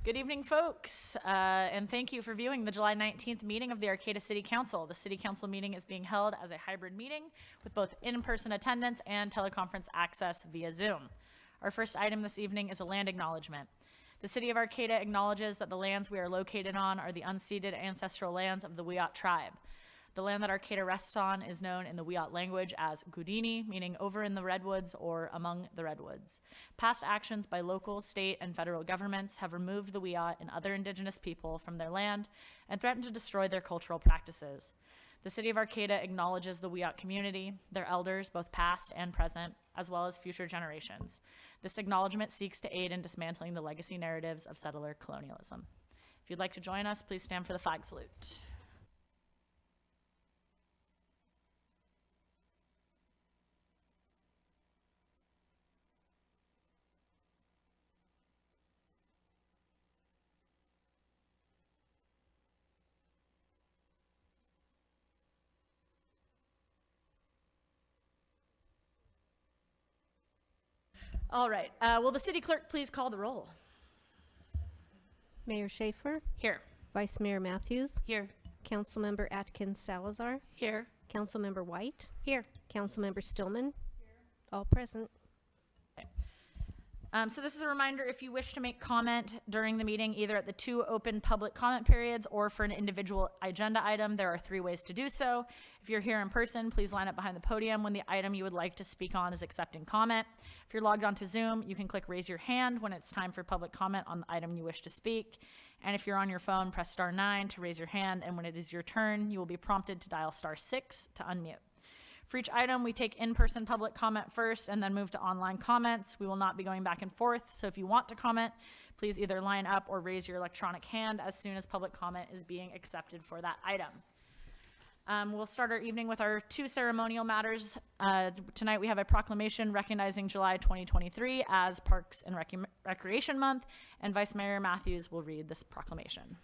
Good evening, folks, and thank you for viewing the July 19th meeting of the Arcata City Council. The City Council meeting is being held as a hybrid meeting with both in-person attendance and teleconference access via Zoom. Our first item this evening is a land acknowledgement. The City of Arcata acknowledges that the lands we are located on are the unceded ancestral lands of the Wiyot tribe. The land that Arcata rests on is known in the Wiyot language as Gudini, meaning over in the redwoods or among the redwoods. Past actions by local, state, and federal governments have removed the Wiyot and other indigenous people from their land and threatened to destroy their cultural practices. The City of Arcata acknowledges the Wiyot community, their elders, both past and present, as well as future generations. This acknowledgement seeks to aid in dismantling the legacy narratives of settler colonialism. If you'd like to join us, please stand for the flag salute. All right, will the city clerk please call the roll? Mayor Schaefer, Here. Vice Mayor Matthews, Here. Councilmember Atkins Salazar, Here. Councilmember White, Here. Councilmember Stillman, all present. So this is a reminder, if you wish to make comment during the meeting, either at the 2 open public comment periods or for an individual agenda item, there are 3 ways to do so. If you're here in person, please line up behind the podium when the item you would like to speak on is accepting comment. If you're logged onto Zoom, you can click raise your hand when it's time for public comment on the item you wish to speak. And if you're on your phone, press *9 to raise your hand, and when it is your turn, you will be prompted to dial *6 to unmute. For each item, we take in-person public comment first and then move to online comments. We will not be going back and forth, so if you want to comment, please either line up or raise your electronic hand as soon as public comment is being accepted for that item. We'll start our evening with our 2 ceremonial matters. Tonight we have a proclamation recognizing July 2023 as Parks and Recreation Month, and Vice Mayor Matthews will read this proclamation.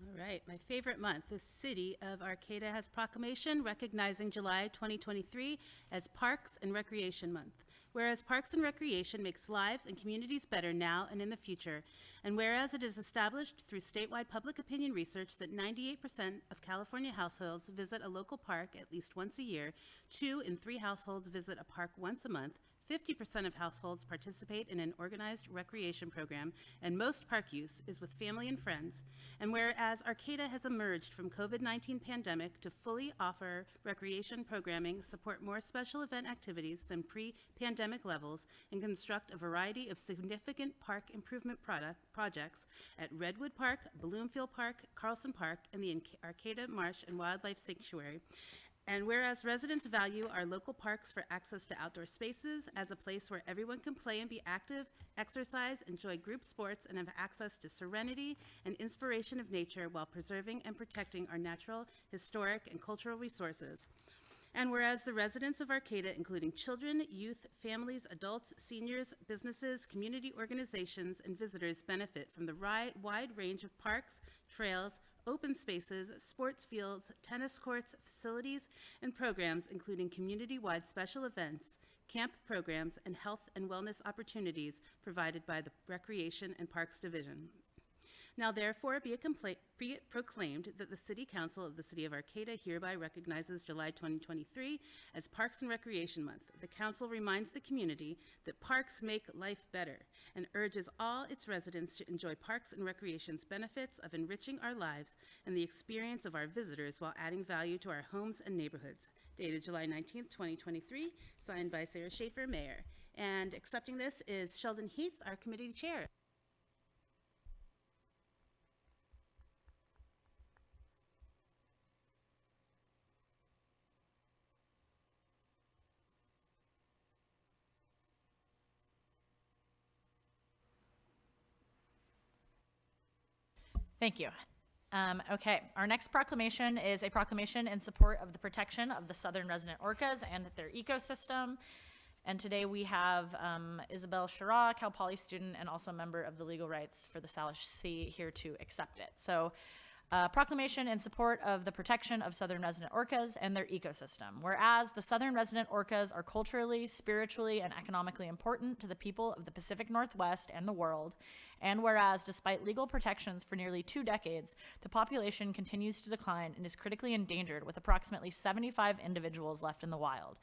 All right, my favorite month. The City of Arcata has proclamation recognizing July 2023 as Parks and Recreation Month. Whereas Parks and Recreation makes lives and communities better now and in the future, and whereas it is established through statewide public opinion research that 98% of California households visit a local park at least once a year, 2 in 3 households visit a park once a month, 50% of households participate in an organized recreation program, and most park use is with family and friends. And whereas Arcata has emerged from COVID-19 pandemic to fully offer recreation programming, support more special event activities than pre-pandemic levels, and construct a variety of significant park improvement projects at Redwood Park, Bloomfield Park, Carlson Park, and the Arcata Marsh and Wildlife Sanctuary. And whereas residents value our local parks for access to outdoor spaces as a place where everyone can play and be active, exercise, enjoy group sports, and have access to serenity and inspiration of nature while preserving and protecting our natural, historic, and cultural resources. And whereas the residents of Arcata, including children, youth, families, adults, seniors, businesses, community organizations, and visitors benefit from the wide range of parks, trails, open spaces, sports fields, tennis courts, facilities, and programs, including community-wide special events, camp programs, and health and wellness opportunities provided by the Recreation and Parks Division. Now therefore be it proclaimed that the City Council of the City of Arcata hereby recognizes July 2023 as Parks and Recreation Month. The Council reminds the community that parks make life better and urges all its residents to enjoy parks and recreation's benefits of enriching our lives and the experience of our visitors while adding value to our homes and neighborhoods. Dated July 19th, 2023, signed by Sarah Schaefer, Mayor. And accepting this is Sheldon Heath, our committee chair. Thank you. Okay, our next proclamation is a proclamation in support of the protection of the southern resident orcas and their ecosystem. And today we have Isabel Shara, Cal Poly student and also a member of the Legal Rights for the Salish Sea, here to accept it. So Proclamation in support of the protection of southern resident orcas and their ecosystem. Whereas the southern resident orcas are culturally, spiritually, and economically important to the people of the Pacific Northwest and the world, and whereas despite legal protections for nearly 2 decades, the population continues to decline and is critically endangered with approximately 75 individuals left in the wild.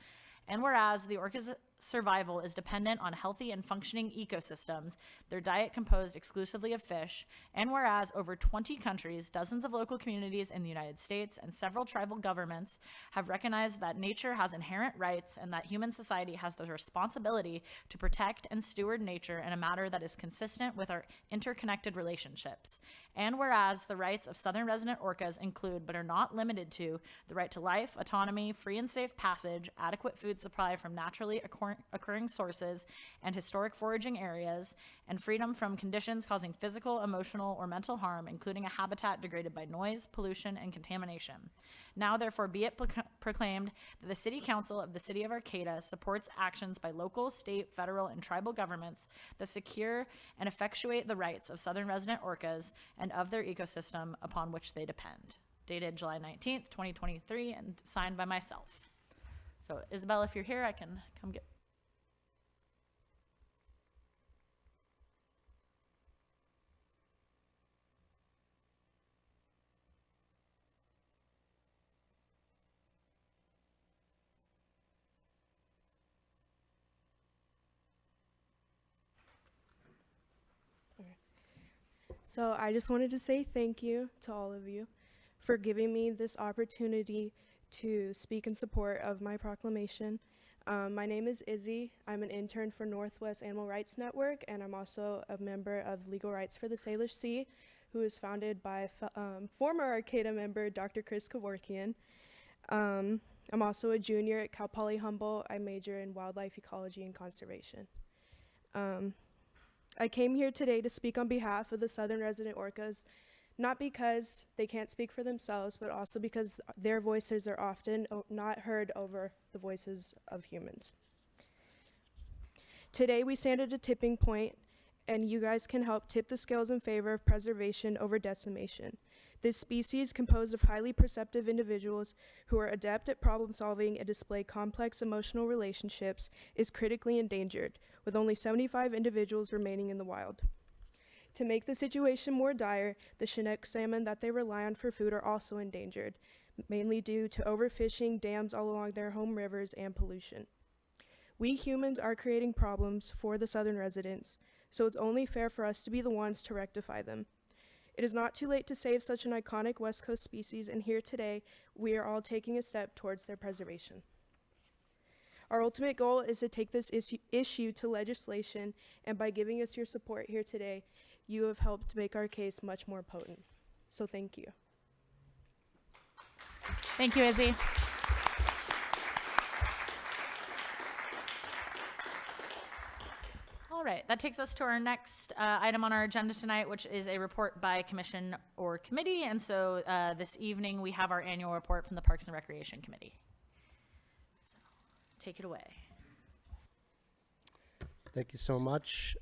And whereas the orca's survival is dependent on healthy and functioning ecosystems, their diet composed exclusively of fish, and whereas over 20 countries, dozens of local communities in the United States, and several tribal governments have recognized that nature has inherent rights and that human society has the responsibility to protect and steward nature in a manner that is consistent with our interconnected relationships. And whereas the rights of southern resident orcas include, but are not limited to, the right to life, autonomy, free and safe passage, adequate food supply from naturally occurring sources and historic foraging areas, and freedom from conditions causing physical, emotional, or mental harm, including a habitat degraded by noise, pollution, and contamination. Now, therefore, be it proclaimed that the City Council of the City of Arcata supports actions by local, state, federal, and tribal governments that secure and effectuate the rights of southern resident orcas and of their ecosystem upon which they depend. Dated July 19th, 2023, and signed by myself. So, Isabel, if you're here, I can come get. So I just wanted to say thank you to all of you for giving me this opportunity to speak in support of my proclamation. My name is Izzy. I'm an intern for Northwest Animal Rights Network, and I'm also a member of Legal Rights for the Salish Sea, who is founded by former Arcata member Dr. Chris Kevorkian. I'm also a junior at Cal Poly Humboldt. I major in wildlife ecology and conservation. I came here today to speak on behalf of the southern resident orcas, not because they can't speak for themselves, but also because their voices are often not heard over the voices of humans. Today we stand at a tipping point, and you guys can help tip the scales in favor of preservation over decimation. This species, composed of highly perceptive individuals who are adept at problem solving and display complex emotional relationships, is critically endangered, with only 75 individuals remaining in the wild. To make the situation more dire, the Chinook salmon that they rely on for food are also endangered, mainly due to overfishing, dams all along their home rivers, and pollution. We humans are creating problems for the southern residents, so it's only fair for us to be the ones to rectify them. It is not too late to save such an iconic West Coast species, and here today, we are all taking a step towards their preservation. Our ultimate goal is to take this issue to legislation, and by giving us your support here today, you have helped make our case much more potent. So thank you. Thank you, Izzy. All right, that takes us to our next item on our agenda tonight, which is a report by commission or committee. And so this evening, we have our annual report from the Parks and Recreation Committee. So, take it away. Thank you so much.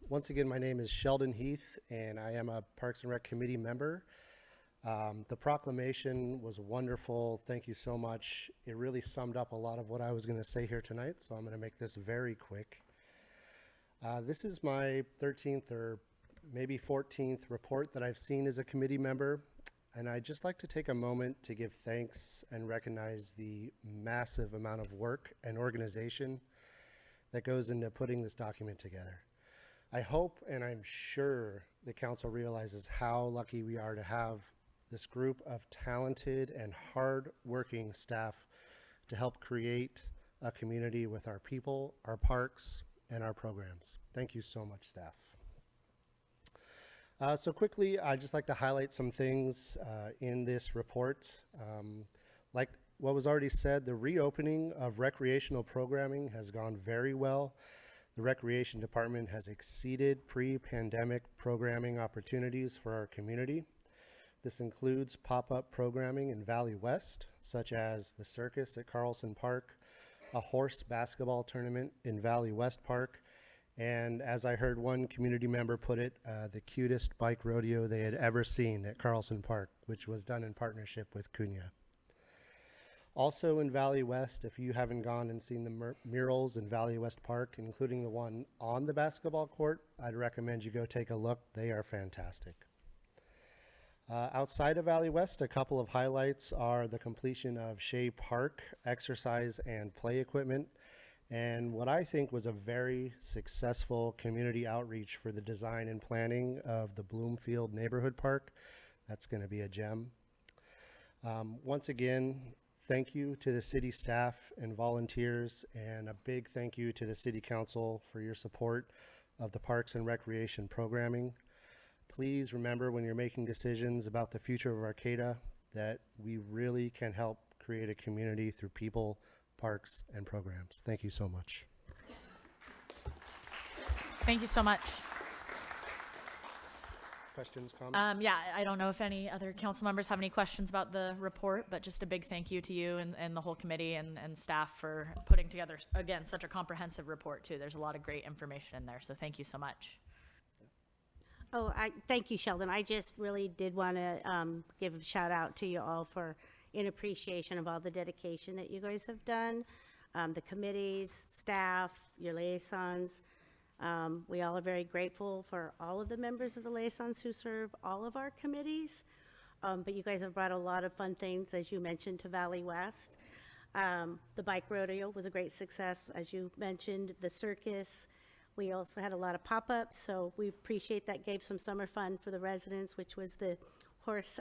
Once again, my name is Sheldon Heath, and I am a Parks and Rec Committee member. The proclamation was wonderful. Thank you so much. It really summed up a lot of what I was going to say here tonight, so I'm going to make this very quick. This is my 13th or maybe 14th report that I've seen as a committee member, and I'd just like to take a moment to give thanks and recognize the massive amount of work and organization that goes into putting this document together. I hope and I'm sure the council realizes how lucky we are to have this group of talented and hard-working staff to help create a community with our people, our parks, and our programs. Thank you so much, staff. So quickly, I'd just like to highlight some things in this report. Like what was already said, the reopening of recreational programming has gone very well. The Recreation Department has exceeded pre-pandemic programming opportunities for our community. This includes pop-up programming in Valley West, such as the circus at Carlson Park, a horse basketball tournament in Valley West Park, And as I heard one community member put it, the cutest bike rodeo they had ever seen at Carlson Park, which was done in partnership with Cunha. Also in Valley West, if you haven't gone and seen the murals in Valley West Park, including the one on the basketball court, I'd recommend you go take a look. They are fantastic. Outside of Valley West, a couple of highlights are the completion of Shea Park exercise and play equipment, and what I think was a very successful community outreach for the design and planning of the Bloomfield Neighborhood Park. That's going to be a gem. Once again, thank you to the city staff and volunteers, and a big thank you to the city council for your support of the Parks and Recreation programming. Please remember when you're making decisions about the future of Arcata that we really can help create a community through people, parks, and programs. Thank you so much. Thank you so much. Questions, comments? Yeah, I don't know if any other council members have any questions about the report, but just a big thank you to you and the whole committee and staff for putting together, again, such a comprehensive report too. There's a lot of great information in there, so thank you so much. Oh, thank you, Sheldon. I just really did want to give a shout out to you all for in appreciation of all the dedication that you guys have done, the committees, staff, your liaisons. We all are very grateful for all of the members of the liaisons who serve all of our committees. But you guys have brought a lot of fun things, as you mentioned, to Valley West. The bike rodeo was a great success, as you mentioned, the circus. We also had a lot of pop-ups, so we appreciate that. Gave some summer fun for the residents, which was the horse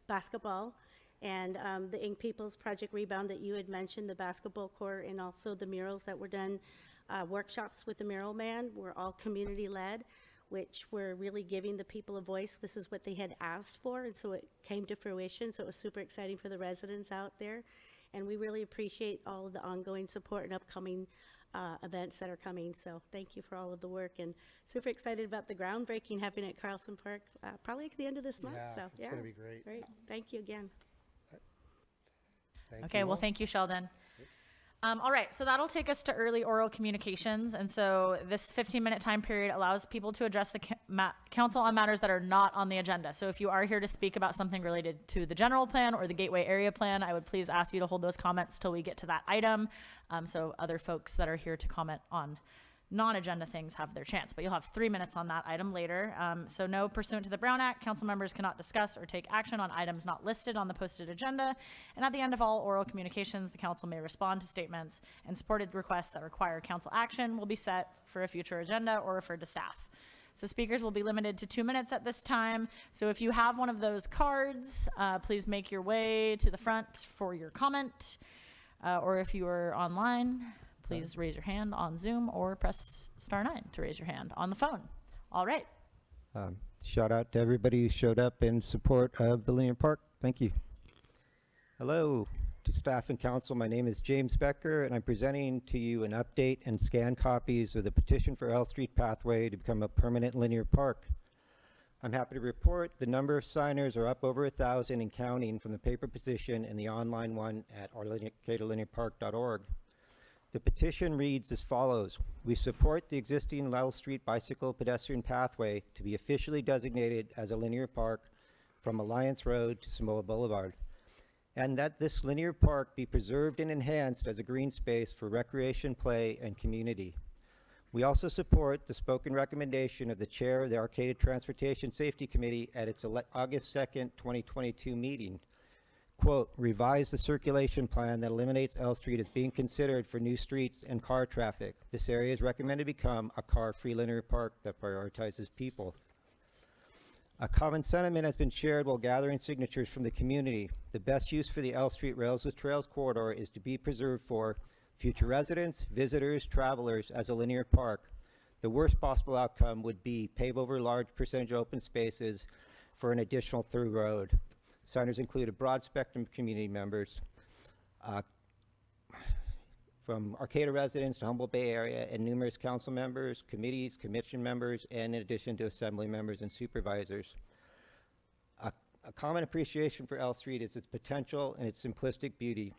basketball, and the Ink People's Project Rebound that you had mentioned, the basketball court, and also the murals that were done. Workshops with the Mural Man were all community-led, which were really giving the people a voice. This is what they had asked for, and so it came to fruition, so it was super exciting for the residents out there. And we really appreciate all of the ongoing support and upcoming events that are coming. So thank you for all of the work, and super excited about the groundbreaking happening at Carlson Park, probably at the end of this month. Yeah, So it's going to be great. great. Thank you again. Thank Okay, you well, all. thank you, Sheldon. All right, so that'll take us to early oral communications. And so this 15-minute time period allows people to address the council on matters that are not on the agenda. So if you are here to speak about something related to the general plan or the Gateway Area Plan, I would please ask you to hold those comments till we get to that item. So other folks that are here to comment on non-agenda things have their chance, but you'll have 3 minutes on that item later. So no, pursuant to the Brown Act, council members cannot discuss or take action on items not listed on the posted agenda. And at the end of all oral communications, the council may respond to statements, and supported requests that require council action will be set for a future agenda or referred to staff. So speakers will be limited to 2 minutes at this time. So if you have one of those cards, please make your way to the front for your comment. Or if you are online, please raise your hand on Zoom or press *9 to raise your hand on the phone. All right. Shout out to everybody who showed up in support of the Linear Park. Thank you. Hello to staff and council. My name is James Becker, and I'm presenting to you an update and scanned copies of the petition for L Street Pathway to become a permanent linear park. I'm happy to report the number of signers are up over 1,000 and counting from the paper petition and the online one at arcatalinearpark.org. The petition reads as follows. We support the existing L Street bicycle pedestrian pathway to be officially designated as a linear park from Alliance Road to Samoa Boulevard, and that this linear park be preserved and enhanced as a green space for recreation, play, and community. We also support the spoken recommendation of the chair of the Arcata Transportation Safety Committee at its August 2nd, 2022 meeting. Quote, revise the circulation plan that eliminates L Street as being considered for new streets and car traffic. This area is recommended to become a car-free linear park that prioritizes people. A common sentiment has been shared while gathering signatures from the community. The best use for the L Street Rails with Trails corridor is to be preserved for future residents, visitors, travelers as a linear park. The worst possible outcome would be pave over large percentage of open spaces for an additional through road. Signers include a broad spectrum of community members, from Arcata residents to Humboldt Bay area, and numerous council members, committees, commission members, and in addition to assembly members and supervisors. A common appreciation for L Street is its potential and its simplistic beauty.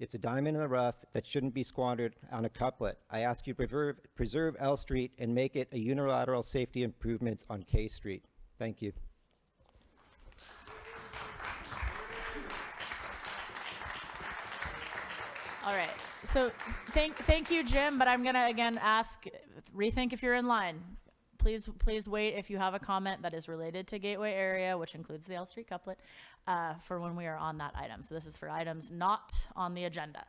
It's a diamond in the rough that shouldn't be squandered on a couplet. I ask you to preserve L Street and make it a unilateral safety improvements on K Street. Thank you. All right. So thank you, Jim, but I'm going to again ask, rethink if you're in line. Please wait if you have a comment that is related to Gateway area, which includes the L Street couplet, for when we are on that item. So this is for items not on the agenda.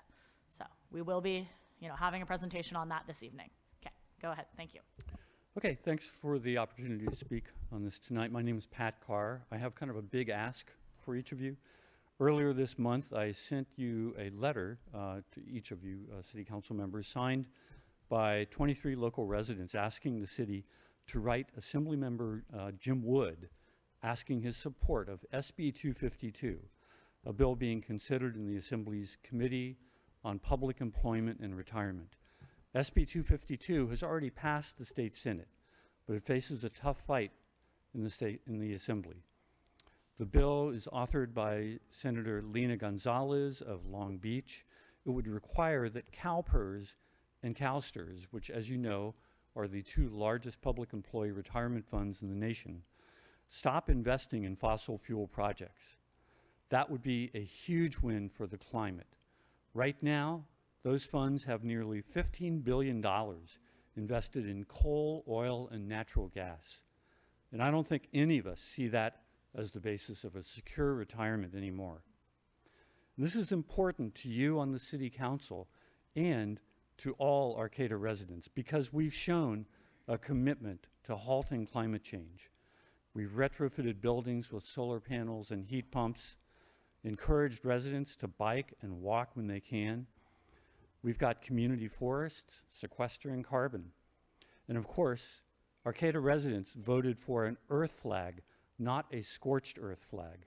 So we will be, having a presentation on that this evening. Okay, go ahead. Thank you. Okay, thanks for the opportunity to speak on this tonight. My name is Pat Carr. I have kind of a big ask for each of you. Earlier this month, I sent you a letter to each of you city council members signed by 23 local residents asking the city to write Assemblymember Jim Wood asking his support of SB 252, a bill being considered in the Assembly's Committee on Public Employment and Retirement. SB 252 has already passed the state Senate, but it faces a tough fight in the Assembly. The bill is authored by Senator Lena Gonzalez of Long Beach. It would require that CalPERS and CalSTRS, which, as you know, are the two largest public employee retirement funds in the nation, stop investing in fossil fuel projects. That would be a huge win for the climate. Right now, those funds have nearly $15 billion invested in coal, oil, and natural gas. And I don't think any of us see that as the basis of a secure retirement anymore. And this is important to you on the City Council and to all Arcata residents because we've shown a commitment to halting climate change. We've retrofitted buildings with solar panels and heat pumps, encouraged residents to bike and walk when they can. We've got community forests sequestering carbon. And of course, Arcata residents voted for an earth flag, not a scorched earth flag.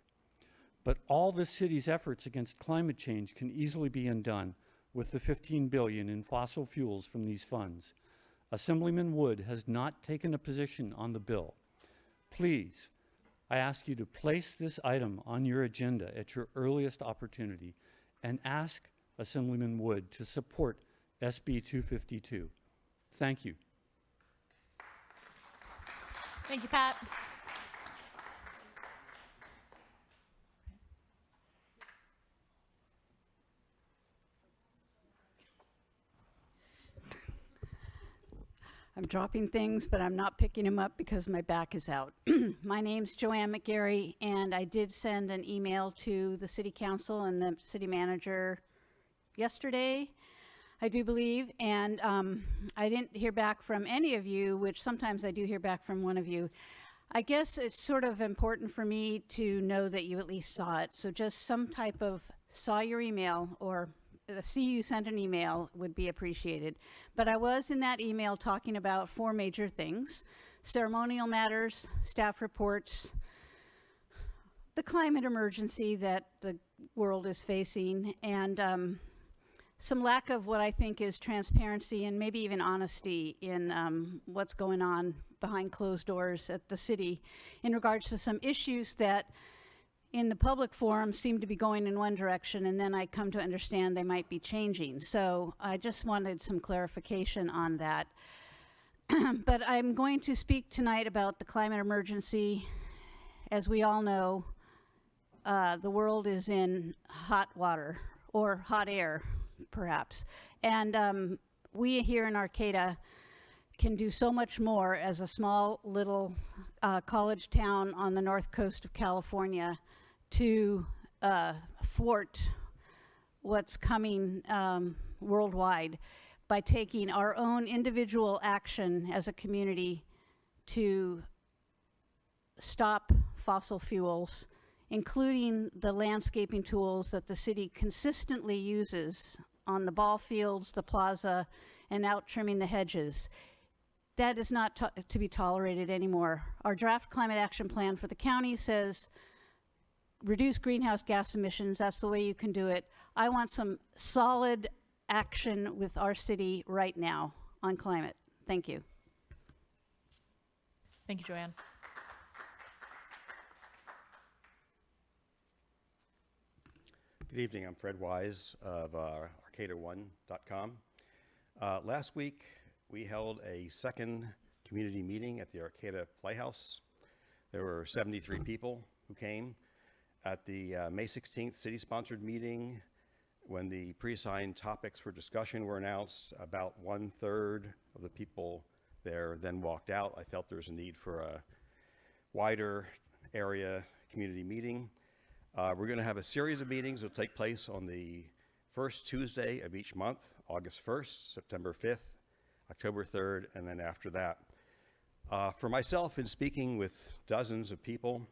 But all the city's efforts against climate change can easily be undone with the $15 billion in fossil fuels from these funds. Assemblyman Wood has not taken a position on the bill. Please, I ask you to place this item on your agenda at your earliest opportunity and ask Assemblyman Wood to support SB 252. Thank you. Thank you, Pat. I'm dropping things, but I'm not picking them up because my back is out. My name's Joanne McGarry, and I did send an email to the city council and the city manager yesterday, I do believe, and I didn't hear back from any of you, which sometimes I do hear back from one of you. I guess it's sort of important for me to know that you at least saw it. So just some type of saw your email or see you sent an email would be appreciated. But I was in that email talking about 4 major things: ceremonial matters, staff reports, the climate emergency that the world is facing, and some lack of what I think is transparency and maybe even honesty in what's going on behind closed doors at the city in regards to some issues that in the public forum seem to be going in one direction, and then I come to understand they might be changing. So I just wanted some clarification on that. But I'm going to speak tonight about the climate emergency. As we all know, the world is in hot water, or hot air, perhaps. And we here in Arcata can do so much more as a small little college town on the north coast of California to thwart what's coming worldwide by taking our own individual action as a community to stop fossil fuels, including the landscaping tools that the city consistently uses on the ball fields, the plaza, and out trimming the hedges. That is not to be tolerated anymore. Our draft climate action plan for the county says reduce greenhouse gas emissions. That's the way you can do it. I want some solid action with our city right now on climate. Thank you. Thank you, Joanne. Good evening. I'm Fred Wise of Arcata1.com. Last week, we held a second community meeting at the Arcata Playhouse. There were 73 people who came. At the May 16th city-sponsored meeting, when the pre-assigned topics for discussion were announced, about 1/3 of the people there then walked out. I felt there was a need for a wider area community meeting. We're going to have a series of meetings that will take place on the first Tuesday of each month, August 1st, September 5th, October 3rd, and then after that. For myself, in speaking with dozens of people,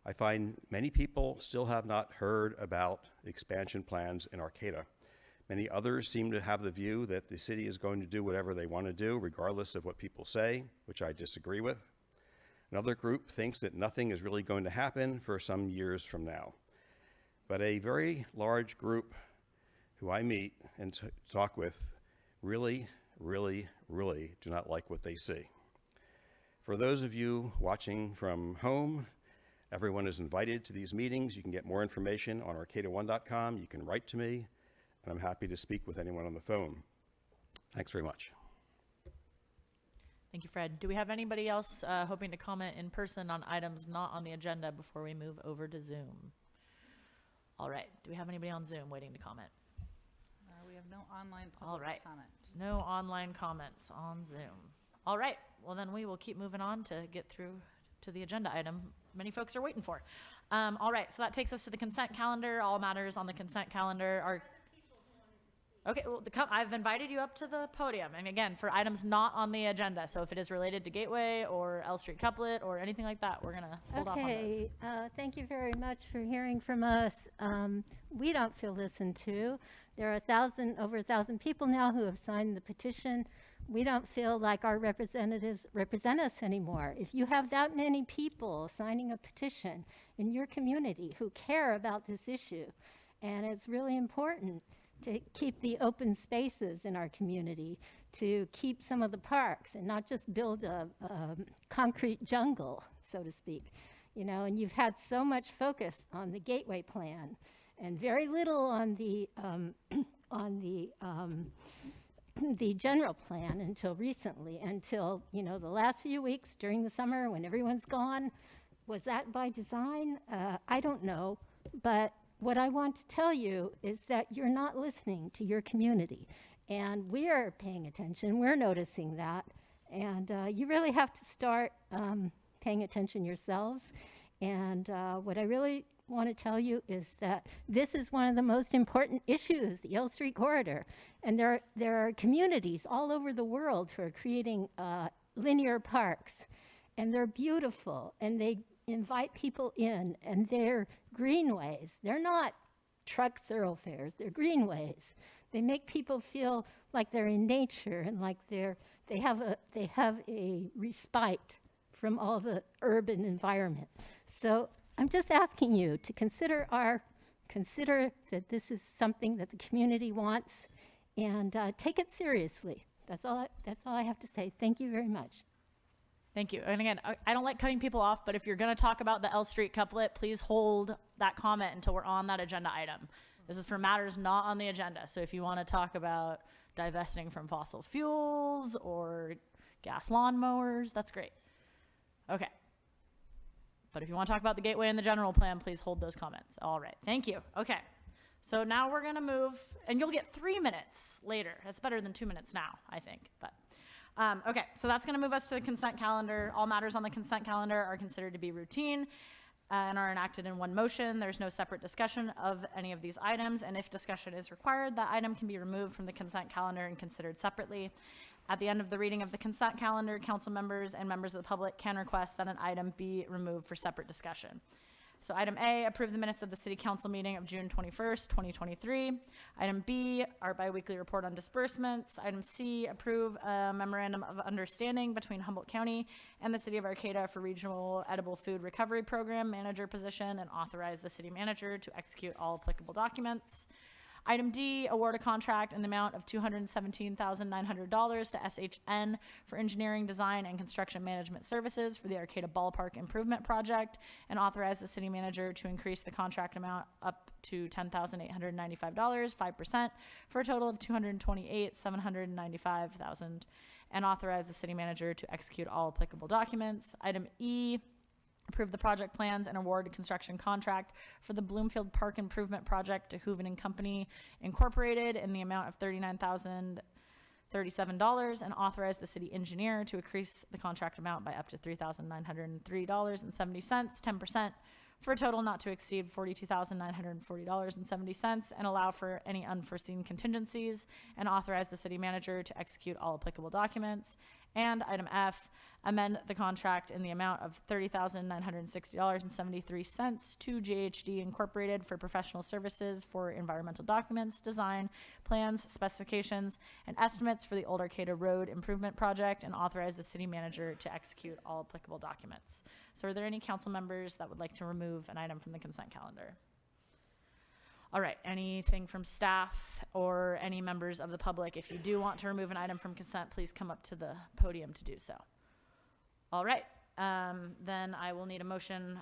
I find many people still have not heard about expansion plans in Arcata. Many others seem to have the view that the city is going to do whatever they want to do, regardless of what people say, which I disagree with. Another group thinks that nothing is really going to happen for some years from now. But a very large group who I meet and talk with really, really, really do not like what they see. For those of you watching from home, everyone is invited to these meetings. You can get more information on Arcata1.com. You can write to me, and I'm happy to speak with anyone on the phone. Thanks very much. Thank you, Fred. Do we have anybody else hoping to comment in person on items not on the agenda before we move over to Zoom? All right. Do we have anybody on Zoom waiting to comment? We have no online All right. public comment. No online comments on Zoom. All right. Well, then we will keep moving on to get through to the agenda item many folks are waiting for. All right. So that takes us to the consent calendar. All matters on the consent calendar are... Okay, well, I've invited you up to the podium, and again, for items not on the agenda. So if it is related to Gateway or L Street Couplet or anything like that, we're gonna hold off on those. Okay, thank you very much for hearing from us. We don't feel listened to. There are over 1,000 people now who have signed the petition. We don't feel like our representatives represent us anymore. If you have that many people signing a petition in your community who care about this issue, and it's really important to keep the open spaces in our community, to keep some of the parks and not just build a concrete jungle, so to speak. You know, and you've had so much focus on the Gateway plan and very little on the the general plan until recently, until, you know, the last few weeks during the summer when everyone's gone. Was that by design? I don't know, but what I want to tell you is that you're not listening to your community, and we're paying attention. We're noticing that, and you really have to start paying attention yourselves. And what I really want to tell you is that this is one of the most important issues, the L Street corridor, and there are communities all over the world who are creating linear parks, and they're beautiful, and they invite people in, and they're greenways. They're not truck thoroughfares, they're greenways. They make people feel like they're in nature and like they have a respite from all the urban environment. So I'm just asking you to consider that this is something that the community wants, and take it seriously. That's all I have to say. Thank you very much. Thank you. And again, I don't like cutting people off, but if you're going to talk about the L Street Couplet, please hold that comment until we're on that agenda item. This is for matters not on the agenda. So if you want to talk about divesting from fossil fuels or gas lawnmowers, that's great. Okay. But if you want to talk about the Gateway and the general plan, please hold those comments. All right. Thank you. Okay. So now we're going to move, and you'll get 3 minutes later. That's better than 2 minutes now, I think. But okay, so that's going to move us to the consent calendar. All matters on the consent calendar are considered to be routine and are enacted in one motion. There's no separate discussion of any of these items, and if discussion is required, that item can be removed from the consent calendar and considered separately. At the end of the reading of the consent calendar, council members and members of the public can request that an item be removed for separate discussion. So item A, approve the minutes of the city council meeting of June 21st, 2023. Item B, our biweekly report on disbursements. Item C, approve a memorandum of understanding between Humboldt County and the city of Arcata for regional edible food recovery program manager position, and authorize the city manager to execute all applicable documents. Item D, award a contract in the amount of $217,900 to SHN for engineering, design, and construction management services for the Arcata Ballpark Improvement Project, and authorize the city manager to increase the contract amount up to $10,895, 5%, for a total of $228,795,000, and authorize the city manager to execute all applicable documents. Item E, approve the project plans and award a construction contract for the Bloomfield Park Improvement Project to Hooven and Company Incorporated in the amount of $39,037, and authorize the city engineer to increase the contract amount by up to $3,903.70, 10%, for a total not to exceed $42,940.70, and allow for any unforeseen contingencies, and authorize the city manager to execute all applicable documents. And item F, amend the contract in the amount of $30,960.73 to JHD Incorporated for professional services for environmental documents, design, plans, specifications, and estimates for the Old Arcata Road Improvement Project, and authorize the city manager to execute all applicable documents. So are there any council members that would like to remove an item from the consent calendar? All right, anything from staff or any members of the public? If you do want to remove an item from consent, please come up to the podium to do so. All right, then I will need a motion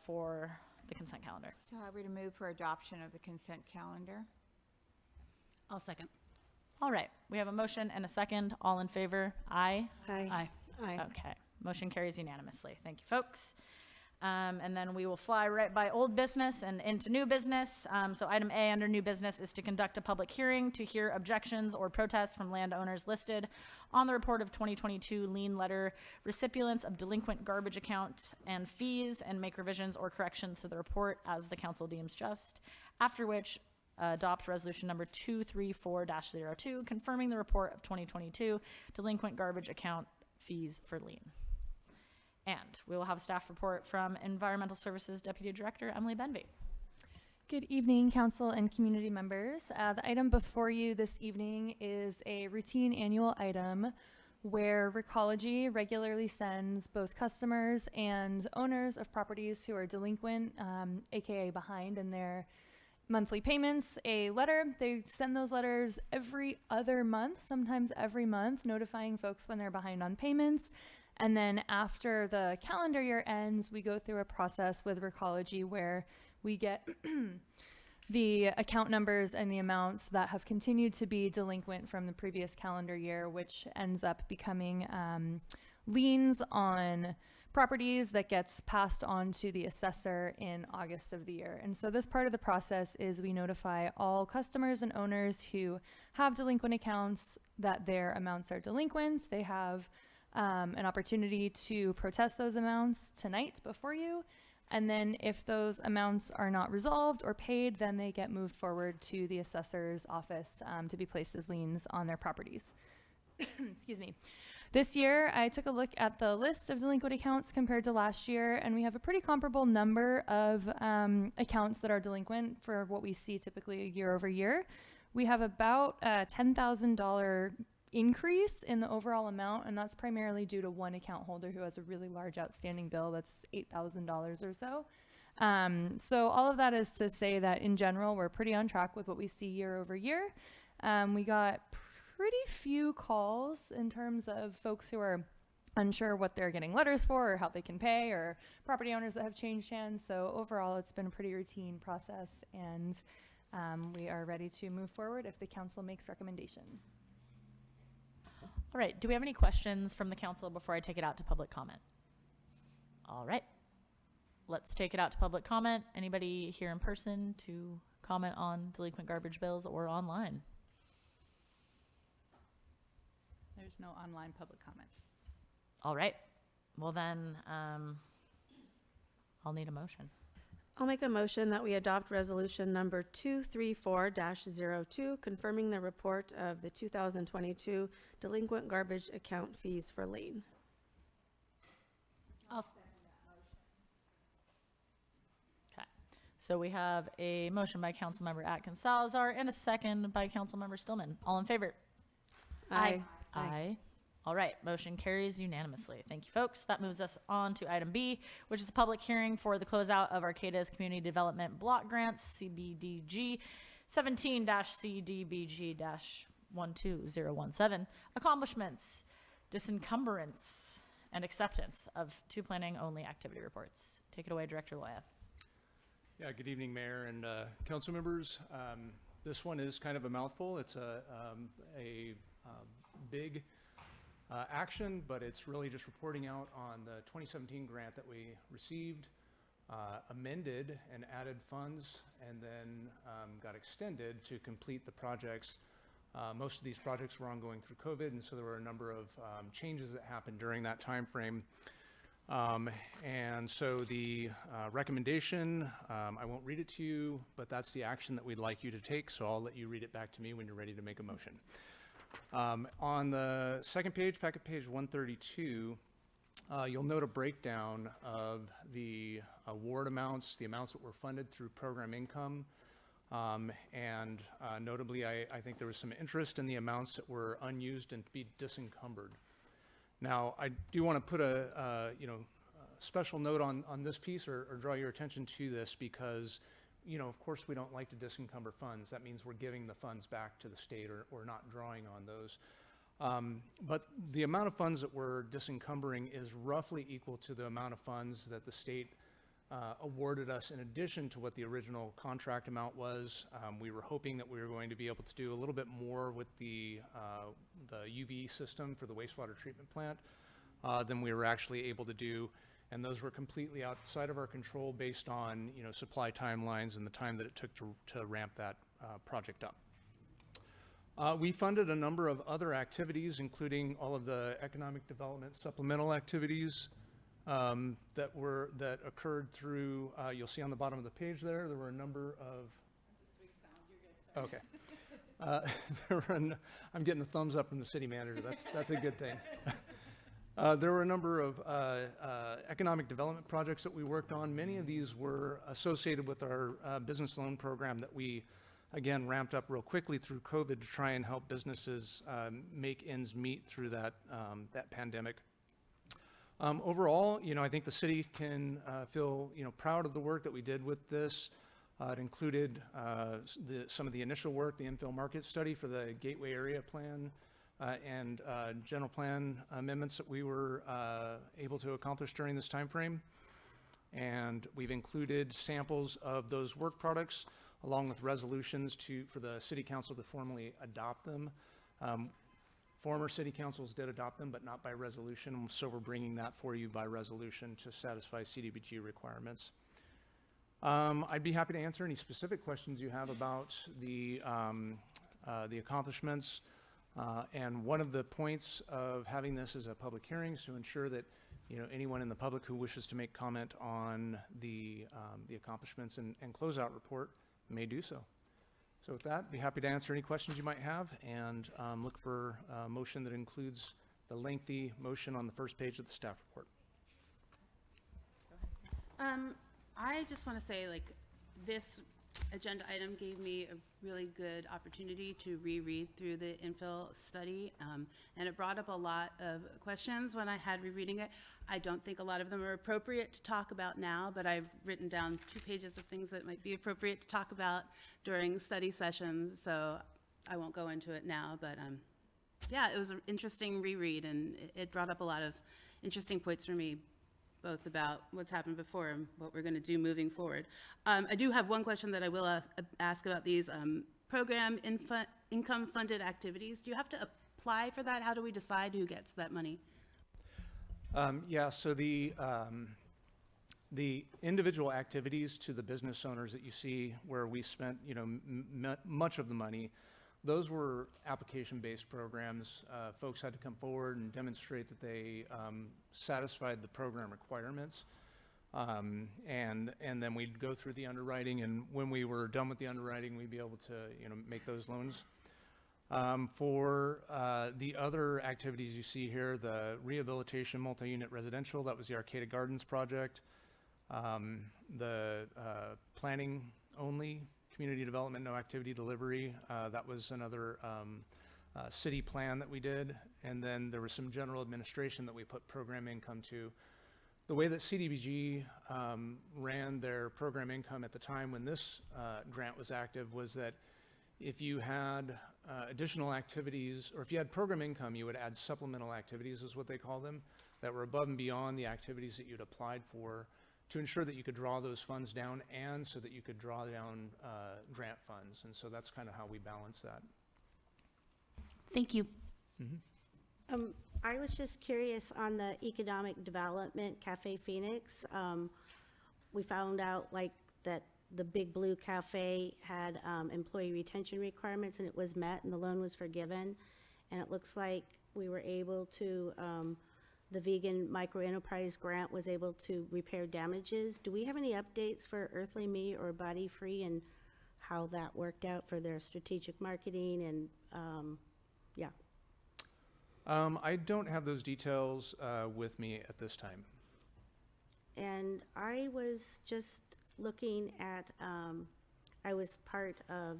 for the consent calendar. So I would move for adoption of the consent calendar. I'll second. All right, we have a motion and a second. All in favor? Aye. Aye. Aye. Okay, motion carries unanimously. Thank you, folks. And then we will fly right by old business and into new business. So item A under new business is to conduct a public hearing to hear objections or protests from landowners listed on the report of 2022 lien letter recipients of delinquent garbage accounts and fees, and make revisions or corrections to the report as the council deems just, after which adopt resolution number 234-02 confirming the report of 2022 delinquent garbage account fees for lien. And we will have a staff report from Environmental Services Deputy Director Emily Benvey. Good evening, council and community members. The item before you this evening is a routine annual item where Recology regularly sends both customers and owners of properties who are delinquent, aka behind in their monthly payments, a letter. They send those letters every other month, sometimes every month, notifying folks when they're behind on payments. And then after the calendar year ends, we go through a process with Recology where we get the account numbers and the amounts that have continued to be delinquent from the previous calendar year, which ends up becoming liens on properties that gets passed on to the assessor in August of the year. And so this part of the process is we notify all customers and owners who have delinquent accounts that their amounts are delinquent. They have an opportunity to protest those amounts tonight before you. And then if those amounts are not resolved or paid, then they get moved forward to the assessor's office to be placed as liens on their properties. Excuse me. This year, I took a look at the list of delinquent accounts compared to last year, and we have a pretty comparable number of accounts that are delinquent for what we see typically year over year. We have about a $10,000 increase in the overall amount, and that's primarily due to one account holder who has a really large outstanding bill that's $8,000 or so. So all of that is to say that in general, we're pretty on track with what we see year over year. We got pretty few calls in terms of folks who are unsure what they're getting letters for or how they can pay, or property owners that have changed hands. So overall, it's been a pretty routine process, and we are ready to move forward if the council makes recommendation. All right, do we have any questions from the council before I take it out to public comment? All right, let's take it out to public comment. Anybody here in person to comment on delinquent garbage bills or online? There's no online public comment. All right, well then, I'll need a motion. I'll make a motion that we adopt resolution number 234-02, confirming the report of the 2022 delinquent garbage account fees for lien. Okay, so we have a motion by Councilmember Atkins Salazar and a second by Councilmember Stillman. All in favor? Aye. Aye. All right, motion carries unanimously. Thank you, folks. That moves us on to item B, which is a public hearing for the closeout of Arcata's Community Development Block Grants, CBDG, 17-CDBG-12017, accomplishments, disencumbrance, and acceptance of two planning only activity reports. Take it away, Director Loya. Yeah, good evening, Mayor and council members. This one is kind of a mouthful. It's a big action, but it's really just reporting out on the 2017 grant that we received, amended and added funds, and then got extended to complete the projects. Most of these projects were ongoing through COVID, and so there were a number of changes that happened during that time frame. And so the recommendation, I won't read it to you, but that's the action that we'd like you to take, so I'll let you read it back to me when you're ready to make a motion. On the second page, packet page 132, you'll note a breakdown of the award amounts, the amounts that were funded through program income. And notably, I think there was some interest in the amounts that were unused and to be disencumbered. Now, I do want to put a special note on this piece or draw your attention to this because, of course, we don't like to disencumber funds. That means we're giving the funds back to the state or not drawing on those. But the amount of funds that we're disencumbering is roughly equal to the amount of funds that the state awarded us in addition to what the original contract amount was. We were hoping that we were going to be able to do a little bit more with the UV system for the wastewater treatment plant than we were actually able to do. And those were completely outside of our control based on supply timelines and the time that it took to ramp that project up. We funded a number of other activities, including all of the economic development supplemental activities that occurred through, you'll see on the bottom of the page there were a number of... Okay. I'm getting the thumbs up from the city manager. That's a good thing. There were a number of economic development projects that we worked on. Many of these were associated with our business loan program that we, again, ramped up real quickly through COVID to try and help businesses make ends meet through that pandemic. Overall, I think the city can feel, proud of the work that we did with this. It included some of the initial work, the infill market study for the Gateway Area Plan and general plan amendments that we were able to accomplish during this time frame. And we've included samples of those work products along with resolutions for the city council to formally adopt them. Former city councils did adopt them, but not by resolution, so we're bringing that for you by resolution to satisfy CDBG requirements. I'd be happy to answer any specific questions you have about the accomplishments. And one of the points of having this as a public hearing is to ensure that anyone in the public who wishes to make comment on the accomplishments and closeout report may do so. So with that, be happy to answer any questions you might have and look for a motion that includes the lengthy motion on the first page of the staff report. I just want to say, this agenda item gave me a really good opportunity to reread through the infill study, and it brought up a lot of questions when I had rereading it. I don't think a lot of them are appropriate to talk about now, but I've written down 2 pages of things that might be appropriate to talk about during study sessions, so I won't go into it now, but yeah, it was an interesting reread, and it brought up a lot of interesting points for me, both about what's happened before and what we're going to do moving forward. I do have one question that I will ask about these program income funded activities. Do you have to apply for that? How do we decide who gets that money? Yeah, so the individual activities to the business owners that you see where we spent much of the money, those were application-based programs. Folks had to come forward and demonstrate that they satisfied the program requirements. And then we'd go through the underwriting, and when we were done with the underwriting, we'd be able to make those loans. For the other activities you see here, the rehabilitation multi-unit residential, that was the Arcata Gardens project. The planning only, community development, no activity delivery, that was another city plan that we did. And then there was some general administration that we put program income to. the way that CDBG ran their program income at the time when this grant was active was that if you had additional activities, or if you had program income, you would add supplemental activities, is what they call them, that were above and beyond the activities that you'd applied for, to ensure that you could draw those funds down and so that you could draw down grant funds. And so that's kind of how we balance that. Thank you. I was just curious on the Economic Development Cafe Phoenix. We found out like that the Big Blue Cafe had employee retention requirements and it was met and the loan was forgiven. And it looks like we were able to, the Vegan Micro Enterprise Grant was able to repair damages. Do we have any updates for Earthly Meat or Body Free and how that worked out for their strategic marketing and, yeah. I don't have those details with me at this time. And I was just looking at, I was part of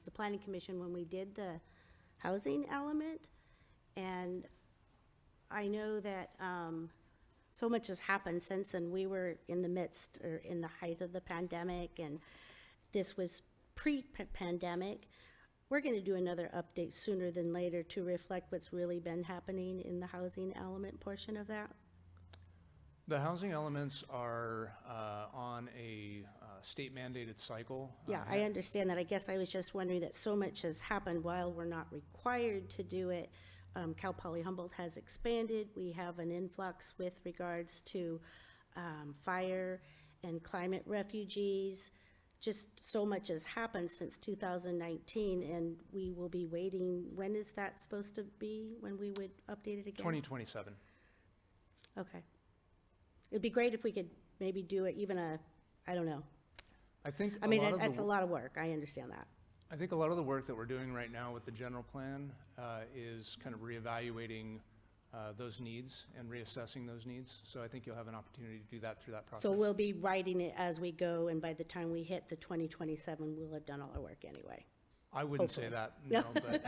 the Planning Commission when we did the housing element. And I know that so much has happened since then. We were in the midst or in the height of the pandemic, and this was pre-pandemic. We're going to do another update sooner than later to reflect what's really been happening in the housing element portion of that. The housing elements are on a state mandated cycle. Yeah, I understand that. I guess I was just wondering that so much has happened while we're not required to do it. Cal Poly Humboldt has expanded. We have an influx with regards to fire and climate refugees. Just so much has happened since 2019, and we will be waiting. When is that supposed to be, when we would update it again? 2027. Okay. It'd be great if we could maybe do it even I don't know. I mean, that's a lot of work. I understand that. I think a lot of the work that we're doing right now with the general plan is kind of reevaluating those needs and reassessing those needs. So I think you'll have an opportunity to do that through that process. So we'll be writing it as we go, and by the time we hit the 2027, we'll have done all our work anyway. I wouldn't say that, no, but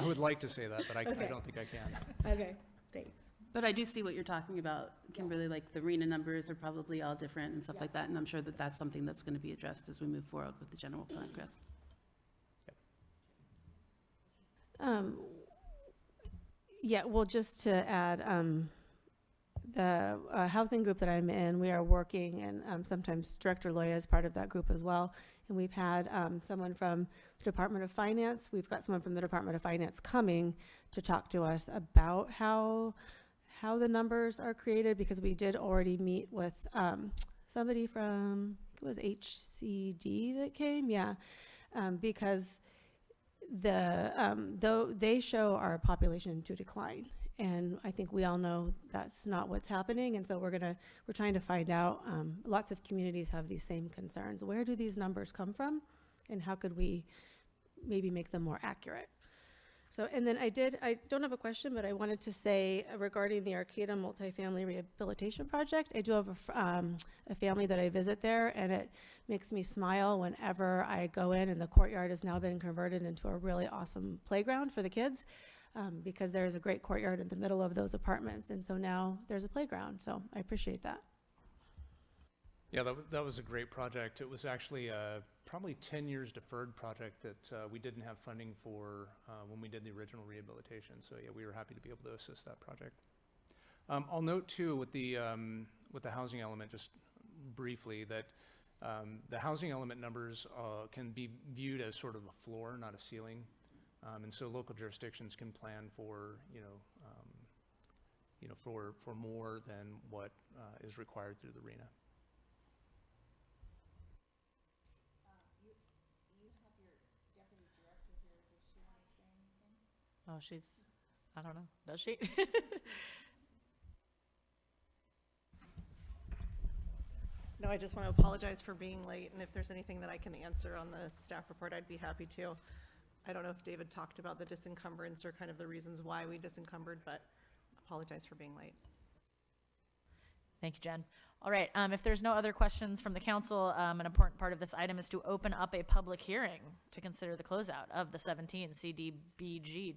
I would like to say that, but I don't think I can. Okay, thanks. But I do see what you're talking about, Kimberly, like the RENA numbers are probably all different and stuff like that, and I'm sure that that's something that's going to be addressed as we move forward with the general plan, Chris. Yeah, well, just to add, the housing group that I'm in, we are working, and sometimes Director Loya is part of that group as well. And we've had someone from the Department of Finance. We've got someone from the Department of Finance coming to talk to us about how the numbers are created, because we did already meet with somebody from, I think it was HCD that came, yeah, because though they show our population to decline, and I think we all know that's not what's happening, and so we're trying to find out. Lots of communities have these same concerns. Where do these numbers come from, and how could we maybe make them more accurate? So, and then I don't have a question, but I wanted to say regarding the Arcata Multifamily Rehabilitation Project, I do have a family that I visit there, and it makes me smile whenever I go in, and the courtyard has now been converted into a really awesome playground for the kids, because there's a great courtyard in the middle of those apartments, and so now there's a playground, so I appreciate that. Yeah, that was a great project. It was actually probably 10 years deferred project that we didn't have funding for when we did the original rehabilitation. So yeah, we were happy to be able to assist that project. I'll note too with the housing element, just briefly, that the housing element numbers can be viewed as sort of a floor, not a ceiling. And so local jurisdictions can plan for, for more than what is required through the RENA. Oh, I don't know, does she? No, I just want to apologize for being late, and if there's anything that I can answer on the staff report, I'd be happy to. I don't know if David talked about the disencumbrance or kind of the reasons why we disencumbered, but apologize for being late. Thank you, Jen. All right, if there's no other questions from the council, an important part of this item is to open up a public hearing to consider the closeout of the 17 CDBG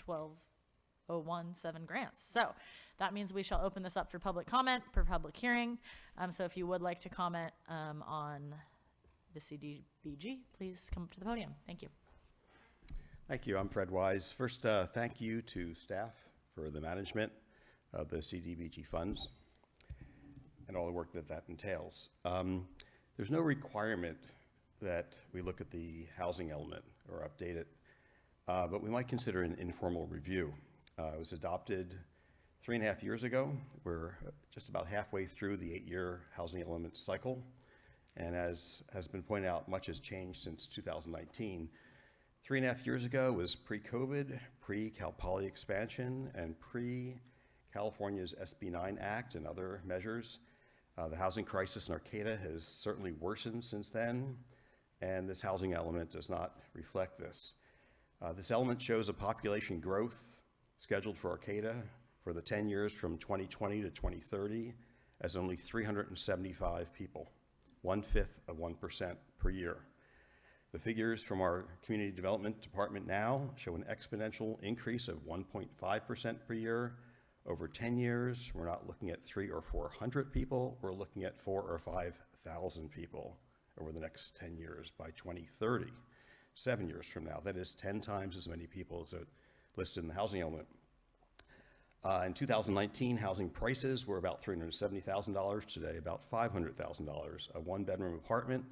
12017 grants. So that means we shall open this up for public comment, for public hearing. So if you would like to comment on the CDBG, please come up to the podium. Thank you. Thank you. I'm Fred Wise. First, thank you to staff for the management of the CDBG funds and all the work that that entails. There's no requirement that we look at the housing element or update it, but we might consider an informal review. It was adopted 3.5 years ago. We're just about halfway through the 8-year housing element cycle. And as has been pointed out, much has changed since 2019. 3.5 years ago was pre-COVID, pre-Cal Poly expansion, and pre-California's SB 9 Act and other measures. The housing crisis in Arcata has certainly worsened since then, and this housing element does not reflect this. This element shows a population growth scheduled for Arcata for the 10 years from 2020 to 2030 as only 375 people, 1/5 of 1% per year. The figures from our community development department now show an exponential increase of 1.5% per year. Over 10 years, we're not looking at 300 or 400 people, we're looking at 4,000 or 5,000 people over the next 10 years by 2030, 7 years from now. That is 10 times as many people as are listed in the housing element. In 2019, housing prices were about $370,000, today about $500,000. A one-bedroom apartment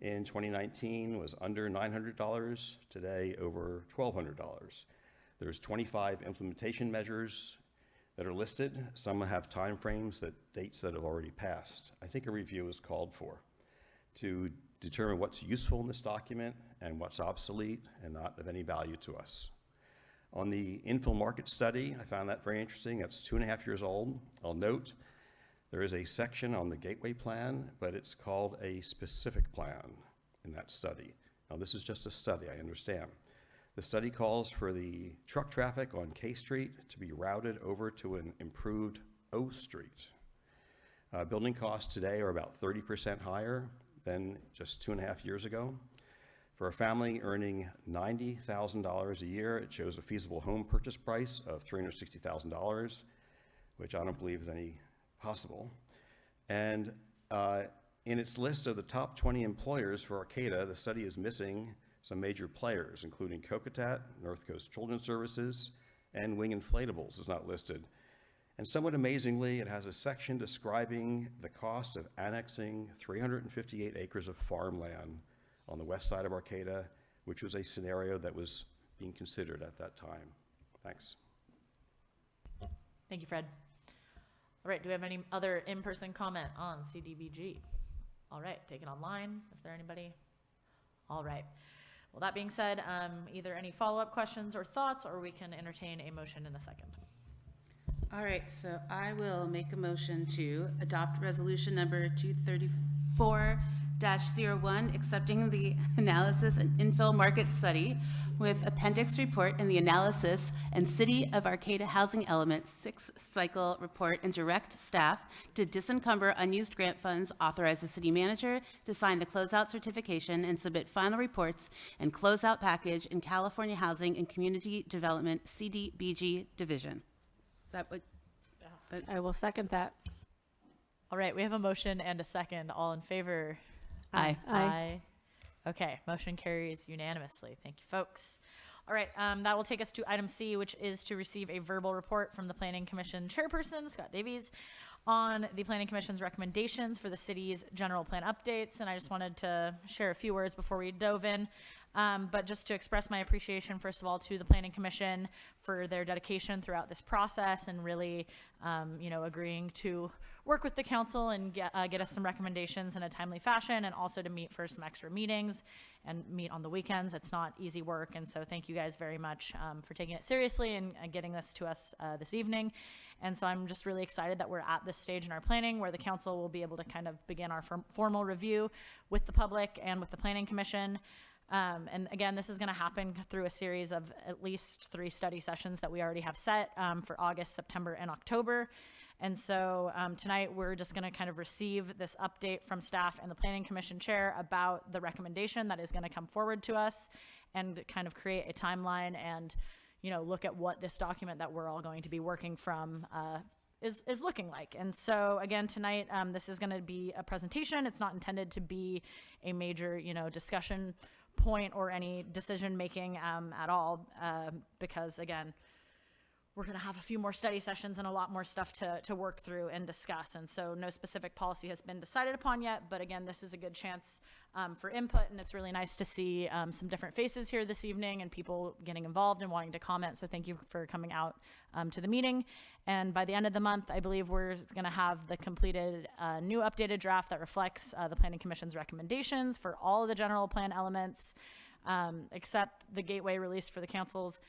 in 2019 was under $900, today over $1,200. There's 25 implementation measures that are listed. Some have timeframes, dates that have already passed. I think a review is called for to determine what's useful in this document and what's obsolete and not of any value to us. On the infill market study, I found that very interesting. It's 2.5 years old. I'll note there is a section on the gateway plan, but it's called a specific plan in that study. Now, this is just a study, I understand. The study calls for the truck traffic on K Street to be routed over to an improved O Street. Building costs today are about 30% higher than just 2.5 years ago. For a family earning $90,000 a year, it shows a feasible home purchase price of $360,000, which I don't believe is any possible. And in its list of the top 20 employers for Arcata, the study is missing some major players, including Cocotat, North Coast Children's Services, and Wing Inflatables is not listed. And somewhat amazingly, it has a section describing the cost of annexing 358 acres of farmland on the west side of Arcata, which was a scenario that was being considered at that time. Thanks. Thank you, Fred. All right, do we have any other in-person comment on CDBG? All right, take it online. Is there anybody? All right. Well, that being said, either any follow-up questions or thoughts, or we can entertain a motion in a second. All right, so I will make a motion to adopt resolution number 234-01, accepting the analysis and infill market study with appendix report and the analysis and City of Arcata Housing Element 6 cycle report, and direct staff to disencumber unused grant funds, authorize the city manager to sign the closeout certification and submit final reports and closeout package in California Housing and Community Development CDBG division. Is that what? I will second that. All right, we have a motion and a second. All in favor? Aye. Aye. Okay, motion carries unanimously. Thank you, folks. All right, that will take us to item C, which is to receive a verbal report from the Planning Commission Chairperson, Scott Davies, on the Planning Commission's recommendations for the city's general plan updates. And I just wanted to share a few words before we dove in. But just to express my appreciation, first of all, to the Planning Commission for their dedication throughout this process and really, agreeing to work with the council and get us some recommendations in a timely fashion, and also to meet for some extra meetings and meet on the weekends. It's not easy work, and so thank you guys very much for taking it seriously and getting this to us this evening. And so I'm just really excited that we're at this stage in our planning where the council will be able to kind of begin our formal review with the public and with the Planning Commission. And again, this is going to happen through a series of at least 3 study sessions that we already have set for August, September, and October. And so tonight we're just going to kind of receive this update from staff and the Planning Commission Chair about the recommendation that is going to come forward to us, and kind of create a timeline and look at what this document that we're all going to be working from is looking like. And so again, tonight, this is going to be a presentation. It's not intended to be a major, discussion point or any decision making at all, because again, we're going to have a few more study sessions and a lot more stuff to work through and discuss. And so no specific policy has been decided upon yet, but again, this is a good chance for input, and it's really nice to see some different faces here this evening and people getting involved and wanting to comment. So thank you for coming out to the meeting. And by the end of the month, I believe we're going to have the completed new updated draft that reflects the Planning Commission's recommendations for all of the general plan elements, except the gateway released for the council's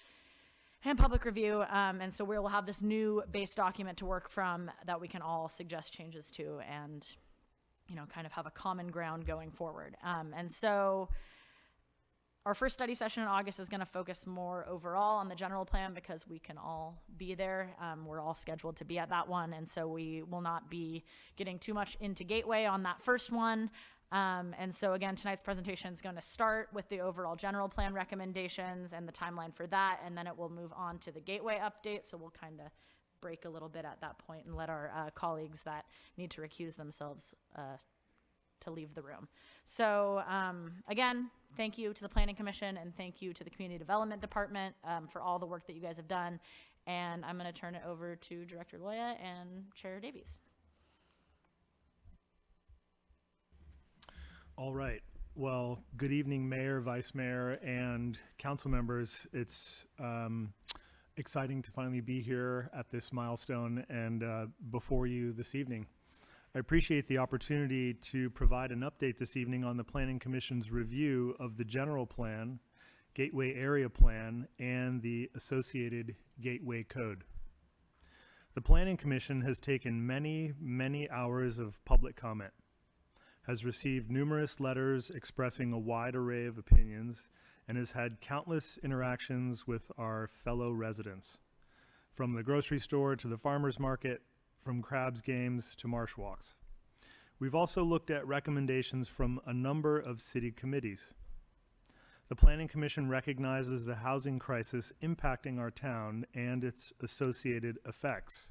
and public review. And so we'll have this new base document to work from that we can all suggest changes to and, kind of have a common ground going forward. And so our first study session in August is going to focus more overall on the general plan because we can all be there. We're all scheduled to be at that one. And so we will not be getting too much into Gateway on that first one. And so again, tonight's presentation is going to start with the overall general plan recommendations and the timeline for that, and then it will move on to the Gateway update. So we'll kind of break a little bit at that point and let our colleagues that need to recuse themselves to leave the room. So again, thank you to the Planning Commission and thank you to the Community Development Department for all the work that you guys have done. And I'm going to turn it over to Director Loya and Chair Davies. All right. Well, good evening, Mayor, Vice Mayor, and council members. It's exciting to finally be here at this milestone and before you this evening. I appreciate the opportunity to provide an update this evening on the Planning Commission's review of the general plan, Gateway Area Plan, and the associated Gateway Code. The Planning Commission has taken many, many hours of public comment, has received numerous letters expressing a wide array of opinions, and has had countless interactions with our fellow residents, from the grocery store to the farmer's market, from crabs games to marsh walks. We've also looked at recommendations from a number of city committees. The Planning Commission recognizes the housing crisis impacting our town and its associated effects,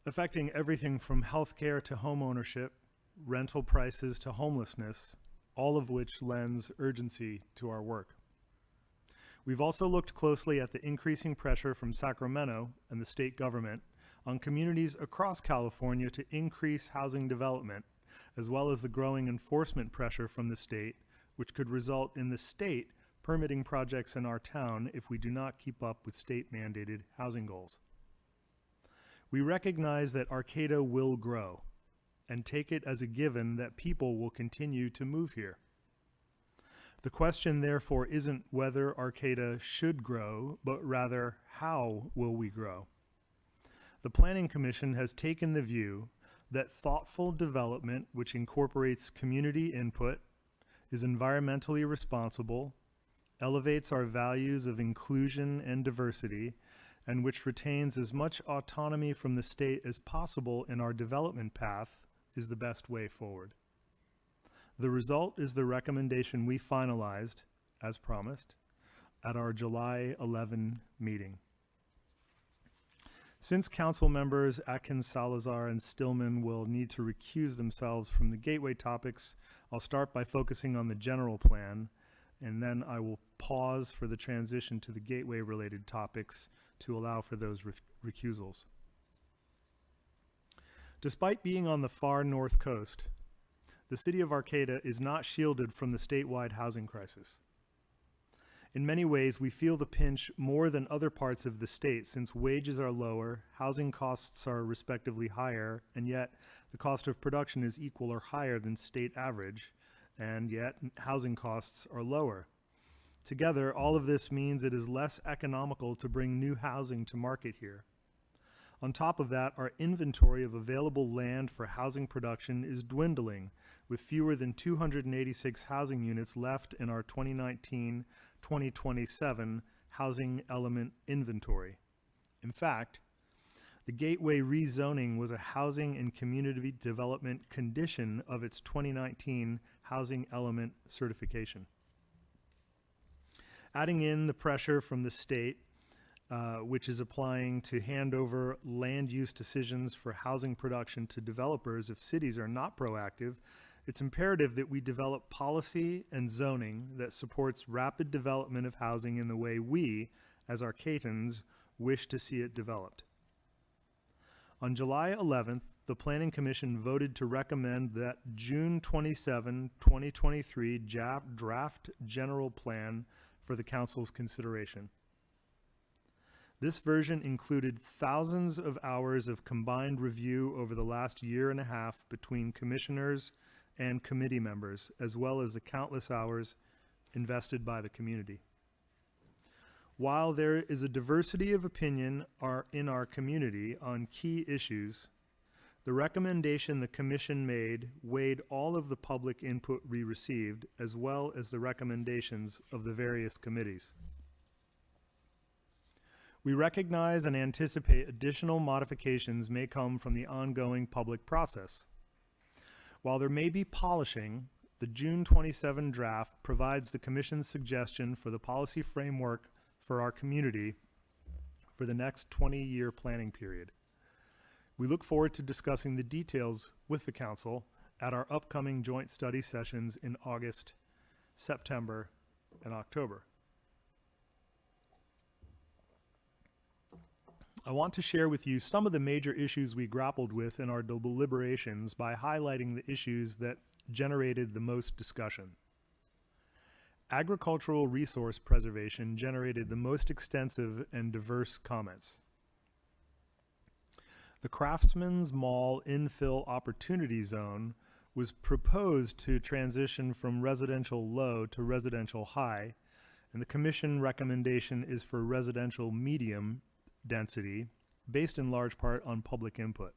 affecting everything from healthcare to home ownership, rental prices to homelessness, all of which lends urgency to our work. We've also looked closely at the increasing pressure from Sacramento and the state government on communities across California to increase housing development, as well as the growing enforcement pressure from the state, which could result in the state permitting projects in our town if we do not keep up with state-mandated housing goals. We recognize that Arcata will grow, and take it as a given that people will continue to move here. The question, therefore, isn't whether Arcata should grow, but rather, how will we grow? The Planning Commission has taken the view that thoughtful development, which incorporates community input, is environmentally responsible, elevates our values of inclusion and diversity, and which retains as much autonomy from the state as possible in our development path, is the best way forward. The result is the recommendation we finalized, as promised, at our July 11 meeting. Since council members Atkins, Salazar, and Stillman will need to recuse themselves from the gateway topics, I'll start by focusing on the general plan, and then I will pause for the transition to the gateway-related topics to allow for those recusals. Despite being on the far north coast, the city of Arcata is not shielded from the statewide housing crisis. In many ways, we feel the pinch more than other parts of the state since wages are lower, housing costs are respectively higher, and yet the cost of production is equal or higher than state average, and yet housing costs are lower. Together, all of this means it is less economical to bring new housing to market here. On top of that, our inventory of available land for housing production is dwindling, with fewer than 286 housing units left in our 2019-2027 housing element inventory. In fact, the Gateway rezoning was a housing and community development condition of its 2019 housing element certification. Adding in the pressure from the state, which is applying to hand over land use decisions for housing production to developers if cities are not proactive, it's imperative that we develop policy and zoning that supports rapid development of housing in the way we, as Arcatans, wish to see it developed. On July 11th, the Planning Commission voted to recommend that June 27, 2023 draft general plan for the Council's consideration. This version included thousands of hours of combined review over the last year and a half between commissioners and committee members, as well as the countless hours invested by the community. While there is a diversity of opinion in our community on key issues, the recommendation the Commission made weighed all of the public input we received, as well as the recommendations of the various committees. We recognize and anticipate additional modifications may come from the ongoing public process. While there may be polishing, the June 27 draft provides the Commission's suggestion for the policy framework for our community for the next 20-year planning period. We look forward to discussing the details with the Council at our upcoming joint study sessions in August, September, and October. I want to share with you some of the major issues we grappled with in our deliberations by highlighting the issues that generated the most discussion. Agricultural resource preservation generated the most extensive and diverse comments. The Craftsman's Mall infill opportunity zone was proposed to transition from residential low to residential high, and the Commission recommendation is for residential medium density, based in large part on public input.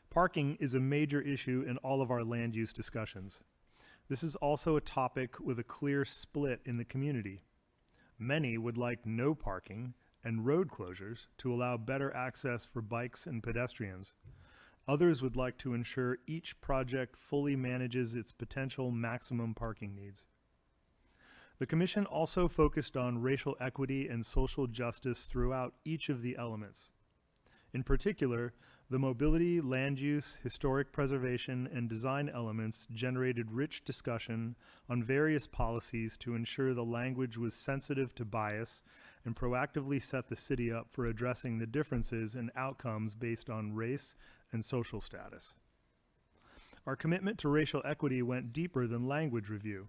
Parking is a major issue in all of our land use discussions. This is also a topic with a clear split in the community. Many would like no parking and road closures to allow better access for bikes and pedestrians. Others would like to ensure each project fully manages its potential maximum parking needs. The Commission also focused on racial equity and social justice throughout each of the elements. In particular, the mobility, land use, historic preservation, and design elements generated rich discussion on various policies to ensure the language was sensitive to bias and proactively set the city up for addressing the differences in outcomes based on race and social status. Our commitment to racial equity went deeper than language review.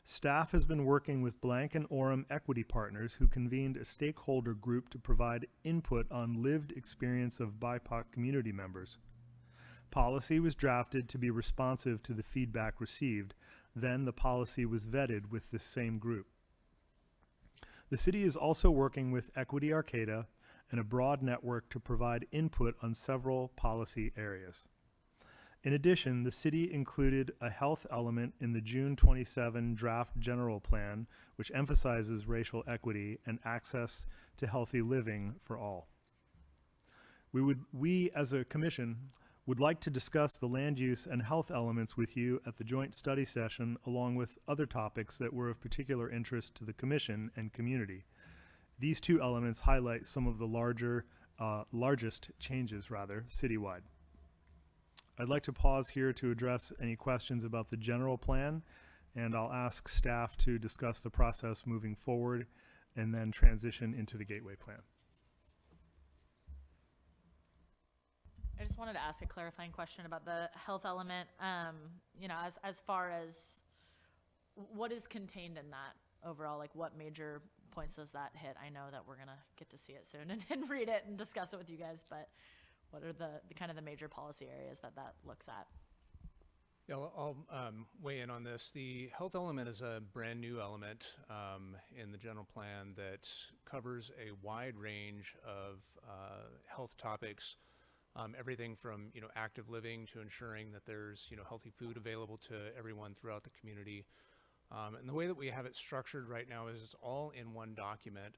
Staff has been working with Blank and Orem Equity Partners, who convened a stakeholder group to provide input on lived experience of BIPOC community members. Policy was drafted to be responsive to the feedback received. Then the policy was vetted with this same group. The city is also working with Equity Arcata and a broad network to provide input on several policy areas. In addition, the city included a health element in the June 27 draft general plan, which emphasizes racial equity and access to healthy living for all. We as a commission would like to discuss the land use and health elements with you at the joint study session, along with other topics that were of particular interest to the commission and community. These two elements highlight some of the largest changes citywide. I'd like to pause here to address any questions about the general plan, and I'll ask staff to discuss the process moving forward and then transition into the gateway plan. I just wanted to ask a clarifying question about the health element. You know, as far as what is contained in that overall, like what major points does that hit? I know that we're gonna get to see it soon and read it and discuss it with you guys, but what are the kind of the major policy areas that looks at? Yeah, I'll weigh in on this. The health element is a brand new element in the general plan that covers a wide range of health topics, everything from active living to ensuring that there's healthy food available to everyone throughout the community. And the way that we have it structured right now is it's all in one document.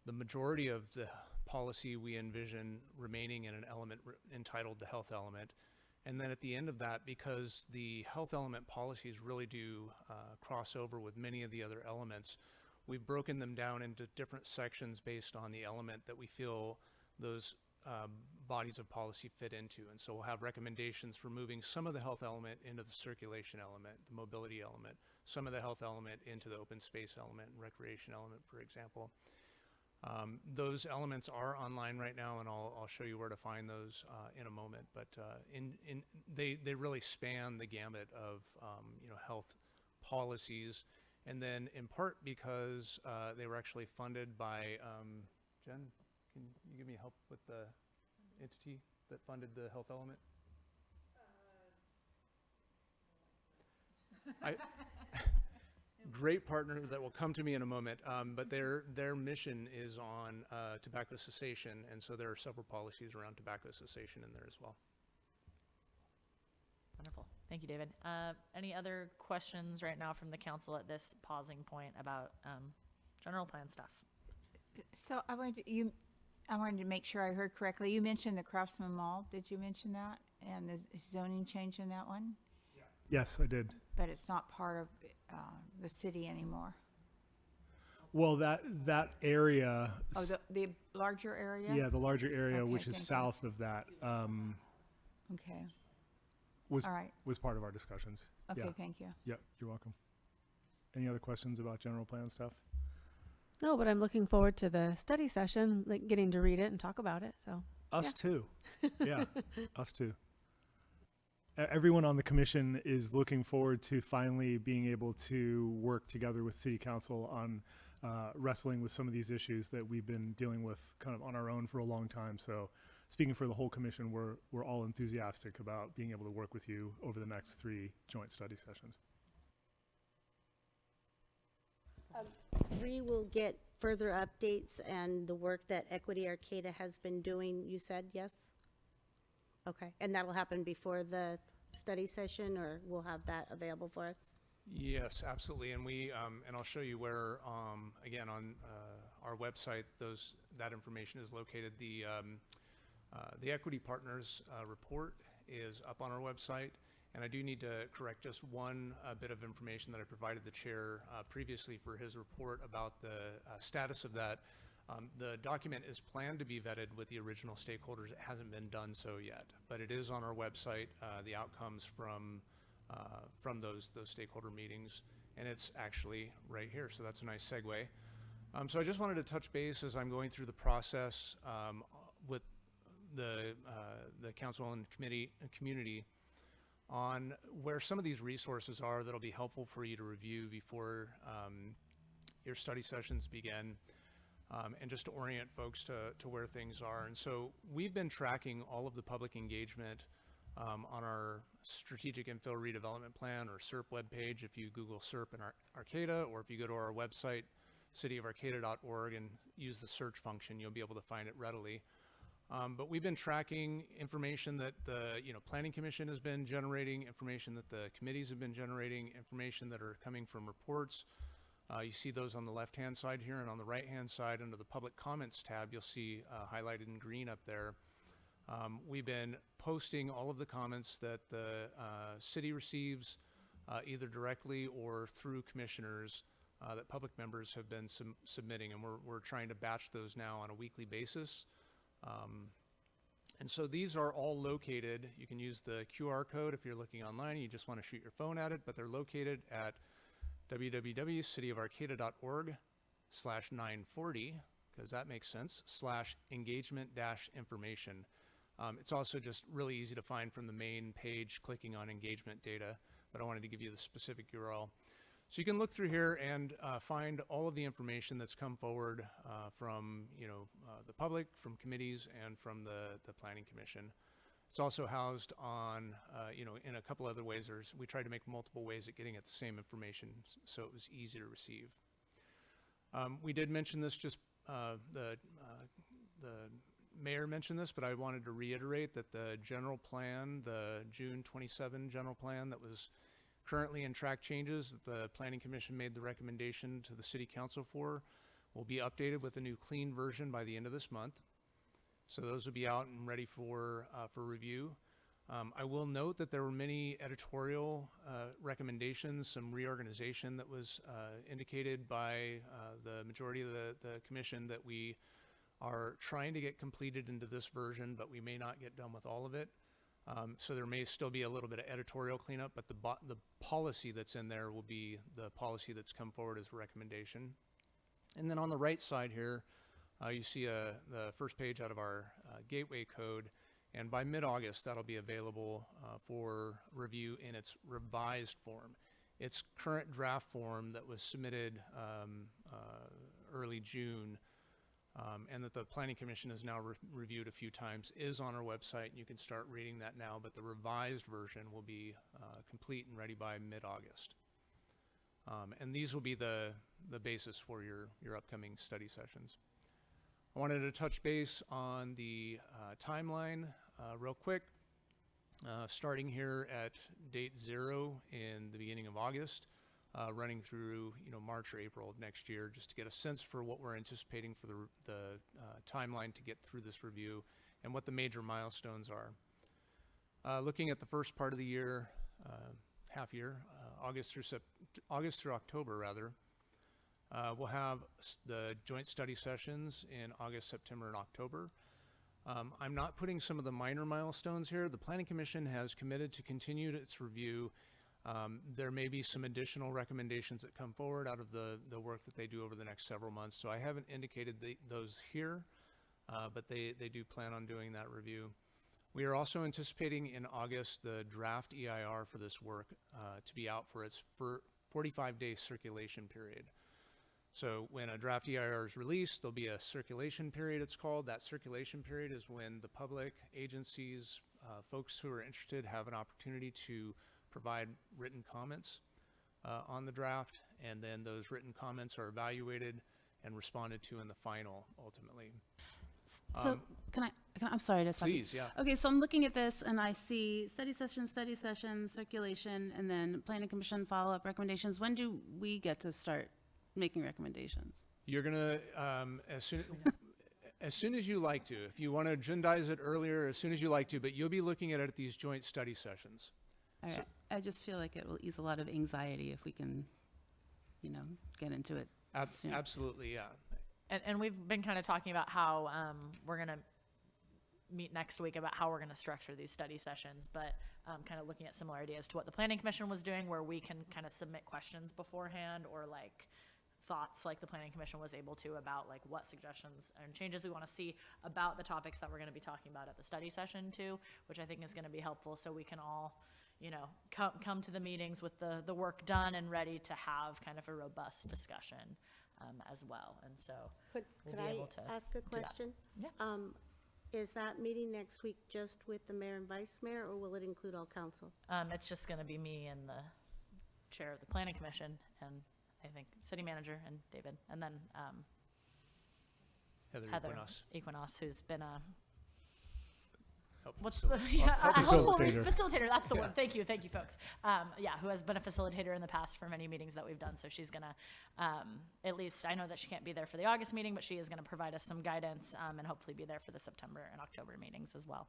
The majority of the policy we envision remaining in an element entitled the health element. And then at the end of that, because the health element policies really do cross over with many of the other elements, we've broken them down into different sections based on the element that we feel those bodies of policy fit into. And so we'll have recommendations for moving some of the health element into the circulation element, the mobility element, some of the health element into the open space element and recreation element, for example. Those elements are online right now, and I'll show you where to find those in a moment. But they really span the gamut of health policies, and then in part because they were actually funded by Jen. Can you give me help with the entity that funded the health element? Great partner that will come to me in a moment, but their mission is on tobacco cessation, and so there are several policies around tobacco cessation in there as well. Wonderful. Thank you, David. Any other questions right now from the council at this pausing point about general plan stuff? So I wanted to make sure I heard correctly. You mentioned the Craftsman Mall. Did you mention that? And the zoning change in that one? Yes, I did. But it's not part of the city anymore. Well, that area. Oh, the larger area? Yeah, the larger area, Okay, which is thank you. south of that, Okay. was All right. was part of our discussions. Okay, Yeah. thank you. Yep, you're welcome. Any other questions about general plan stuff? No, but I'm looking forward to the study session, like getting to read it and talk about it. So Us too. Yeah, us too. Everyone on the commission is looking forward to finally being able to work together with City Council on wrestling with some of these issues that we've been dealing with kind of on our own for a long time. So speaking for the whole commission, we're all enthusiastic about being able to work with you over the next 3 joint study sessions. We will get further updates and the work that Equity Arcata has been doing, you said, yes? Okay, and that'll happen before the study session, or we'll have that available for us? Yes, absolutely, and we and I'll show you where again on our website that information is located. The Equity Partners report is up on our website, and I do need to correct just one bit of information that I provided the chair previously for his report about the status of that. The document is planned to be vetted with the original stakeholders. It hasn't been done so yet, but it is on our website, the outcomes from those stakeholder meetings, and it's actually right here, so that's a nice segue. So I just wanted to touch base as I'm going through the process with the council and community on where some of these resources are that'll be helpful for you to review before your study sessions begin. And just to orient folks to where things are. And so we've been tracking all of the public engagement on our Strategic Infill Redevelopment Plan, or SERP webpage. If you Google SERP in Arcata, or if you go to our website, cityofarcata.org, and use the search function, you'll be able to find it readily. But we've been tracking information that the Planning Commission has been generating, information that the committees have been generating, information that are coming from reports. You see those on the left-hand side here, and on the right-hand side under the Public Comments tab, you'll see highlighted in green up there. We've been posting all of the comments that the city receives, either directly or through commissioners that public members have been submitting, and we're trying to batch those now on a weekly basis. And so these are all located. You can use the QR code if you're looking online and you just want to shoot your phone at it, but they're located at www.cityofarcata.org/940, because that makes sense, /engagement-information. It's also just really easy to find from the main page, clicking on engagement data, but I wanted to give you the specific URL. So you can look through here and find all of the information that's come forward from the public, from committees, and from the Planning Commission. It's also housed on, in a couple other ways. We tried to make multiple ways at getting at the same information, so it was easy to receive. We did mention this, just the mayor mentioned this, but I wanted to reiterate that the general plan, the June 27 general plan that was currently in track changes that the Planning Commission made the recommendation to the City Council for, will be updated with a new clean version by the end of this month. So those will be out and ready for review. I will note that there were many editorial recommendations, some reorganization that was indicated by the majority of the commission that we are trying to get completed into this version, but we may not get done with all of it. So there may still be a little bit of editorial cleanup, but the policy that's in there will be the policy that's come forward as a recommendation. And then on the right side here, you see the first page out of our gateway code. And by mid-August, that'll be available for review in its revised form. Its current draft form that was submitted early June and that the Planning Commission has now reviewed a few times is on our website. You can start reading that now, but the revised version will be complete and ready by mid-August. And these will be the basis for your upcoming study sessions. I wanted to touch base on the timeline real quick, starting here at date 0 in the beginning of August, running through March or April of next year, just to get a sense for what we're anticipating for the timeline to get through this review and what the major milestones are. Looking at the first part of the year, half year, August through October rather. We'll have the joint study sessions in August, September, and October. I'm not putting some of the minor milestones here. The Planning Commission has committed to continue its review. There may be some additional recommendations that come forward out of the work that they do over the next several months. So I haven't indicated those here, but they do plan on doing that review. We are also anticipating in August the draft EIR for this work to be out for its 45-day circulation period. So when a draft EIR is released, there'll be a circulation period, it's called. That circulation period is when the public, agencies, folks who are interested have an opportunity to provide written comments on the draft, and then those written comments are evaluated and responded to in the final, ultimately. So I'm sorry to stop you. Please, yeah. Okay, so I'm looking at this and I see study session, circulation, and then Planning Commission follow-up recommendations. When do we get to start making recommendations? You're gonna, as soon as you like to. If you want to agendize it earlier, as soon as you like to, but you'll be looking at it at these joint study sessions. All right. I just feel like it will ease a lot of anxiety if we can, get into it soon. Absolutely, yeah. And we've been kind of talking about how we're going to meet next week about how we're going to structure these study sessions, but kind of looking at similar ideas to what the Planning Commission was doing, where we can kind of submit questions beforehand or like thoughts like the Planning Commission was able to about like what suggestions and changes we want to see about the topics that we're going to be talking about at the study session too, which I think is going to be helpful so we can all, come to the meetings with the work done and ready to have kind of a robust discussion as well. And so Could we'll be I able to ask a do that. question? Yeah. Is that meeting next week just with the mayor and vice mayor, or will it include all council? It's just going to be me and the chair of the Planning Commission, and I think city manager and David, and then Heather Equinos, who's been a facilitator. Facilitator. That's the Yeah. one. Thank you, folks. Who has been a facilitator in the past for many meetings that we've done. So she's gonna, at least I know that she can't be there for the August meeting, but she is gonna provide us some guidance and hopefully be there for the September and October meetings as well.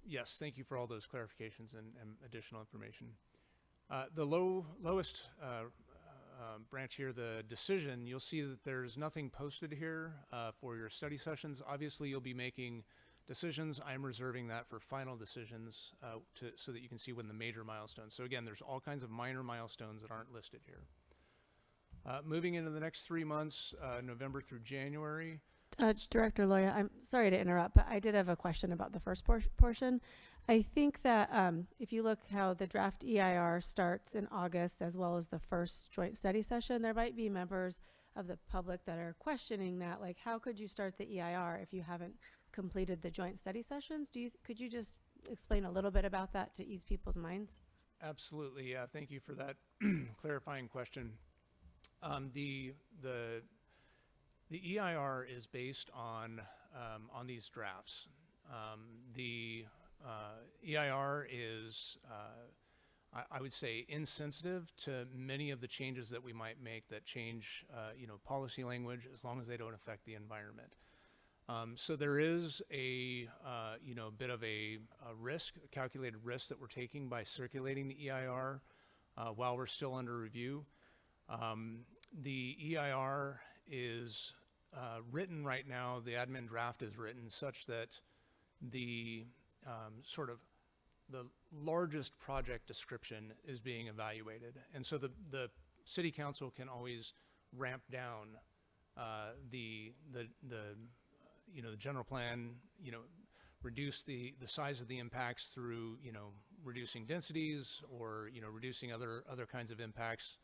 Yes, thank you for all those clarifications and additional information. The lowest branch here, the decision, you'll see that there's nothing posted here for your study sessions. Obviously, you'll be making decisions. I'm reserving that for final decisions so that you can see when the major milestones. So again, there's all kinds of minor milestones that aren't listed here. Moving into the next 3 months, November through January. Director Loya, I'm sorry to interrupt, but I did have a question about the first portion. I think that if you look how the draft EIR starts in August, as well as the first joint study session, there might be members of the public that are questioning that, like, how could you start the EIR if you haven't completed the joint study sessions? Could you just explain a little bit about that to ease people's minds? Absolutely, yeah. Thank you for that clarifying question. The EIR is based on these drafts. The EIR is, I would say, insensitive to many of the changes that we might make that change, policy language, as long as they don't affect the environment. So there is a bit of a risk, a calculated risk that we're taking by circulating the EIR while we're still under review. The EIR is written right now, the admin draft is written such that the sort of the largest project description is being evaluated. And so the city council can always ramp down the general plan, reduce the size of the impacts through, reducing densities or, reducing other kinds of impacts.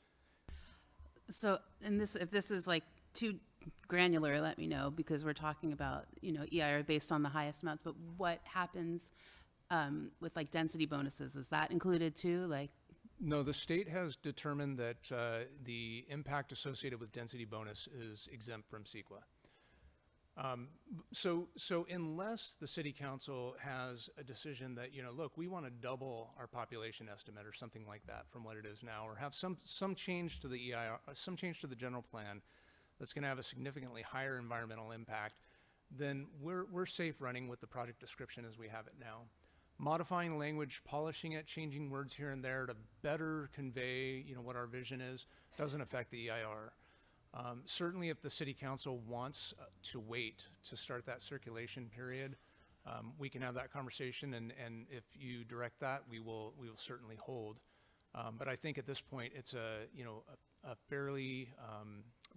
So, if this is like too granular, let me know, because we're talking about, EIR based on the highest amounts, but what happens with like density bonuses? Is that included too? No, the state has determined that the impact associated with density bonus is exempt from CEQA. So unless the city council has a decision that, look, we want to double our population estimate or something like that from what it is now, or have some change to the EIR, some change to the general plan that's going to have a significantly higher environmental impact, then we're safe running with the project description as we have it now. Modifying language, polishing it, changing words here and there to better convey, what our vision is, doesn't affect the EIR. Certainly if the city council wants to wait to start that circulation period, we can have that conversation, and if you direct that, we will certainly hold. But I think at this point, it's a fairly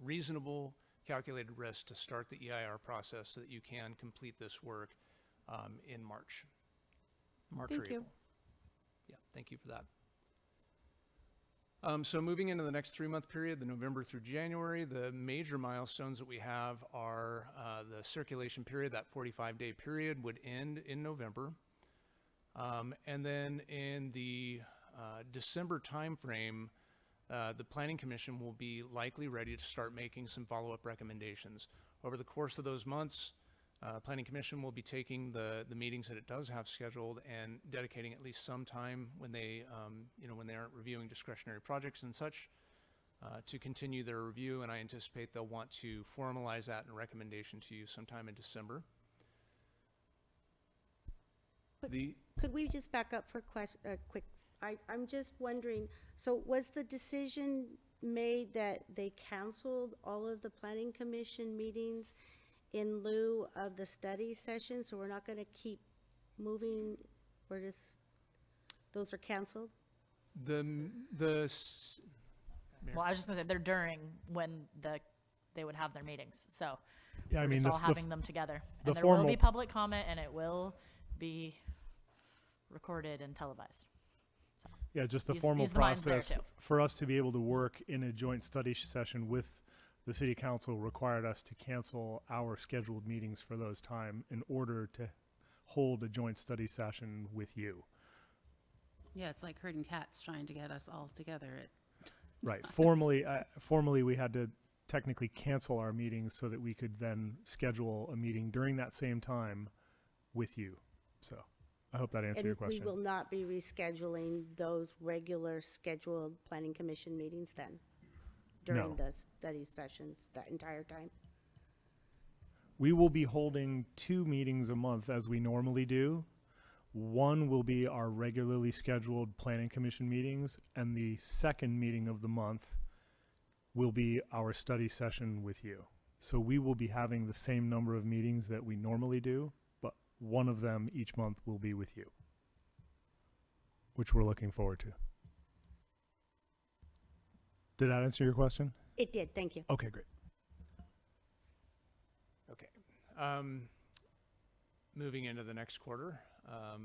reasonable calculated risk to start the EIR process so that you can complete this work in March or Thank you. April. Yeah, thank you for that. So moving into the next 3-month period, the November through January, the major milestones that we have are the circulation period. That 45-day period would end in November. And then in the December timeframe, the Planning Commission will be likely ready to start making some follow-up recommendations. Over the course of those months, Planning Commission will be taking the meetings that it does have scheduled and dedicating at least some time when they, when they aren't reviewing discretionary projects and such, to continue their review, and I anticipate they'll want to formalize that in a recommendation to you sometime in December. Could we just back up for quick? I'm just wondering, so was the decision made that they canceled all of the Planning Commission meetings in lieu of the study session, so we're not going to keep moving, or just, those are canceled? Well, I was just gonna say, they're during when they would have their meetings, so Yeah, I we're mean, just the all having them together. the And there will formal- be public comment, and it will be recorded and televised. So Yeah, just the use- formal use the minds there, process too. for us to be able to work in a joint study session with the city council required us to cancel our scheduled meetings for those time in order to hold a joint study session with you. Yeah, it's like herding cats trying to get us all together at Right. Formally, we had to technically cancel our meetings so that we could then schedule a meeting during that same time with you. So I hope that answered your question. And we will not be rescheduling those regular scheduled Planning Commission meetings then? During No. the study sessions that entire time? We will be holding 2 meetings a month as we normally do. One will be our regularly scheduled Planning Commission meetings, and the second meeting of the month will be our study session with you. So we will be having the same number of meetings that we normally do, but one of them each month will be with you, which we're looking forward to. Did that answer your question? It did, thank you. Okay, great. Okay. Moving into the next quarter, I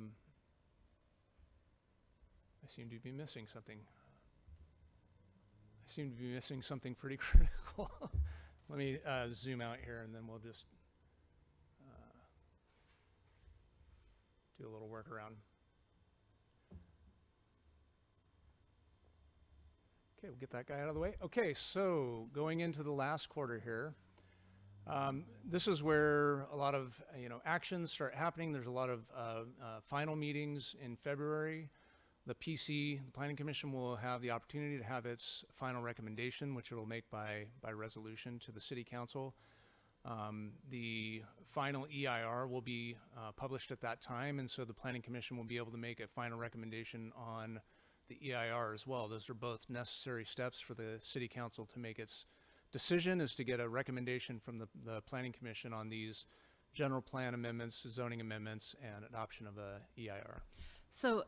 seem to be missing something. I seem to be missing something pretty critical. Let me zoom out here, and then we'll just do a little workaround. Okay, we'll get that guy out of the way. Okay, so going into the last quarter here, this is where a lot of actions start happening. There's a lot of final meetings in February. The PC, the Planning Commission, will have the opportunity to have its final recommendation, which it will make by resolution to the City Council. The final EIR will be published at that time, and so the Planning Commission will be able to make a final recommendation on the EIR as well. Those are both necessary steps for the City Council to make its decision, is to get a recommendation from the Planning Commission on these general plan amendments, zoning amendments, and adoption of a EIR. So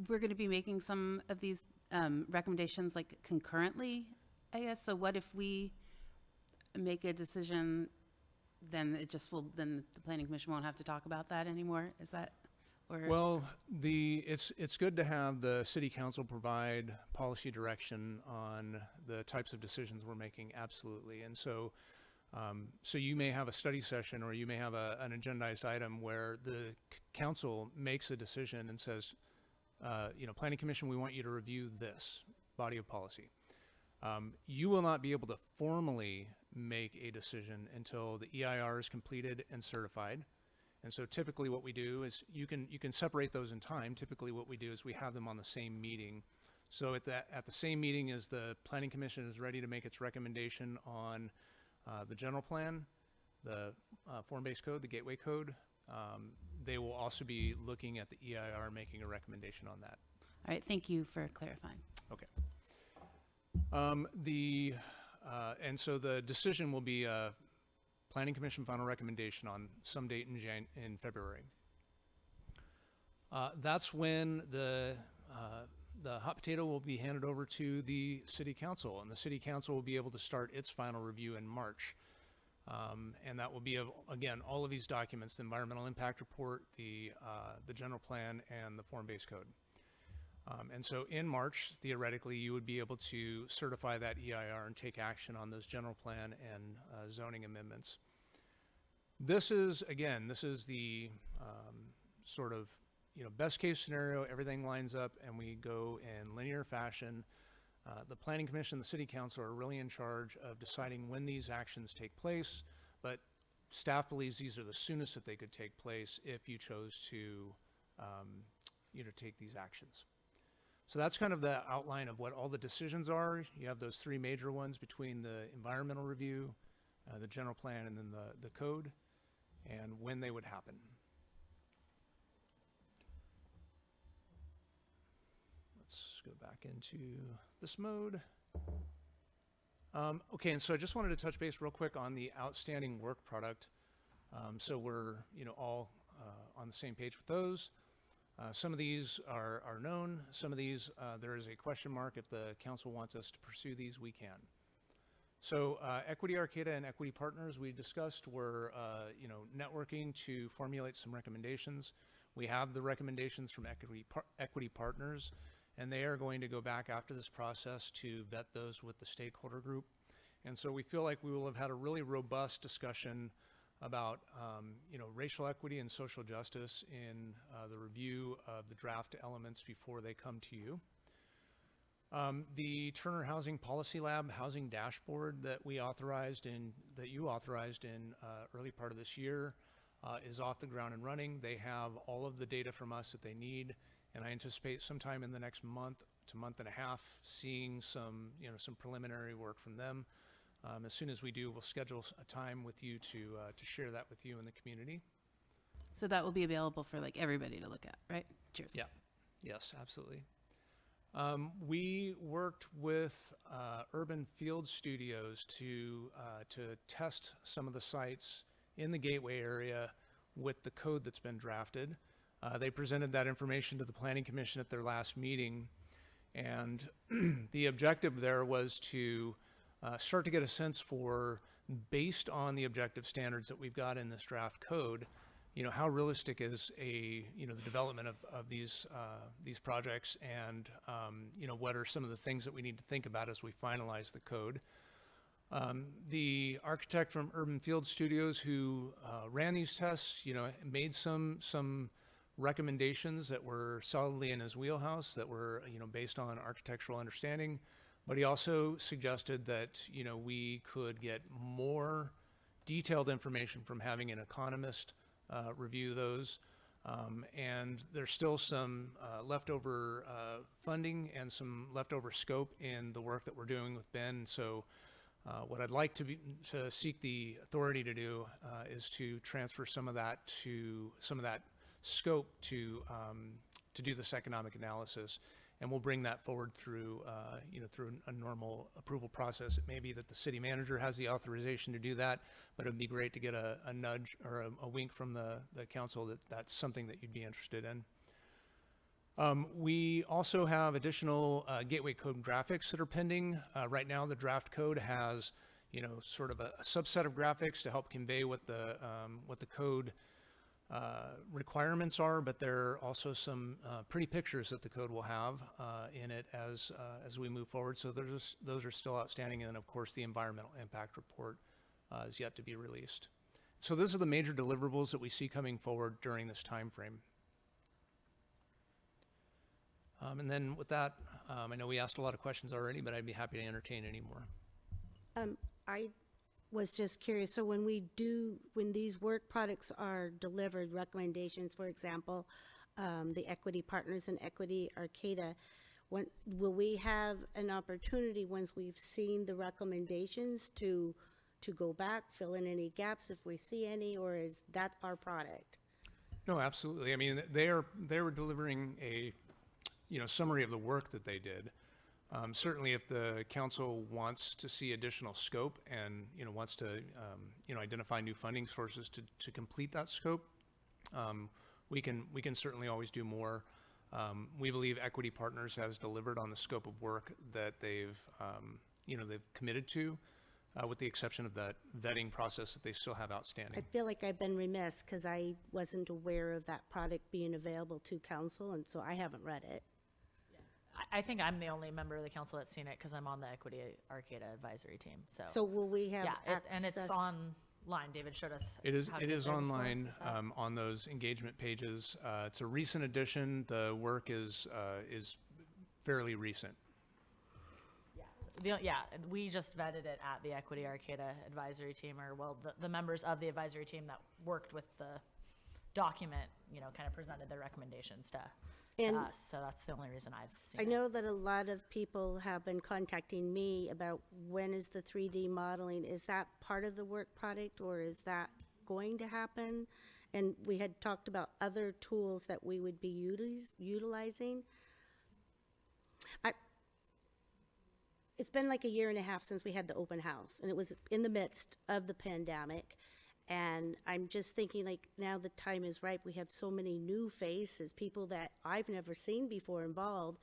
we're going to be making some of these recommendations like concurrently, I guess. So what if we make a decision, then it just will, then the Planning Commission won't have to talk about that anymore? Is that, or? Well, it's good to have the City Council provide policy direction on the types of decisions we're making, absolutely. And so so you may have a study session, or you may have an agendized item where the council makes a decision and says, Planning Commission, we want you to review this body of policy. You will not be able to formally make a decision until the EIR is completed and certified. And so typically what we do is, you can separate those in time. Typically what we do is we have them on the same meeting. So at the same meeting as the Planning Commission is ready to make its recommendation on the general plan, the form-based code, the gateway code, they will also be looking at the EIR, making a recommendation on that. All right, thank you for clarifying. Okay. And so the decision will be a Planning Commission final recommendation on some date in February. That's when the hot potato will be handed over to the City Council, and the City Council will be able to start its final review in March. And that will be, again, all of these documents: the environmental impact report, the general plan, and the form-based code. And so in March, theoretically, you would be able to certify that EIR and take action on those general plan and zoning amendments. This is the sort of best case scenario. Everything lines up and we go in linear fashion. The Planning Commission and the City Council are really in charge of deciding when these actions take place, but staff believes these are the soonest that they could take place if you chose to take these actions. So that's kind of the outline of what all the decisions are. You have those three major ones between the environmental review, the general plan, and then the code, and when they would happen. Let's go back into this mode. Okay, and so I just wanted to touch base real quick on the outstanding work product. So we're all on the same page with those. Some of these are known. Some of these, there is a question mark. If the council wants us to pursue these, we can. So Equity Arcata and Equity Partners, we discussed, were networking to formulate some recommendations. We have the recommendations from Equity Partners, and they are going to go back after this process to vet those with the stakeholder group. And so we feel like we will have had a really robust discussion about racial equity and social justice in the review of the draft elements before they come to you. The Turner Housing Policy Lab housing dashboard that you authorized in early part of this year is off the ground and running. They have all of the data from us that they need, and I anticipate sometime in the next month to month and a half seeing some preliminary work from them. As soon as we do, we'll schedule a time with you to share that with you in the community. So that will be available for like everybody to look at, right? Cheers. Yeah. Yes, absolutely. We worked with Urban Field Studios to test some of the sites in the Gateway area with the code that's been drafted. They presented that information to the Planning Commission at their last meeting, and the objective there was to start to get a sense for, based on the objective standards that we've got in this draft code, how realistic is the development of these projects, and what are some of the things that we need to think about as we finalize the code. The architect from Urban Field Studios who ran these tests, made some recommendations that were solidly in his wheelhouse, that were based on architectural understanding. But he also suggested that we could get more detailed information from having an economist review those. And there's still some leftover funding and some leftover scope in the work that we're doing with Ben. So What I'd like to seek the authority to do is to transfer some of that scope to do this economic analysis, and we'll bring that forward through through a normal approval process. It may be that the city manager has the authorization to do that, but it'd be great to get a nudge or a wink from the council that that's something that you'd be interested in. We also have additional gateway code graphics that are pending. Right now, the draft code has, sort of a subset of graphics to help convey what the code requirements are, but there are also some pretty pictures that the code will have in it as we move forward. So those are still outstanding, and then of course the environmental impact report is yet to be released. So those are the major deliverables that we see coming forward during this time frame. And then with that, I know we asked a lot of questions already, but I'd be happy to entertain any more. I was just curious, so when these work products are delivered, recommendations, for example, the Equity Partners and Equity Arcata, will we have an opportunity once we've seen the recommendations to go back, fill in any gaps if we see any, or is that our product? No, absolutely. I mean, they were delivering a summary of the work that they did. Certainly, if the council wants to see additional scope and wants to identify new funding sources to complete that scope, we can certainly always do more. We believe Equity Partners has delivered on the scope of work that they've committed to, with the exception of that vetting process that they still have outstanding. I feel like I've been remiss because I wasn't aware of that product being available to council, and so I haven't read it. I think I'm the only member of the council that's seen it because I'm on the Equity Arcata advisory team. So will we have access? And it's online. David showed us. It is. how to It get is there before. online Is that- on those engagement pages. It's a recent addition. The work is fairly recent. We just vetted it at the Equity Arcata advisory team, or the members of the advisory team that worked with the document, kind of presented their recommendations to us. So that's the only reason I've seen it. I know that a lot of people have been contacting me about when is the 3D modeling. Is that part of the work product, or is that going to happen? And we had talked about other tools that we would be utilizing. It's been like a year and a half since we had the open house, and it was in the midst of the pandemic. And I'm just thinking, like, now the time is ripe. We have so many new faces, people that I've never seen before involved.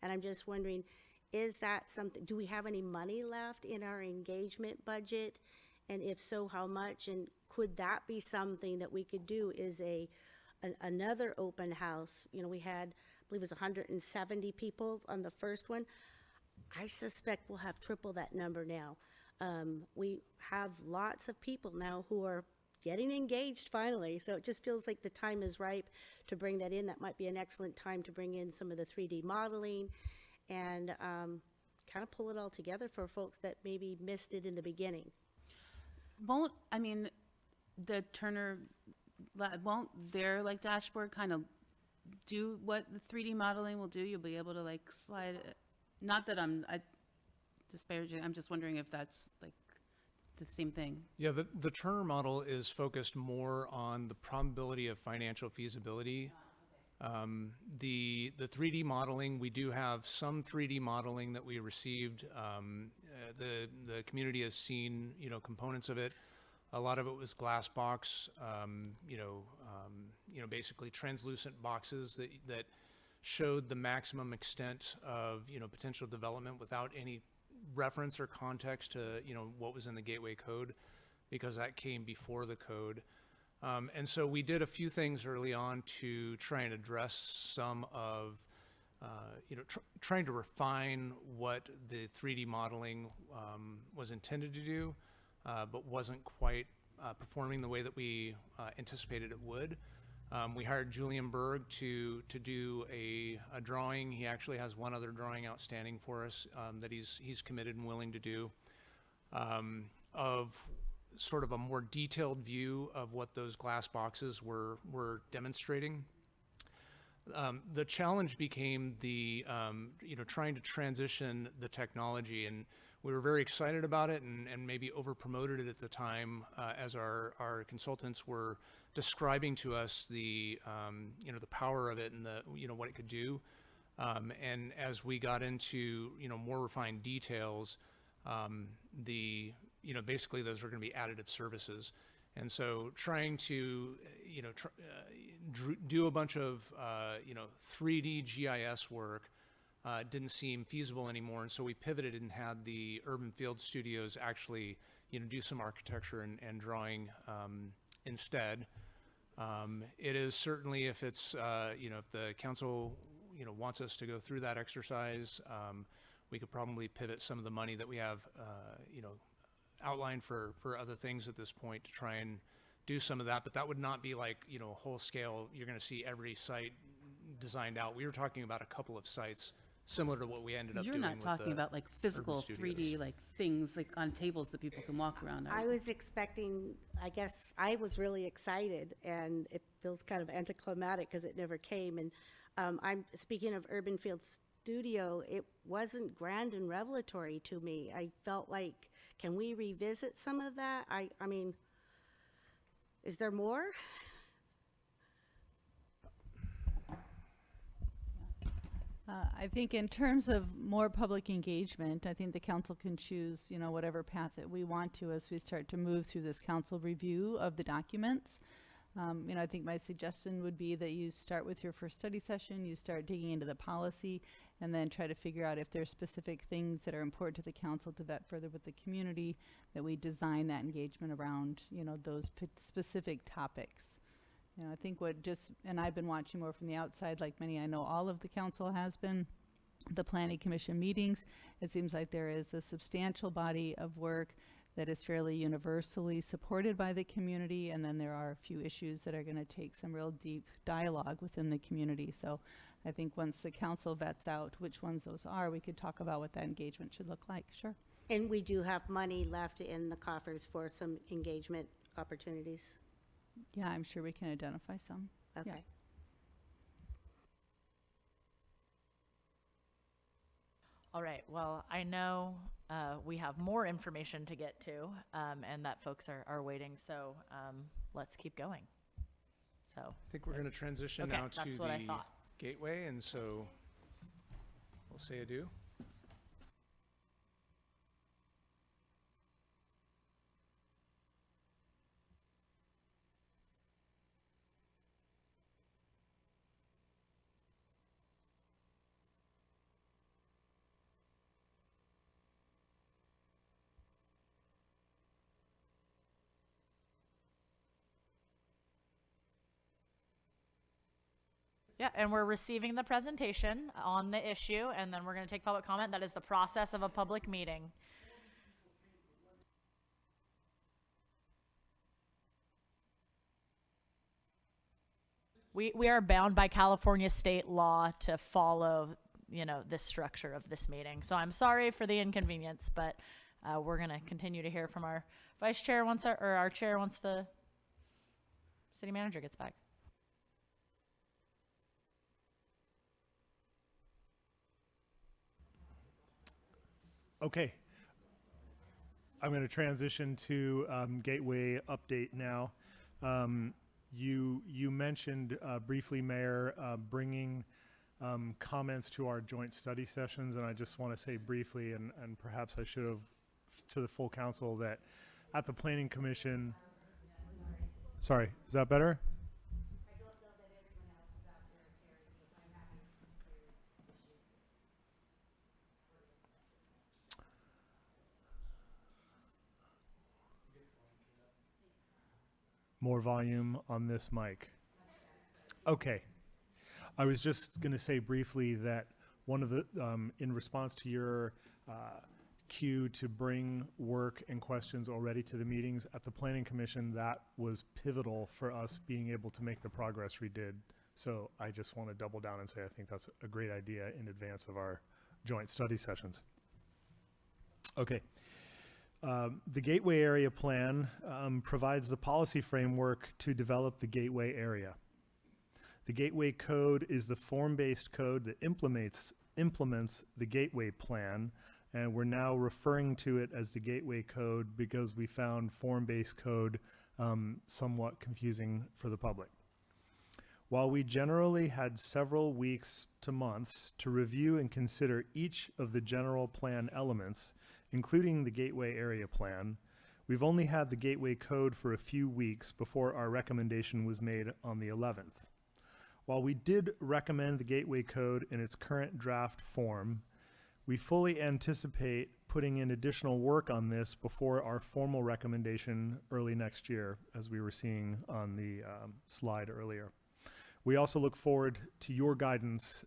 And I'm just wondering, is that something, do we have any money left in our engagement budget? And if so, how much? And could that be something that we could do, is another open house? We had, I believe it was 170 people on the first one. I suspect we'll have triple that number now. We have lots of people now who are getting engaged finally, so it just feels like the time is ripe to bring that in. That might be an excellent time to bring in some of the 3D modeling and kind of pull it all together for folks that maybe missed it in the beginning. The Turner, won't their dashboard kind of do what the 3D modeling will do? You'll be able to slide it. Not that I'm disparaging, I'm just wondering if that's the same thing. Yeah, the Turner model is focused more on the probability of financial feasibility. The 3D modeling, we do have some 3D modeling that we received. The community has seen components of it. A lot of it was glass box, basically translucent boxes that showed the maximum extent of potential development without any reference or context to what was in the gateway code, because that came before the code. And so we did a few things early on to try and address some of trying to refine what the 3D modeling was intended to do, but wasn't quite performing the way that we anticipated it would. We hired Julian Berg to do a drawing. He actually has one other drawing outstanding for us that he's committed and willing to do, of sort of a more detailed view of what those glass boxes were demonstrating. The challenge became trying to transition the technology, and we were very excited about it and maybe over promoted it at the time as our consultants were describing to us the the power of it and the what it could do. And as we got into more refined details, basically those are going to be additive services. And so trying to do a bunch of 3D GIS work didn't seem feasible anymore, and so we pivoted and had the Urban Field Studios actually do some architecture and drawing instead. It is certainly, if it's if the council wants us to go through that exercise, we could probably pivot some of the money that we have outlined for other things at this point to try and do some of that. But that would not be like whole scale. You're going to see every site designed out. We were talking about a couple of sites similar to what we ended up You're doing not with talking the about like Urban physical Studios. 3D like things like on tables that people can walk around. I was expecting, I guess, I was really excited, and it feels kind of anticlimactic because it never came. And I'm speaking of Urban Field Studio, it wasn't grand and revelatory to me. I felt like, can we revisit some of that? I mean, is there more? I think in terms of more public engagement, I think the council can choose, whatever path that we want to as we start to move through this council review of the documents. I think my suggestion would be that you start with your first study session, you start digging into the policy, and then try to figure out if there's specific things that are important to the council to vet further with the community, that we design that engagement around, those specific topics. I think and I've been watching more from the outside, like many, I know all of the council has been, the planning commission meetings. It seems like there is a substantial body of work that is fairly universally supported by the community, and then there are a few issues that are going to take some real deep dialogue within the community. So I think once the council vets out which ones those are, we could talk about what that engagement should look like. Sure. And we do have money left in the coffers for some engagement opportunities. Yeah, I'm sure we can identify some. Okay. Yeah. All right, well, I know we have more information to get to, and that folks are waiting, so let's keep going. So I think we're going to transition Okay, now to that's what I the thought. gateway, and so we'll say adieu. Yeah, and we're receiving the presentation on the issue, and then we're going to take public comment. That is the process of a public meeting. We are bound by California state law to follow, this structure of this meeting. So I'm sorry for the inconvenience, but we're going to continue to hear from our vice chair once our chair once the city manager gets back. Okay. I'm going to transition to Gateway update now. You mentioned briefly, Mayor, bringing comments to our joint study sessions, and I just want to say briefly, and perhaps I should have, to the full council, that at the Planning Commission. Sorry, is that better? More volume on this mic. Okay. I was just going to say briefly that one of the, in response to your cue to bring work and questions already to the meetings at the Planning Commission, that was pivotal for us being able to make the progress we did. So I just want to double down and say I think that's a great idea in advance of our joint study sessions. Okay. The Gateway Area Plan provides the policy framework to develop the Gateway area. The Gateway Code is the form-based code that implements the Gateway Plan, and we're now referring to it as the Gateway Code because we found form-based code somewhat confusing for the public. While we generally had several weeks to months to review and consider each of the general plan elements, including the Gateway Area Plan, we've only had the Gateway Code for a few weeks before our recommendation was made on the 11th. While we did recommend the Gateway Code in its current draft form, we fully anticipate putting in additional work on this before our formal recommendation early next year, as we were seeing on the slide earlier. We also look forward to your guidance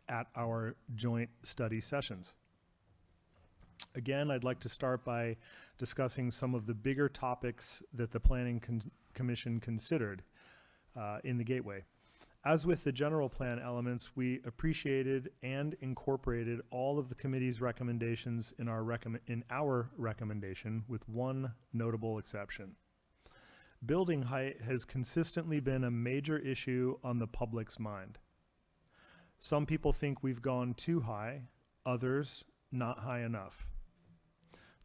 at our joint study sessions. Again, I'd like to start by discussing some of the bigger topics that the Planning Commission considered in the Gateway. As with the general plan elements, we appreciated and incorporated all of the committee's recommendations in our recommendation, with one notable exception. Building height has consistently been a major issue on the public's mind. Some people think we've gone too high, others not high enough.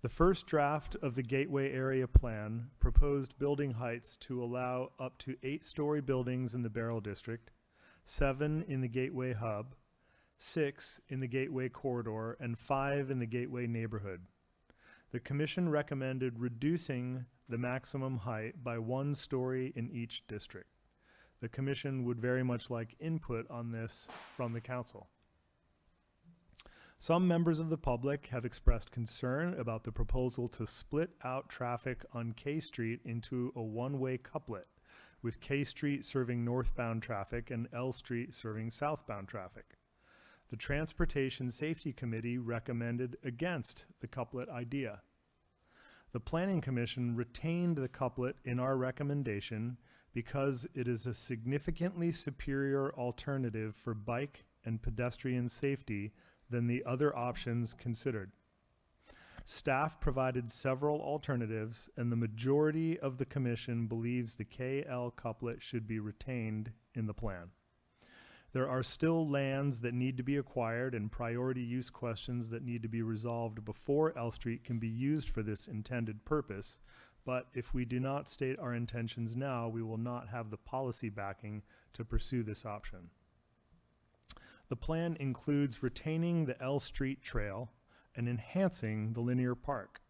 The first draft of the Gateway Area Plan proposed building heights to allow up to 8-story buildings in the Barrel District, 7 in the Gateway Hub, 6 in the Gateway Corridor, and 5 in the Gateway Neighborhood. The Commission recommended reducing the maximum height by 1 story in each district. The Commission would very much like input on this from the Council. Some members of the public have expressed concern about the proposal to split out traffic on K Street into a one-way couplet, with K Street serving northbound traffic and L Street serving southbound traffic. The Transportation Safety Committee recommended against the couplet idea. The Planning Commission retained the couplet in our recommendation because it is a significantly superior alternative for bike and pedestrian safety than the other options considered. Staff provided several alternatives, and the majority of the Commission believes the KL couplet should be retained in the plan. There are still lands that need to be acquired and priority use questions that need to be resolved before L Street can be used for this intended purpose, but if we do not state our intentions now, we will not have the policy backing to pursue this option. The plan includes retaining the L Street Trail and enhancing the linear park.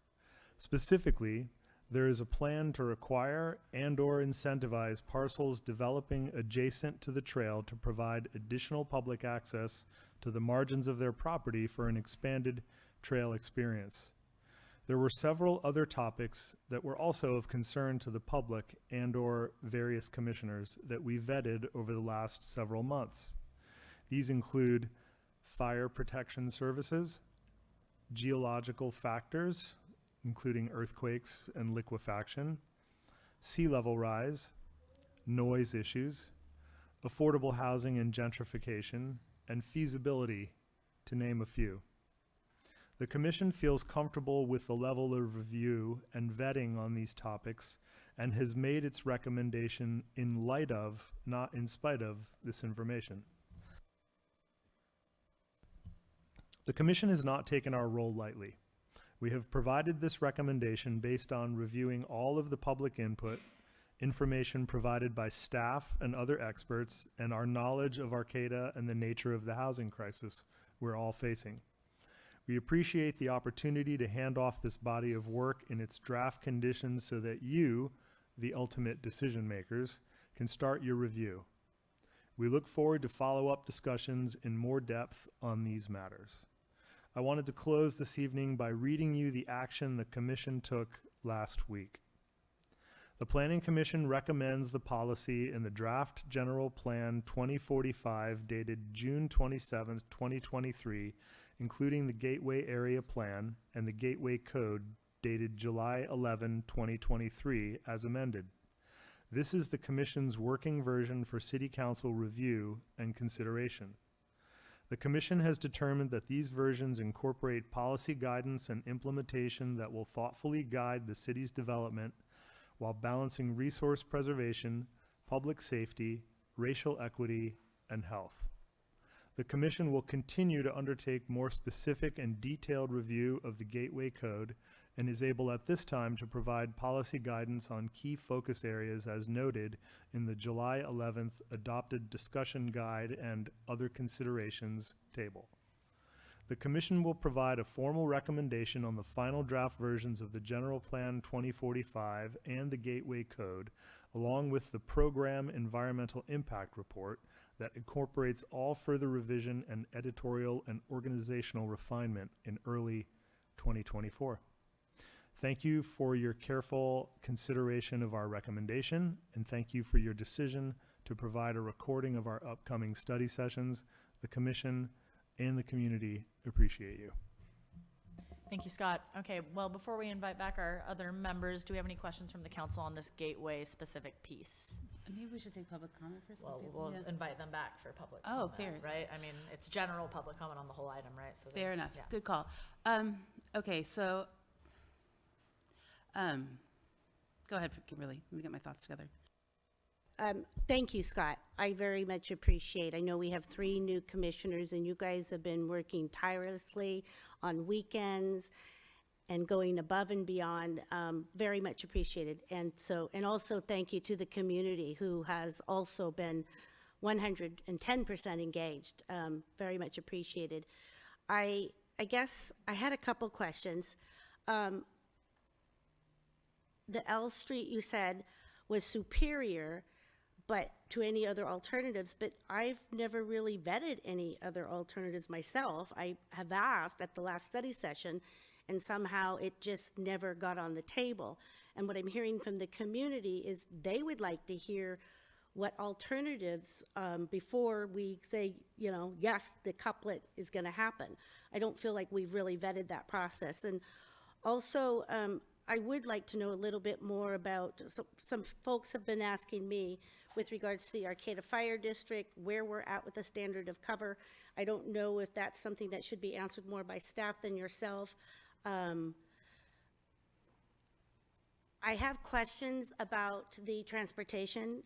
Specifically, there is a plan to require and/or incentivize parcels developing adjacent to the trail to provide additional public access to the margins of their property for an expanded trail experience. There were several other topics that were also of concern to the public and/or various commissioners that we vetted over the last several months. These include fire protection services, geological factors, including earthquakes and liquefaction, sea level rise, noise issues, affordable housing and gentrification, and feasibility, to name a few. The Commission feels comfortable with the level of review and vetting on these topics and has made its recommendation in light of, not in spite of, this information. The Commission has not taken our role lightly. We have provided this recommendation based on reviewing all of the public input, information provided by staff and other experts, and our knowledge of Arcata and the nature of the housing crisis we're all facing. We appreciate the opportunity to hand off this body of work in its draft conditions so that you, the ultimate decision makers, can start your review. We look forward to follow-up discussions in more depth on these matters. I wanted to close this evening by reading you the action the Commission took last week. The Planning Commission recommends the policy in the Draft General Plan 2045 dated June 27, 2023, including the Gateway Area Plan and the Gateway Code dated July 11, 2023, as amended. This is the Commission's working version for City Council review and consideration. The Commission has determined that these versions incorporate policy guidance and implementation that will thoughtfully guide the city's development while balancing resource preservation, public safety, racial equity, and health. The Commission will continue to undertake more specific and detailed review of the Gateway Code and is able at this time to provide policy guidance on key focus areas as noted in the July 11th adopted discussion guide and other considerations table. The Commission will provide a formal recommendation on the final draft versions of the General Plan 2045 and the Gateway Code, along with the Program Environmental Impact Report that incorporates all further revision and editorial and organizational refinement in early 2024. Thank you for your careful consideration of our recommendation, and thank you for your decision to provide a recording of our upcoming study sessions. The Commission and the community appreciate you. Thank you, Scott. Okay, well, before we invite back our other members, do we have any questions from the council on this gateway specific piece? Maybe we should take public comment first. Well, we'll invite them back for public Oh, comment, fair. right? I mean, it's general public comment on the whole item, right? So Fair enough. yeah. Good call. Okay, so go ahead, Kimberly. Let me get my thoughts together. Thank you, Scott. I very much appreciate. I know we have 3 new commissioners, and you guys have been working tirelessly on weekends and going above and beyond. Very much appreciated. And also thank you to the community who has also been 110% engaged. Very much appreciated. I guess I had a couple questions. The L Street you said was superior but to any other alternatives, but I've never really vetted any other alternatives myself. I have asked at the last study session, and somehow it just never got on the table. And what I'm hearing from the community is they would like to hear what alternatives before we say, you know, yes, the couplet is going to happen. I don't feel like we've really vetted that process. And also, I would like to know a little bit more about, some folks have been asking me with regards to the Arcata Fire District, where we're at with the standard of cover. I don't know if that's something that should be answered more by staff than yourself. I have questions about the Transportation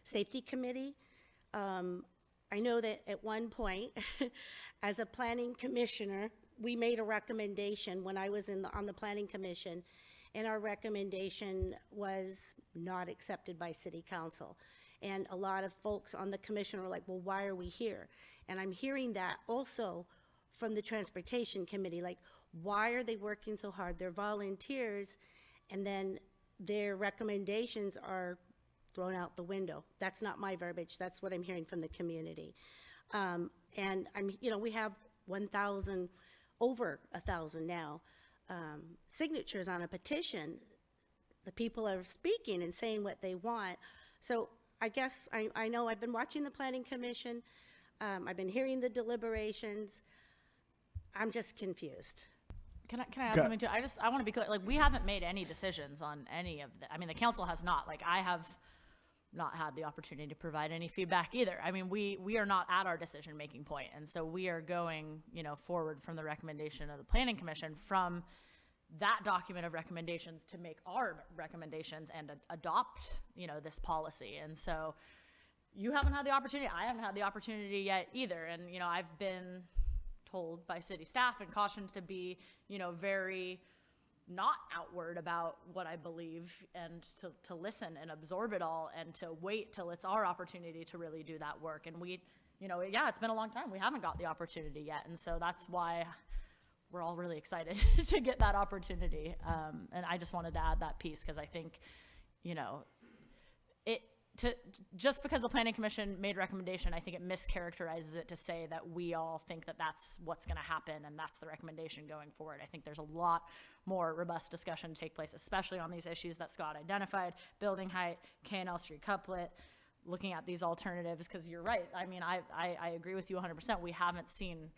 Safety Committee. I know that at one point, as a planning commissioner, we made a recommendation when I was on the Planning Commission, and our recommendation was not accepted by City Council. And a lot of folks on the commission were like, well, why are we here? And I'm hearing that also from the Transportation Committee, like, why are they working so hard? They're volunteers, and then their recommendations are thrown out the window. That's not my verbiage. That's what I'm hearing from the community. And we have 1,000, over 1,000 now, signatures on a petition. The people are speaking and saying what they want. So I guess I know I've been watching the Planning Commission. I've been hearing the deliberations. I'm just confused. Can I add something too? I want to be clear. Like, we haven't made any decisions on any of the. I mean, the council has not. Like, I have not had the opportunity to provide any feedback either. I mean, we are not at our decision-making point, and so we are going, forward from the recommendation of the Planning Commission, from that document of recommendations to make our recommendations and adopt, this policy. And so you haven't had the opportunity. I haven't had the opportunity yet either. And, I've been told by city staff and cautioned to be, very not outward about what I believe, and to listen and absorb it all, and to wait till it's our opportunity to really do that work. And we, it's been a long time. We haven't got the opportunity yet. And so that's why we're all really excited to get that opportunity. And I just wanted to add that piece, because I think, just because the Planning Commission made recommendation, I think it mischaracterizes it to say that we all think that that's what's going to happen and that's the recommendation going forward. I think there's a lot more robust discussion to take place, especially on these issues that Scott identified: building height, K&L Street couplet, looking at these alternatives, because you're right. I mean, I agree with you 100%. We haven't seen,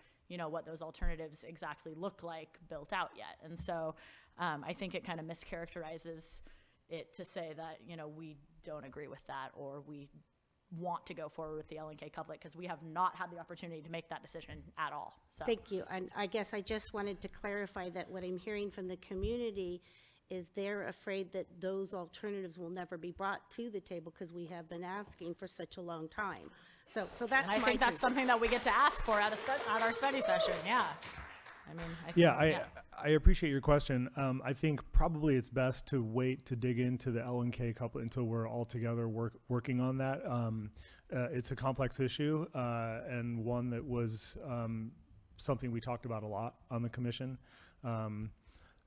what those alternatives exactly look like built out yet. And so I think it kind of mischaracterizes it to say that, we don't agree with that, or we want to go forward with the L&K couplet, because we have not had the opportunity to make that decision at all. So Thank you. And I guess I just wanted to clarify that what I'm hearing from the community is they're afraid that those alternatives will never be brought to the table because we have been asking for such a long time. So that's And I my think that's concern. something that we get to ask for at our study session, yeah. I mean, I think, Yeah, I appreciate your question. I think probably it's best to wait to dig into the L and K couple until we're all together working on that. It's a complex issue and one that was something we talked about a lot on the commission.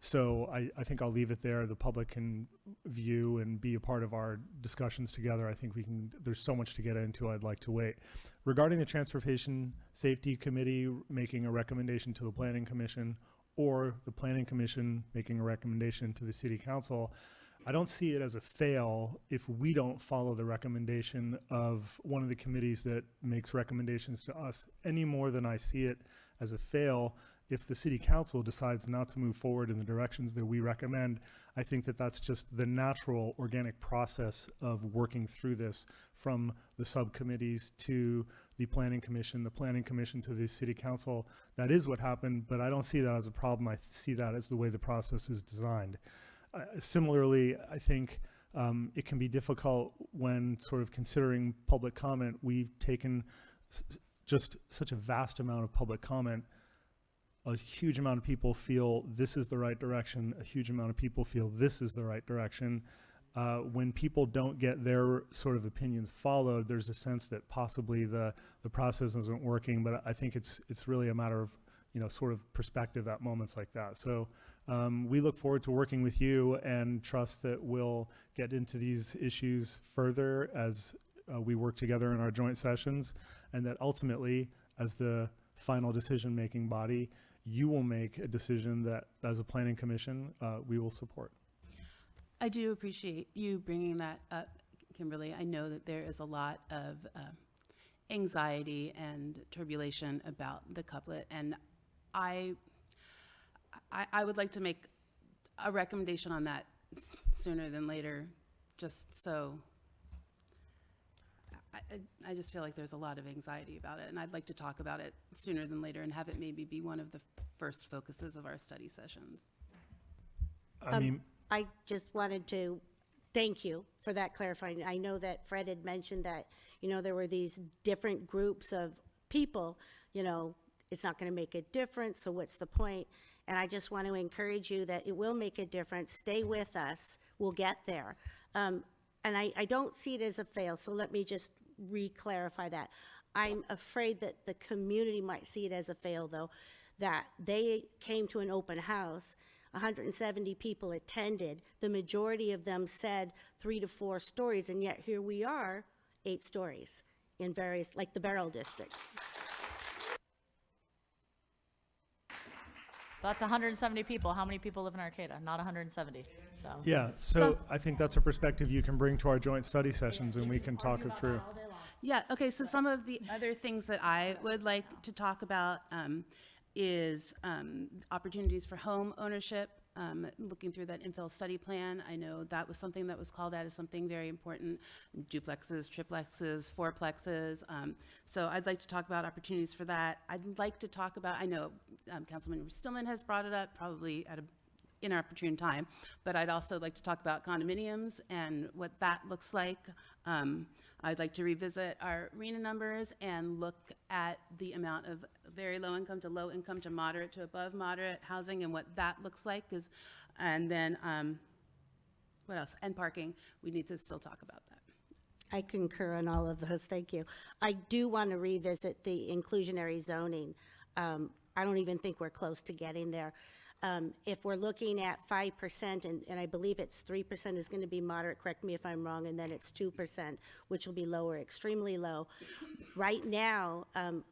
So I think I'll leave it there. The public can view and be a part of our discussions together. I think there's so much to get into. I'd like to wait. Regarding the Transportation Safety Committee making a recommendation to the Planning Commission or the Planning Commission making a recommendation to the City Council, I don't see it as a fail if we don't follow the recommendation of one of the committees that makes recommendations to us any more than I see it as a fail if the City Council decides not to move forward in the directions that we recommend. I think that that's just the natural organic process of working through this from the subcommittees to the Planning Commission to the City Council. That is what happened, but I don't see that as a problem. I see that as the way the process is designed. Similarly, I think it can be difficult when sort of considering public comment. We've taken just such a vast amount of public comment. A huge amount of people feel this is the right direction. A huge amount of people feel this is the right direction. When people don't get their sort of opinions followed, there's a sense that possibly the process isn't working. But I think it's really a matter of, sort of perspective at moments like that. So we look forward to working with you and trust that we'll get into these issues further as we work together in our joint sessions, and that ultimately, as the final decision-making body, you will make a decision that, as a planning commission, we will support. I do appreciate you bringing that up, Kimberly. I know that there is a lot of anxiety and turbulation about the couplet, and I would like to make a recommendation on that sooner than later, just so. I just feel like there's a lot of anxiety about it, and I'd like to talk about it sooner than later and have it maybe be one of the first focuses of our study sessions. I just wanted to thank you for that clarifying. I know that Fred had mentioned that, there were these different groups of people, it's not going to make a difference, so what's the point? And I just want to encourage you that it will make a difference. Stay with us. We'll get there. And I don't see it as a fail, so let me just re-clarify that. I'm afraid that the community might see it as a fail, though, that they came to an open house, 170 people attended, the majority of them said 3 to 4 stories, and yet here we are, 8 stories in various, like the Beryl District. That's 170 people. How many people live in Arcata? Not 170. So Yeah, so I think that's a perspective you can bring to our joint study sessions, and we can talk it through. Yeah, okay, so some of the other things that I would like to talk about is opportunities for home ownership. Looking through that infill study plan, I know that was something that was called out as something very important. Duplexes, triplexes, fourplexes. So I'd like to talk about opportunities for that. I'd like to talk about, I know Councilman Stillman has brought it up probably at an inopportune time, but I'd also like to talk about condominiums and what that looks like. I'd like to revisit our RENA numbers and look at the amount of very low income to low income to moderate to above moderate housing and what that looks like. And then what else? And parking. We need to still talk about that. I concur on all of those, thank you. I do want to revisit the inclusionary zoning. I don't even think we're close to getting there. If we're looking at 5%, and I believe it's 3% is going to be moderate, correct me if I'm wrong, and then it's 2%, which will be lower, extremely low. Right now,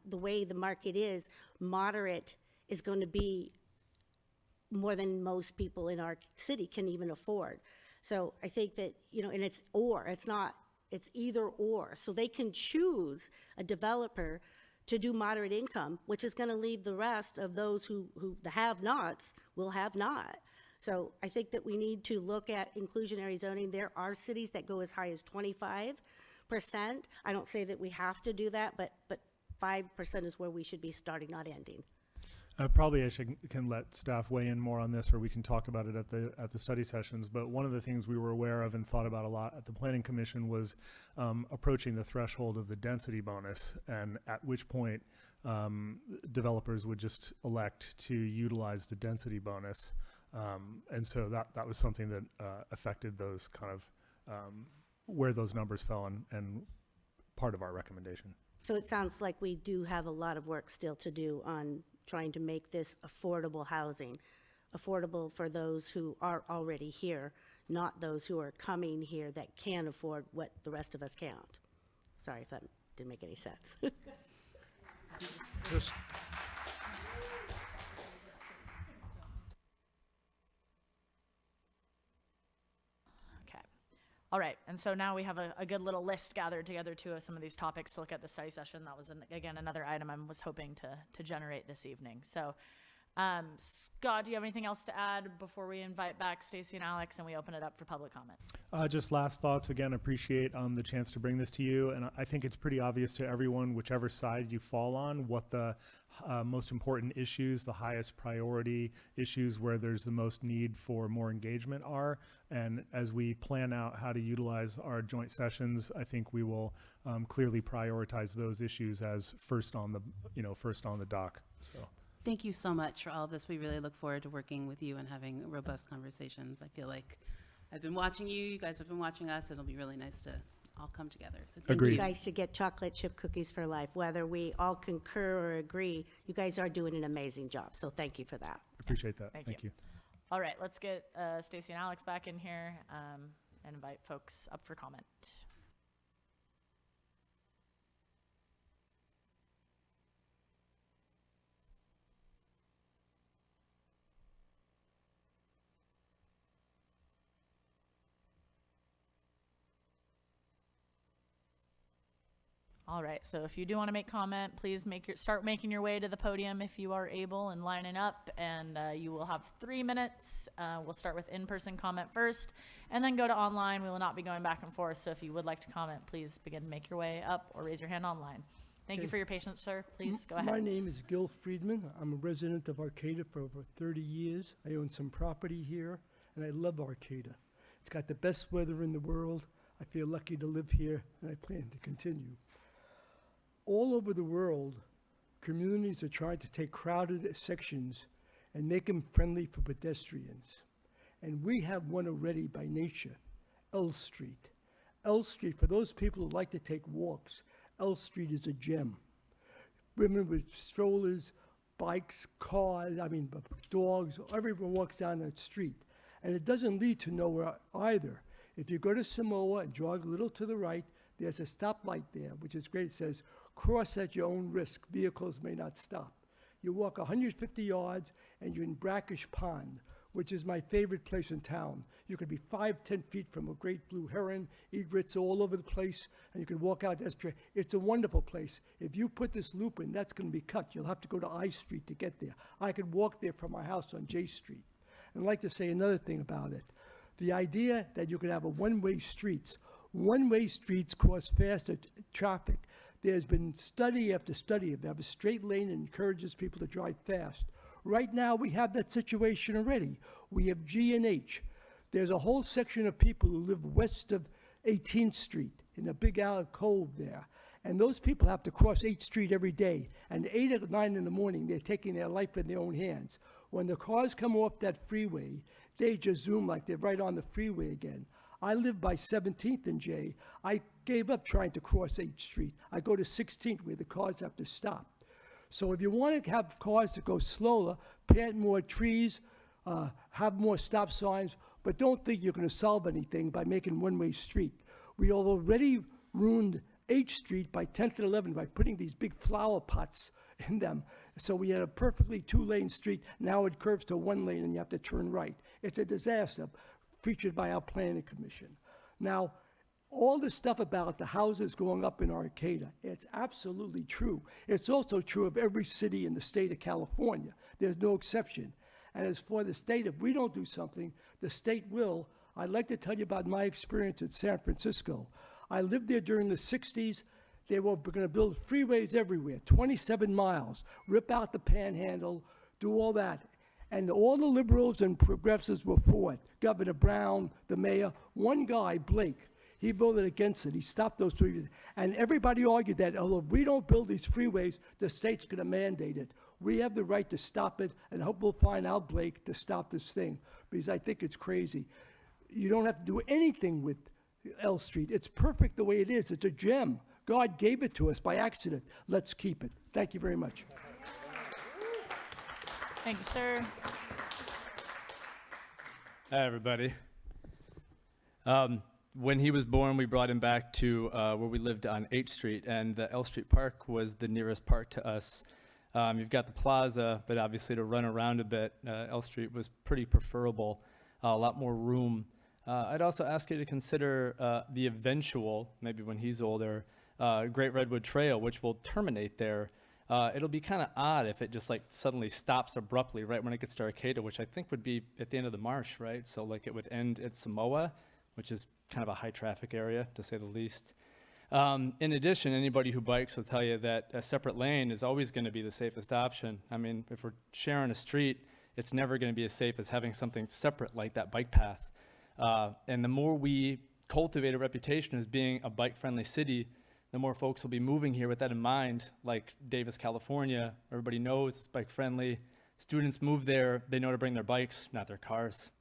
the way the market is, moderate is going to be more than most people in our city can even afford. So I think that, and it's either or. So they can choose a developer to do moderate income, which is going to leave the rest of those who the have-nots will have not. So I think that we need to look at inclusionary zoning. There are cities that go as high as 25%. I don't say that we have to do that, but 5% is where we should be starting, not ending. Probably I can let staff weigh in more on this, or we can talk about it at the study sessions. But one of the things we were aware of and thought about a lot at the Planning Commission was approaching the threshold of the density bonus, and at which point developers would just elect to utilize the density bonus. And so that was something that affected those kind of where those numbers fell, and part of our recommendation. So it sounds like we do have a lot of work still to do on trying to make this affordable housing, affordable for those who are already here, not those who are coming here that can't afford what the rest of us can't. Sorry if that didn't make any sense. Just Okay. All right, and so now we have a good little list gathered together too of some of these topics to look at the study session. That was, again, another item I was hoping to generate this evening. So, Scott, do you have anything else to add before we invite back Stacy and Alex and we open it up for public comment? just last thoughts. Again, appreciate the chance to bring this to you. And I think it's pretty obvious to everyone, whichever side you fall on, what the most important issues, the highest priority issues where there's the most need for more engagement are. And as we plan out how to utilize our joint sessions, I think we will clearly prioritize those issues as first on the dock. So. Thank you so much for all of this. We really look forward to working with you and having robust conversations. I feel like I've been watching you. You guys have been watching us. It'll be really nice to all come together. So thank You guys should get chocolate chip cookies for life. Whether we all concur or agree, you guys are doing an amazing job. So thank you for that. Appreciate that. Thank Thank you. All right, let's get Stacy and Alex back in here and invite folks up for comment. All right, so if you do want to make comment, please start making your way to the podium if you are able and lining up, and you will have 3 minutes. We'll start with in-person comment first, and then go to online. We will not be going back and forth, so if you would like to comment, please begin to make your way up or raise your hand online. Thank you for your patience, sir. Please go ahead. My name is Gil Friedman. I'm a resident of Arcata for over 30 years. I own some property here, and I love Arcata. It's got the best weather in the world. I feel lucky to live here, and I plan to continue. All over the world, communities are trying to take crowded sections and make them friendly for pedestrians. And we have one already by nature, L Street. L Street, for those people who like to take walks, L Street is a gem. Women with strollers, bikes, cars, dogs, everyone walks down that street. And it doesn't lead to nowhere either. If you go to Samoa and jog a little to the right, there's a stoplight there, which is great. It says, cross at your own risk. Vehicles may not stop. You walk 150 yards and you're in Brackish Pond, which is my favorite place in town. You could be 5-10 feet from a great blue heron, egrets all over the place, and you can walk out. It's a wonderful place. If you put this loop in, that's going to be cut. You'll have to go to I Street to get there. I could walk there from my house on J Street. And I'd like to say another thing about it. The idea that you could have a one-way streets. One-way streets cause faster traffic. There's been study after study of have a straight lane and encourages people to drive fast. Right now, we have that situation already. We have G and H. There's a whole section of people who live west of 18th Street in a big cove there. And those people have to cross 8th Street every day. And 8 or 9 in the morning, they're taking their life in their own hands. When the cars come off that freeway, they just zoom like they're right on the freeway again. I live by 17th and J. I gave up trying to cross 8th Street. I go to 16th where the cars have to stop. So if you want to have cars to go slower, plant more trees, have more stop signs, but don't think you're going to solve anything by making one-way street. We have already ruined 8th Street by 10th and 11th by putting these big flower pots in them. So we had a perfectly 2-lane street. Now it curves to 1 lane and you have to turn right. It's a disaster. Featured by our planning commission. Now, all the stuff about the houses going up in Arcata, it's absolutely true. It's also true of every city in the state of California. There's no exception. And as for the state, if we don't do something, the state will. I'd like to tell you about my experience in San Francisco. I lived there during the 60s. They were going to build freeways everywhere, 27 miles, rip out the panhandle, do all that. And all the liberals and progressives were for it. Governor Brown, the mayor, one guy, Blake, he voted against it. He stopped those freeways. And everybody argued that, oh, if we don't build these freeways, the state's going to mandate it. We have the right to stop it, and I hope we'll find out, Blake, to stop this thing, because I think it's crazy. You don't have to do anything with L Street. It's perfect the way it is. It's a gem. God gave it to us by accident. Let's keep it. Thank you very much. Thanks, sir. Hi, everybody. When he was born, we brought him back to where we lived on 8th Street, and the L Street Park was the nearest park to us. You've got the plaza, but obviously to run around a bit, L Street was pretty preferable, a lot more room. I'd also ask you to consider the eventual, maybe when he's older, Great Redwood Trail, which will terminate there. It'll be kind of odd if it just like suddenly stops abruptly right when it gets to Arcata, which I think would be at the end of the marsh, right? So like it would end at Samoa, which is kind of a high traffic area to say the least. In addition, anybody who bikes will tell you that a separate lane is always going to be the safest option. I mean, if we're sharing a street, it's never going to be as safe as having something separate like that bike path. And the more we cultivate a reputation as being a bike-friendly city, the more folks will be moving here with that in mind, like Davis, California. Everybody knows it's bike-friendly. Students move there, they know to bring their bikes, not their cars.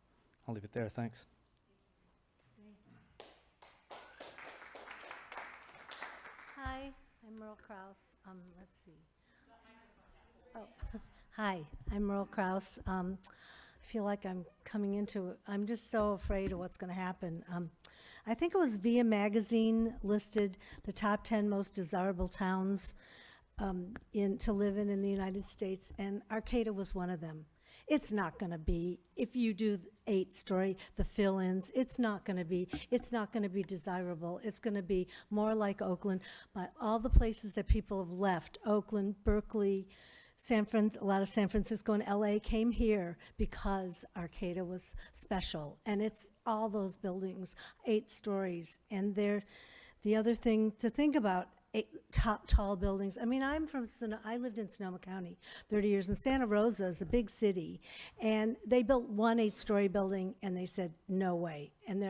I'll leave it there, thanks. Hi, I'm Merle Kraus. Let's see. Oh, hi, I'm Merle Kraus. I feel like I'm coming into, I'm just so afraid of what's going to happen. I think it was Via Magazine listed the top 10 most desirable towns to live in the United States, and Arcata was one of them. It's not going to be, if you do 8-story, the fill-ins, it's not going to be desirable. It's going to be more like Oakland, but all the places that people have left, Oakland, Berkeley, a lot of San Francisco and LA came here because Arcata was special, and it's all those buildings, 8 stories, and the other thing to think about, tall buildings. I mean, I lived in Sonoma County 30 years, and Santa Rosa is a big city, and they built one 8-story building, and they said, no way. And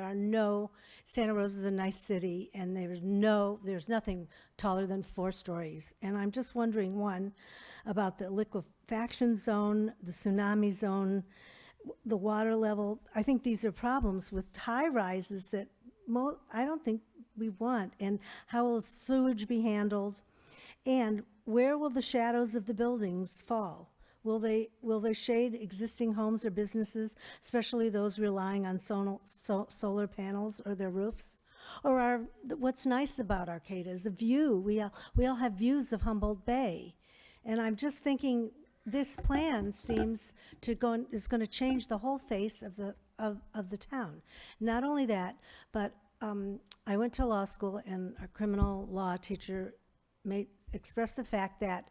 Santa Rosa is a nice city, and there's nothing taller than 4 stories. And I'm just wondering, one, about the liquefaction zone, the tsunami zone, the water level. I think these are problems with high rises that I don't think we want. And how will sewage be handled? And where will the shadows of the buildings fall? Will they shade existing homes or businesses, especially those relying on solar panels or their roofs? Or what's nice about Arcata is the view. We all have views of Humboldt Bay. And I'm just thinking this plan seems is going to change the whole face of the town. Not only that, but I went to law school, and our criminal law teacher expressed the fact that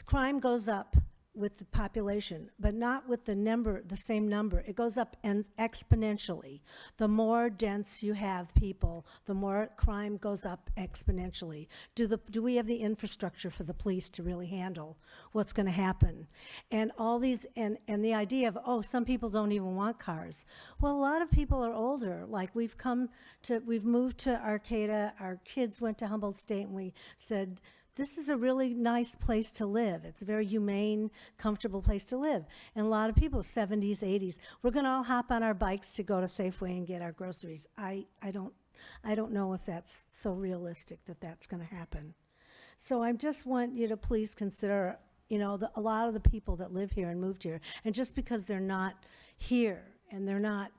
crime goes up with the population, but not with the same number. It goes up exponentially. The more dense you have people, the more crime goes up exponentially. Do we have the infrastructure for the police to really handle what's going to happen? And all these, and the idea of, some people don't even want cars. Well, a lot of people are older. Like we've moved to Arcata. Our kids went to Humboldt State, and we said, this is a really nice place to live. It's a very humane, comfortable place to live. And a lot of people, 70s, 80s, we're going to all hop on our bikes to go to Safeway and get our groceries. I don't know if that's so realistic that that's going to happen. So I just want you to please consider, a lot of the people that live here and moved here, and just because they're not here and they're not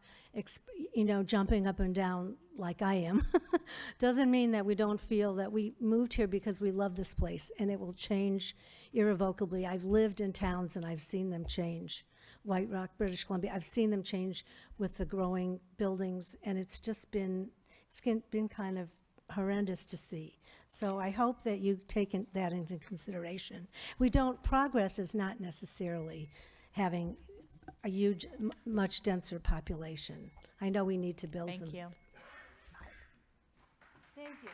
jumping up and down like I am, doesn't mean that we don't feel that we moved here because we love this place, and it will change irrevocably. I've lived in towns and I've seen them change. White Rock, British Columbia, I've seen them change with the growing buildings, and it's been kind of horrendous to see. So I hope that you take that into consideration. Progress is not necessarily having a huge, much denser population. I know we need to build some. Thank you. Thank you.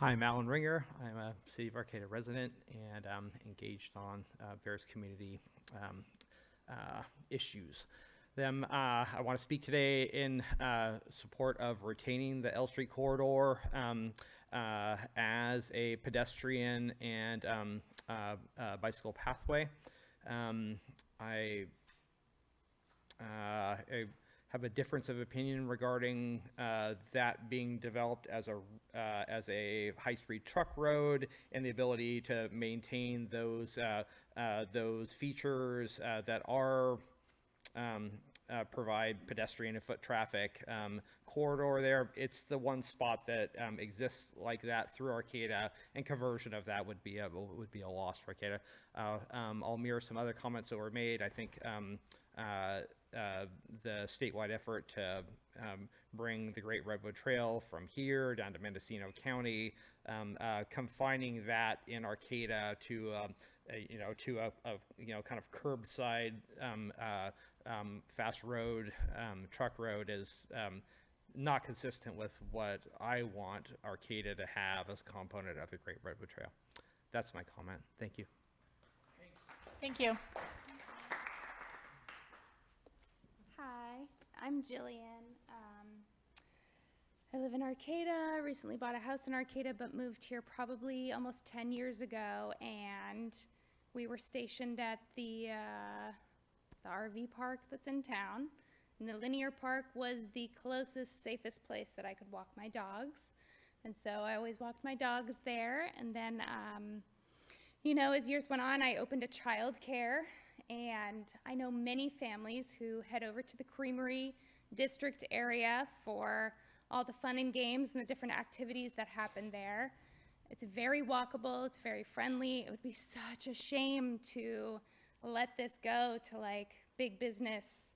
Hi, I'm Alan Ringer. I'm a City of Arcata resident and engaged on various community issues. I want to speak today in support of retaining the L Street corridor as a pedestrian and bicycle pathway. I have a difference of opinion regarding that being developed as a high-speed truck road and the ability to maintain those features that are provide pedestrian and foot traffic corridor there. It's the one spot that exists like that through Arcata, and conversion of that would be a loss for Arcata. I'll mirror some other comments that were made. I think the statewide effort to bring the Great Redwood Trail from here down to Mendocino County, confining that in Arcata to kind of curbside fast road, truck road is not consistent with what I want Arcata to have as a component of the Great Redwood Trail. That's my comment. Thank you. Thank you. Hi, I'm Jillian. I live in Arcata, recently bought a house in Arcata, but moved here probably almost 10 years ago, and we were stationed at the RV park that's in town. And the linear park was the closest, safest place that I could walk my dogs. And so I always walked my dogs there. And then, as years went on, I opened a childcare. And I know many families who head over to the Creamery District area for all the fun and games and the different activities that happen there. It's very walkable, it's very friendly. It would be such a shame to let this go to like big business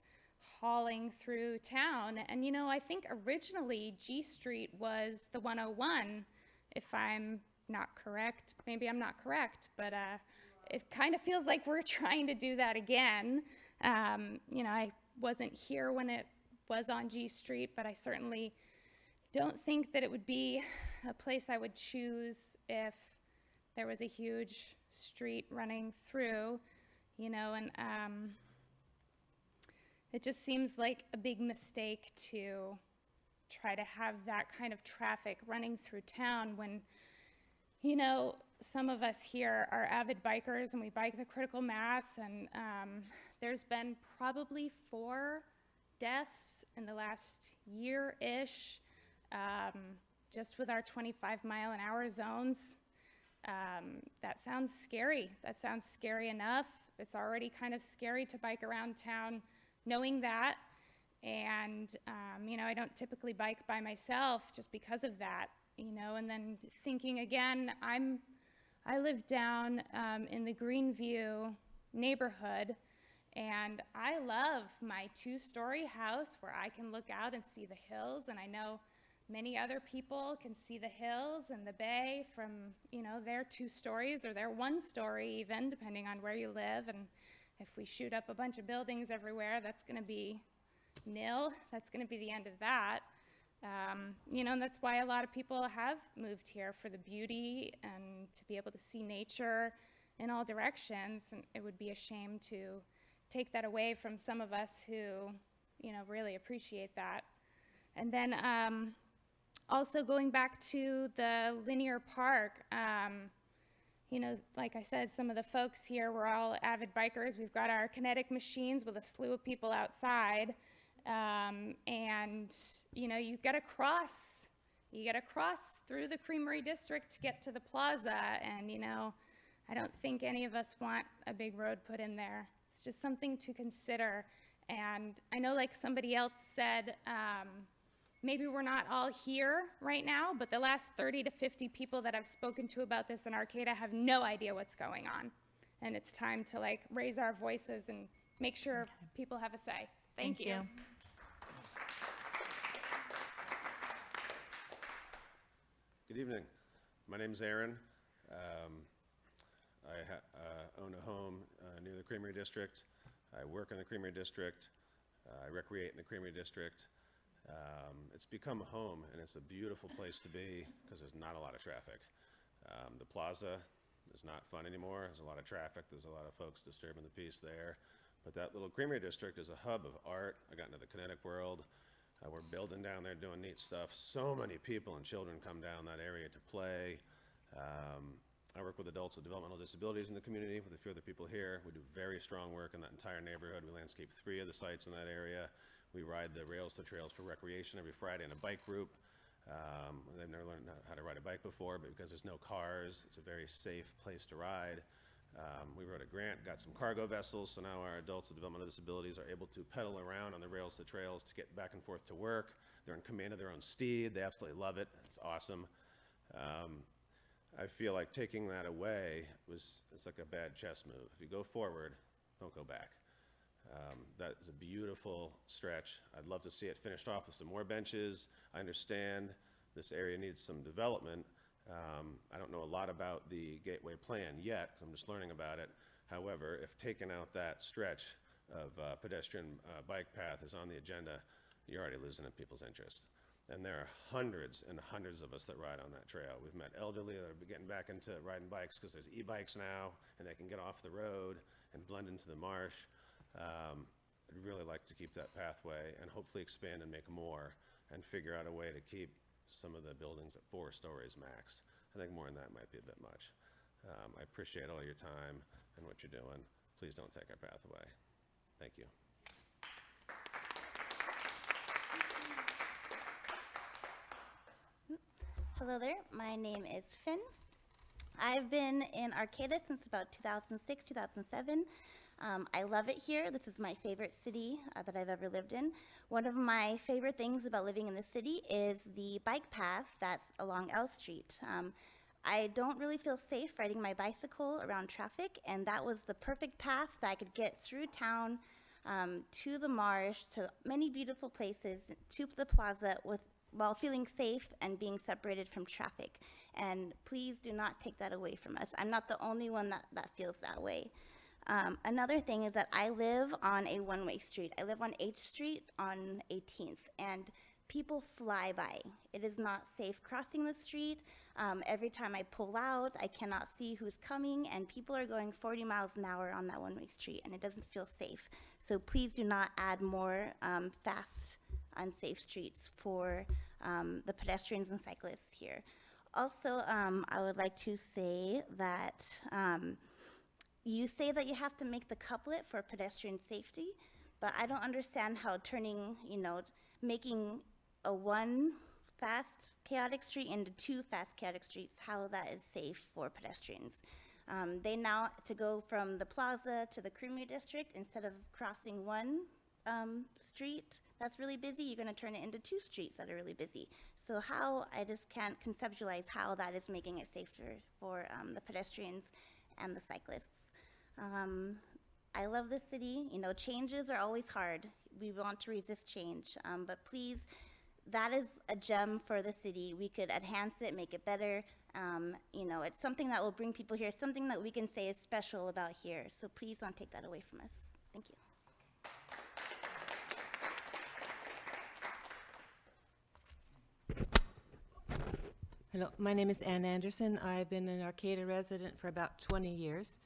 hauling through town. And I think originally G Street was the 101, if I'm not correct. Maybe I'm not correct, but it kind of feels like we're trying to do that again. I wasn't here when it was on G Street, but I certainly don't think that it would be a place I would choose if there was a huge street running through, and it just seems like a big mistake to try to have that kind of traffic running through town when, some of us here are avid bikers and we bike the critical mass, and there's been probably 4 deaths in the last year-ish, just with our 25-mile-an-hour zones. That sounds scary. That sounds scary enough. It's already kind of scary to bike around town knowing that. And, I don't typically bike by myself just because of that, and then thinking again, I live down in the Greenview neighborhood, and I love my 2-story house where I can look out and see the hills, and I know many other people can see the hills and the bay from, their 2 stories or their 1 story even, depending on where you live. And if we shoot up a bunch of buildings everywhere, that's going to be nil. That's going to be the end of that. And that's why a lot of people have moved here, for the beauty and to be able to see nature in all directions. And it would be a shame to take that away from some of us who, really appreciate that. And then also going back to the linear park, like I said, some of the folks here, we're all avid bikers. We've got our kinetic machines with a slew of people outside. And you gotta cross through the Creamery District to get to the plaza. And, I don't think any of us want a big road put in there. It's just something to consider. And I know, like somebody else said, maybe we're not all here right now, but the last 30 to 50 people that I've spoken to about this in Arcata have no idea what's going on. And it's time to raise our voices and make sure people have a say. Thank you. Good evening. My name is Aaron. I own a home near the Creamery District. I work in the Creamery District. I recreate in the Creamery District. It's become a home, and it's a beautiful place to be because there's not a lot of traffic. The plaza is not fun anymore. There's a lot of traffic. There's a lot of folks disturbing the peace there. But that little Creamery District is a hub of art. I got into the kinetic world. We're building down there, doing neat stuff. So many people and children come down that area to play. I work with adults with developmental disabilities in the community with a few other people here. We do very strong work in that entire neighborhood. We landscape 3 of the sites in that area. We ride the rails to trails for recreation every Friday in a bike group. They've never learned how to ride a bike before, but because there's no cars, it's a very safe place to ride. We wrote a grant, got some cargo vessels, so now our adults with developmental disabilities are able to pedal around on the rails to trails to get back and forth to work. They're in command of their own steed. They absolutely love it. It's awesome. I feel like taking that away it's like a bad chess move. If you go forward, don't go back. That is a beautiful stretch. I'd love to see it finished off with some more benches. I understand this area needs some development. I don't know a lot about the Gateway plan yet, because I'm just learning about it. However, if taking out that stretch of pedestrian bike path is on the agenda, you're already losing in people's interest. And there are hundreds and hundreds of us that ride on that trail. We've met elderly that are getting back into riding bikes because there's e-bikes now, and they can get off the road and blend into the marsh. I'd really like to keep that pathway and hopefully expand and make more and figure out a way to keep some of the buildings at 4 stories max. I think more than that might be a bit much. I appreciate all your time and what you're doing. Please don't take our path away. Thank you. Hello there, my name is Finn. I've been in Arcata since about 2006, 2007. I love it here. This is my favorite city that I've ever lived in. One of my favorite things about living in the city is the bike path that's along L Street. I don't really feel safe riding my bicycle around traffic, and that was the perfect path that I could get through town, to the marsh, to many beautiful places, to the plaza while feeling safe and being separated from traffic. And please do not take that away from us. I'm not the only one that feels that way. Another thing is that I live on a one-way street. I live on H Street on 18th, and people fly by. It is not safe crossing the street. Every time I pull out, I cannot see who's coming, and people are going 40 miles an hour on that one-way street, and it doesn't feel safe. So please do not add more fast, unsafe streets for the pedestrians and cyclists here. Also, I would like to say that you say that you have to make the couplet for pedestrian safety, but I don't understand how making a 1 fast chaotic street into 2 fast chaotic streets, how that is safe for pedestrians. They now, to go from the plaza to the Creamery District, instead of crossing 1 street that's really busy, you're gonna turn it into 2 streets that are really busy. So I just can't conceptualize how that is making it safer for the pedestrians and the cyclists. I love this city. Changes are always hard. We want to resist change, but please, that is a gem for the city. We could enhance it, make it better. It's something that will bring people here, something that we can say is special about here. So please don't take that away from us. Thank you. Hello, my name is Ann Anderson. I've been an Arcata resident for about 20 years.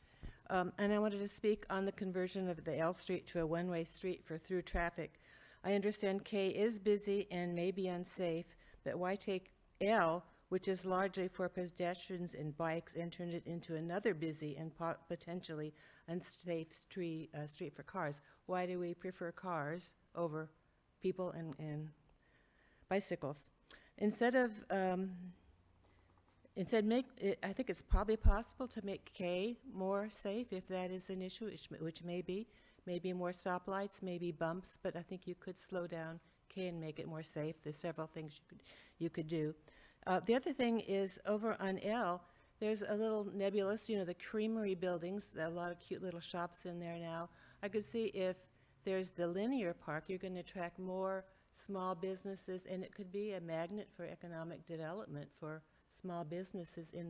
And I wanted to speak on the conversion of the L Street to a one-way street for through traffic. I understand K is busy and may be unsafe, but why take L, which is largely for pedestrians and bikes, and turn it into another busy and potentially unsafe street for cars? Why do we prefer cars over people and bicycles? I think it's probably possible to make K more safe if that is an issue, which may be. Maybe more stoplights, maybe bumps, but I think you could slow down K and make it more safe. There's several things you could do. The other thing is over on L, there's a little nebulous, the Creamery buildings, there are a lot of cute little shops in there now. I could see if there's the linear park, you're going to attract more small businesses, and it could be a magnet for economic development for small businesses in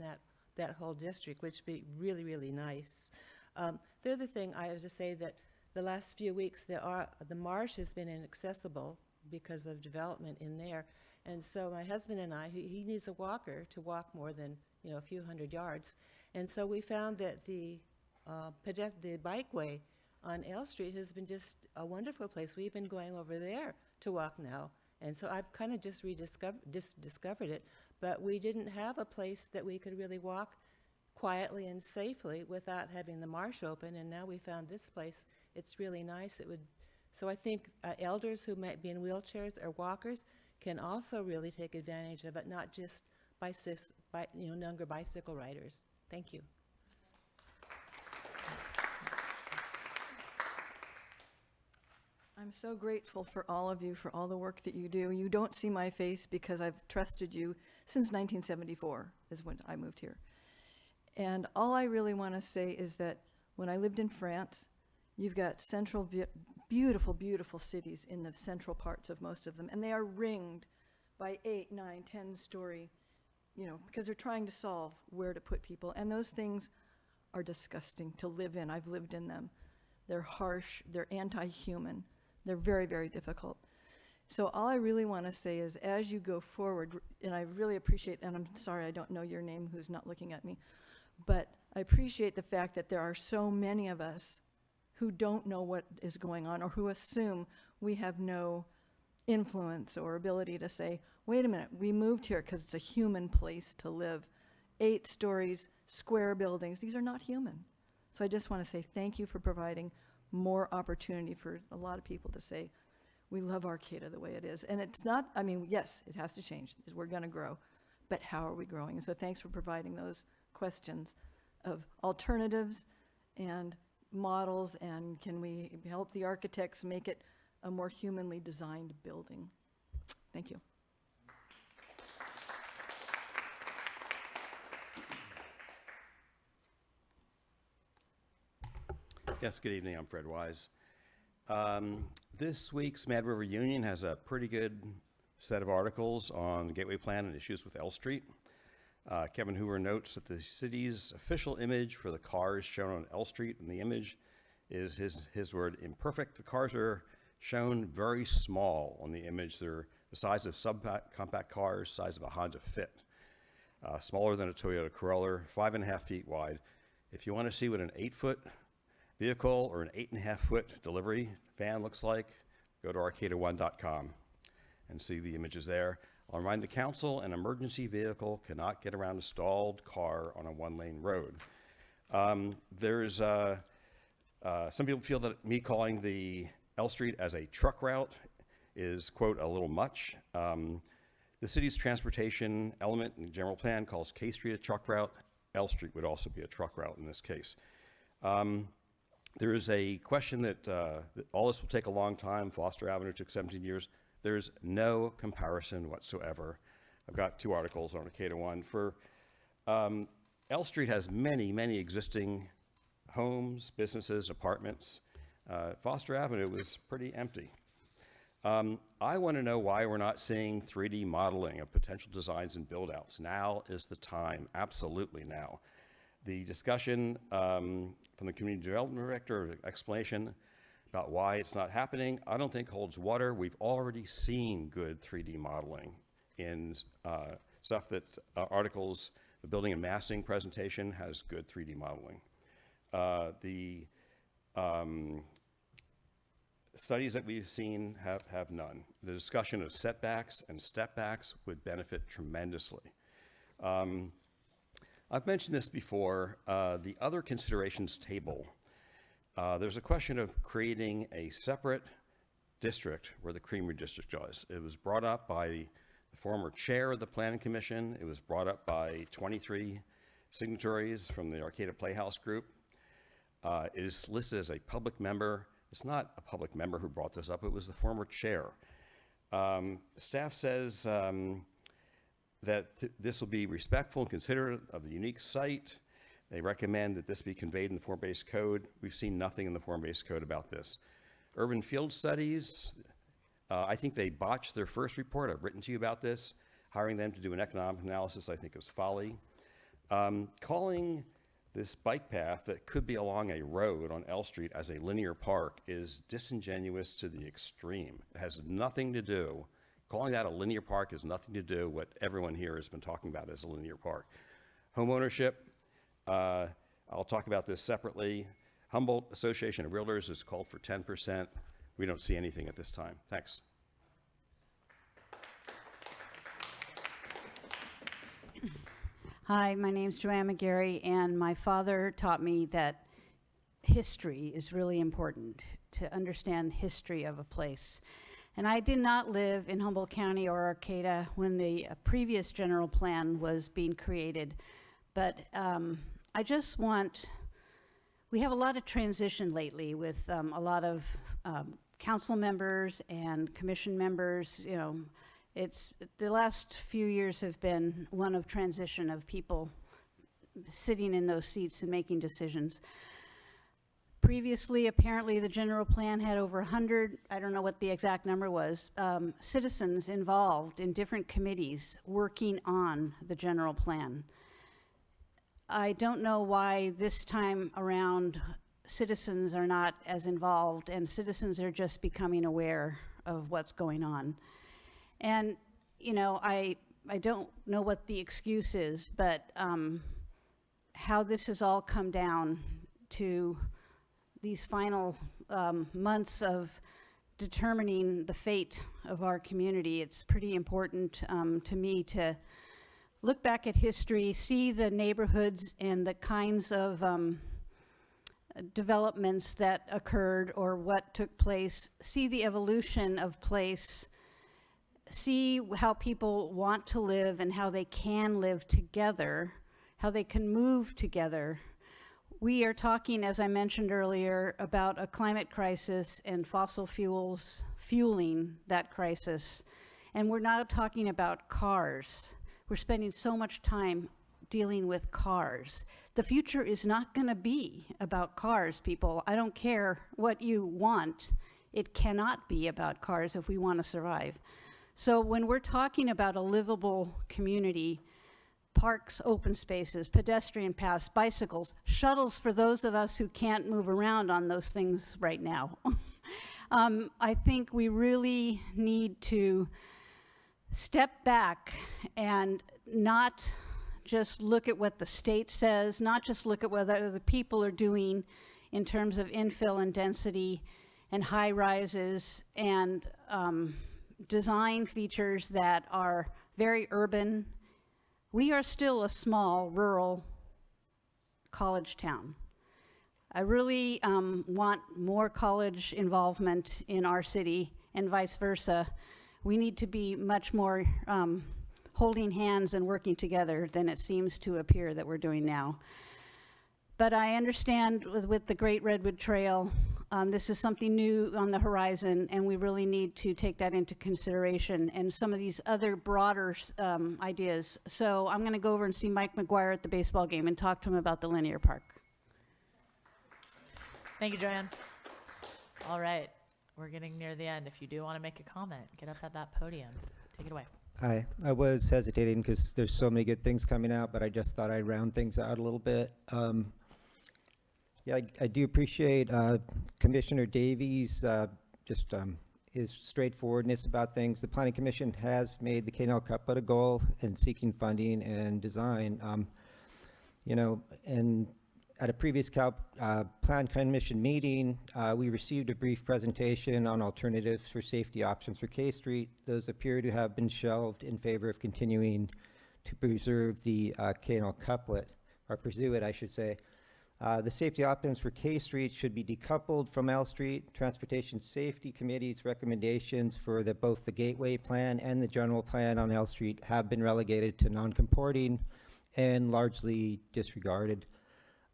that whole district, which would be really, really nice. The other thing I have to say that the last few weeks the marsh has been inaccessible because of development in there. And so my husband and I, he needs a walker to walk more than, a few hundred yards. And so we found that the bikeway on L Street has been just a wonderful place. We've been going over there to walk now. And so I've kind of just discovered it, but we didn't have a place that we could really walk quietly and safely without having the marsh open, and now we found this place. It's really nice. So I think elders who might be in wheelchairs or walkers can also really take advantage of it, not just younger bicycle riders. Thank you. I'm so grateful for all of you, for all the work that you do. You don't see my face because I've trusted you since 1974 is when I moved here. And all I really want to say is that when I lived in France, you've got beautiful, beautiful cities in the central parts of most of them, and they are ringed by 8, 9, 10-story, because they're trying to solve where to put people. And those things are disgusting to live in. I've lived in them. They're harsh. They're anti-human. They're very, very difficult. So all I really want to say is as you go forward, and I really appreciate, and I'm sorry I don't know your name who's not looking at me, but I appreciate the fact that there are so many of us who don't know what is going on or who assume we have no influence or ability to say, wait a minute, we moved here because it's a human place to live. 8 stories, square buildings, these are not human. So I just want to say thank you for providing more opportunity for a lot of people to say, we love Arcata the way it is. And it's not, yes, it has to change. We're going to grow. But how are we growing? And so thanks for providing those questions of alternatives and models, and can we help the architects make it a more humanly designed building? Thank you. Yes, good evening. I'm Fred Wise. This week's Mad River Union has a pretty good set of articles on the Gateway Plan and issues with L Street. Kevin Hoover notes that the city's official image for the cars shown on L Street, and the image is his word, imperfect. The cars are shown very small on the image. They're the size of subcompact cars, size of a Honda Fit, smaller than a Toyota Corolla, 5.5 feet wide. If you want to see what an 8-foot vehicle or an 8.5-foot delivery van looks like, go to arcata1.com and see the images there. I'll remind the council, an emergency vehicle cannot get around a stalled car on a 1-lane road. Some people feel that me calling the L Street as a truck route is, quote, a little much. The city's transportation element in the general plan calls K Street a truck route. L Street would also be a truck route in this case. There is a question that all this will take a long time. Foster Avenue took 17 years. There's no comparison whatsoever. I've got 2 articles on Arcata One. L Street has many, many existing homes, businesses, apartments. Foster Avenue was pretty empty. I want to know why we're not seeing 3D modeling of potential designs and build-outs. Now is the time, absolutely now. The discussion from the Community Development Director, explanation about why it's not happening, I don't think holds water. We've already seen good 3D modeling in stuff that articles, the building and massing presentation has good 3D modeling. The studies that we've seen have none. The discussion of setbacks and stepbacks would benefit tremendously. I've mentioned this before, the other considerations table. There's a question of creating a separate district where the Creamery District was. It was brought up by the former chair of the Planning Commission. It was brought up by 23 signatories from the Arcata Playhouse Group. It is listed as a public member. It's not a public member who brought this up. It was the former chair. Staff says that this will be respectful and considerate of the unique site. They recommend that this be conveyed in the form-based code. We've seen nothing in the form-based code about this. Urban field studies, I think they botched their first report. I've written to you about this. Hiring them to do an economic analysis, I think, is folly. Calling This bike path that could be along a road on L Street as a linear park is disingenuous to the extreme. It has nothing to do, calling that a linear park has nothing to do what everyone here has been talking about as a linear park. Home ownership, I'll talk about this separately. Humboldt Association of Realtors has called for 10%. We don't see anything at this time. Thanks. Hi, my name's Joanne McGarry, and my father taught me that history is really important, to understand history of a place. And I did not live in Humboldt County or Arcata when the previous general plan was being created, but I just want, we have a lot of transition lately with a lot of council members and commission members. You know, it's, the last few years have been one of transition of people sitting in those seats and making decisions. Previously, apparently, the general plan had over 100, I don't know what the exact number was, citizens involved in different committees working on the general plan. I don't know why this time around citizens are not as involved, and citizens are just becoming aware of what's going on. And, you know, I don't know what the excuse is, but how this has all come down to these final months of determining the fate of our community, it's pretty important to me to look back at history, see the neighborhoods and the kinds of developments that occurred or what took place, see the evolution of place, see how people want to live and how they can live together, how they can move together. We are talking, as I mentioned earlier, about a climate crisis and fossil fuels fueling that crisis. And we're not talking about cars. We're spending so much time dealing with cars. The future is not going to be about cars, people. I don't care what you want. It cannot be about cars if we want to survive. So when we're talking about a livable community, parks, open spaces, pedestrian paths, bicycles, shuttles for those of us who can't move around on those things right now. I think we really need to step back and not just look at what the state says, not just look at what other people are doing in terms of infill and density and high rises and design features that are very urban. We are still a small rural college town. I really want more college involvement in our city and vice versa. We need to be much more holding hands and working together than it seems to appear that we're doing now. But I understand with the Great Redwood Trail, this is something new on the horizon, and we really need to take that into consideration and some of these other broader ideas. So I'm going to go over and see Mike McGuire at the baseball game and talk to him about the linear park. Thank you, Joanne. All right, we're getting near the end. If you do want to make a comment, get up at that podium. Take it away. Hi, I was hesitating because there's so many good things coming out, but I just thought I'd round things out a little bit. Yeah, I do appreciate Commissioner Davies' his straightforwardness about things. The Planning Commission has made the K&L Cuplet a goal in seeking funding and design. You know, and at a previous Plan Commission meeting, we received a brief presentation on alternatives for safety options for K Street. Those appear to have been shelved in favor of continuing to preserve the K&L Couplet, or pursue it, I should say. The safety options for K Street should be decoupled from L Street. Transportation Safety Committee's recommendations for both the Gateway Plan and the General Plan on L Street have been relegated to non-comporting and largely disregarded.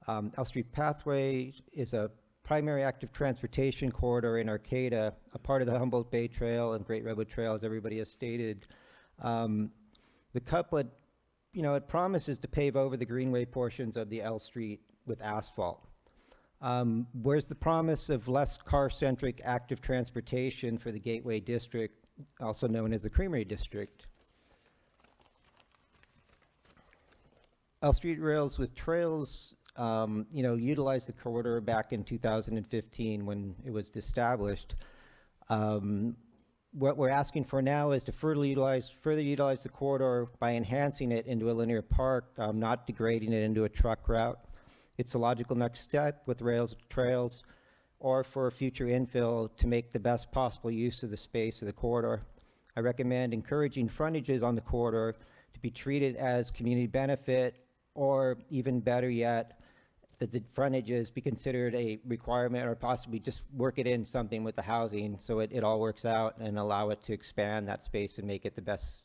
L Street Pathway is a primary active transportation corridor in Arcata, a part of the Humboldt Bay Trail and Great Redwood Trail, as everybody has stated. The couplet, you know, it promises to pave over the greenway portions of the L Street with asphalt. Where's the promise of less car-centric active transportation for the Gateway District, also known as the Creamery District? L Street rails with trails utilized the corridor back in 2015 when it was established. What we're asking for now is to further utilize the corridor by enhancing it into a linear park, not degrading it into a truck route. It's a logical next step with rails and trails, or for future infill to make the best possible use of the space of the corridor. I recommend encouraging frontages on the corridor to be treated as community benefit, or even better yet, that the frontages be considered a requirement, or possibly just work it in something with the housing so it all works out, and allow it to expand that space and make it the best,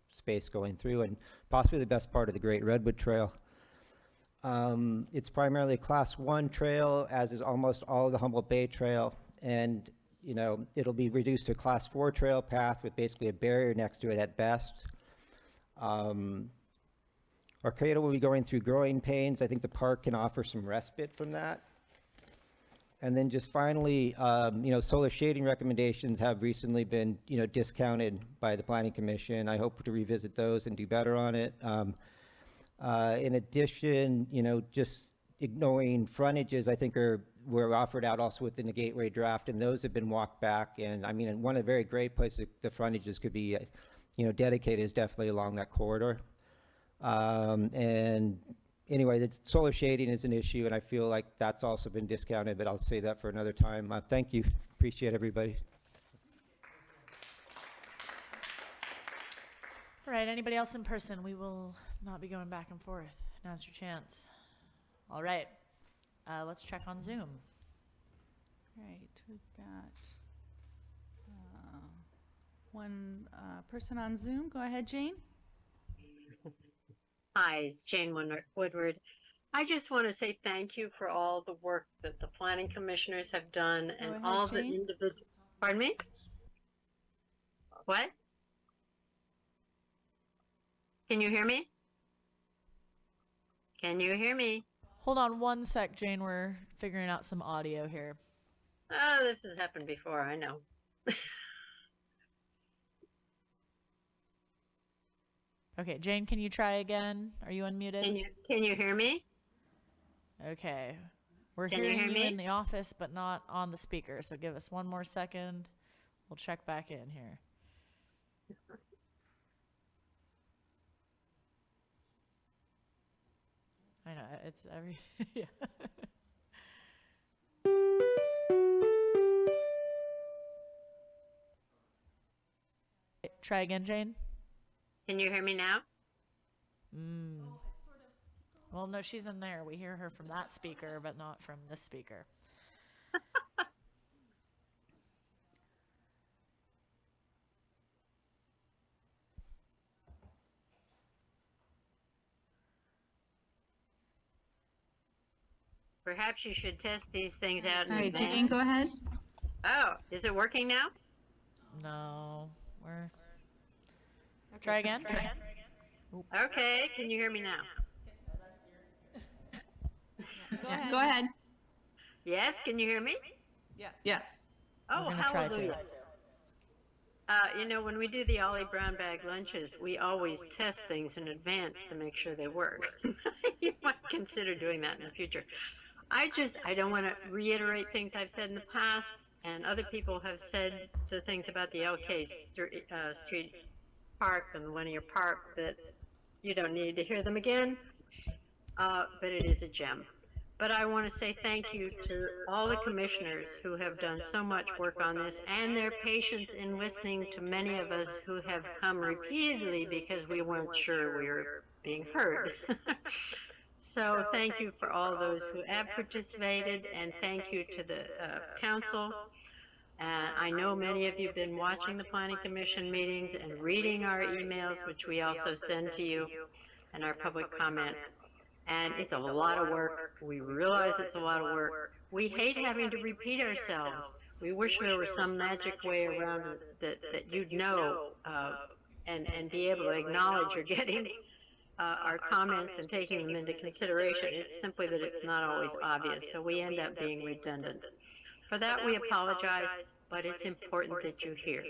space going through, and possibly the best part of the Great Redwood Trail. It's primarily a Class 1 trail, as is almost all of the Humboldt Bay Trail, and it'll be reduced to a Class 4 trail path with basically a barrier next to it at best. Arcata will be going through growing pains. I think the park can offer some respite from that. And then just finally, solar shading recommendations have recently been, discounted by the Planning Commission. I hope to revisit those and do better on it. In addition, just ignoring frontages, I think were offered out also within the Gateway draft, and those have been walked back. And I mean, one of the very great places the frontages could be, dedicated is definitely along that corridor. And anyway, the solar shading is an issue, and I feel like that's also been discounted, but I'll say that for another time. Thank you. Appreciate everybody. All right, anybody else in person? We will not be going back and forth. Now's your chance. All right, let's check on Zoom. Right, we've got one person on Zoom. Go ahead, Jane. Hi, it's Jane Woodward. I just want to say thank you for all the work that the planning commissioners have done and ahead, all the Jane. individual. Pardon me? What? Can you hear me? Can you hear me? Hold on one sec, Jane. We're figuring out some audio here. Oh, this has happened before, I know. Okay, Jane, can you try again? Are you unmuted? Can you hear me? Okay. We're Can you hearing hear you me? in the office, but not on the speaker. So give us one more second. We'll check back in here. I know, it's every, yeah. Try again, Jane. Can you hear me now? Well, no, she's in there. We hear her from that speaker, but not from this speaker. Perhaps you should test these things out in All right, advance. Jane, go ahead. Oh, is it working now? No, we're. Try again. Try again. Okay, can you hear me now? Go ahead. Yes, can you hear me? Yes. Oh, We're gonna try to. hallelujah. When we do the Ollie Brown Bag lunches, we always test things in advance to make sure they work. You might consider doing that in the future. I don't want to reiterate things I've said in the past, and other people have said the things about the LK Street Park and the linear park that you don't need to hear them again, but it is a gem. But I want to say thank you to all the commissioners who have done so much work on this, and their patience in listening to many of us who have come repeatedly because we weren't sure we were being heard. So thank you for all those who have participated, and thank you to the council. I know many of you have been watching the Planning Commission meetings and reading our emails, which we also send to you, and our public comment. And it's a lot of work. We realize it's a lot of work. We hate having to repeat ourselves. We wish there was some magic way around it that you'd know and be able to acknowledge you're getting our comments and taking them into consideration. It's simply that it's not always obvious, so we end up being redundant. For that, we apologize, but it's important that you hear.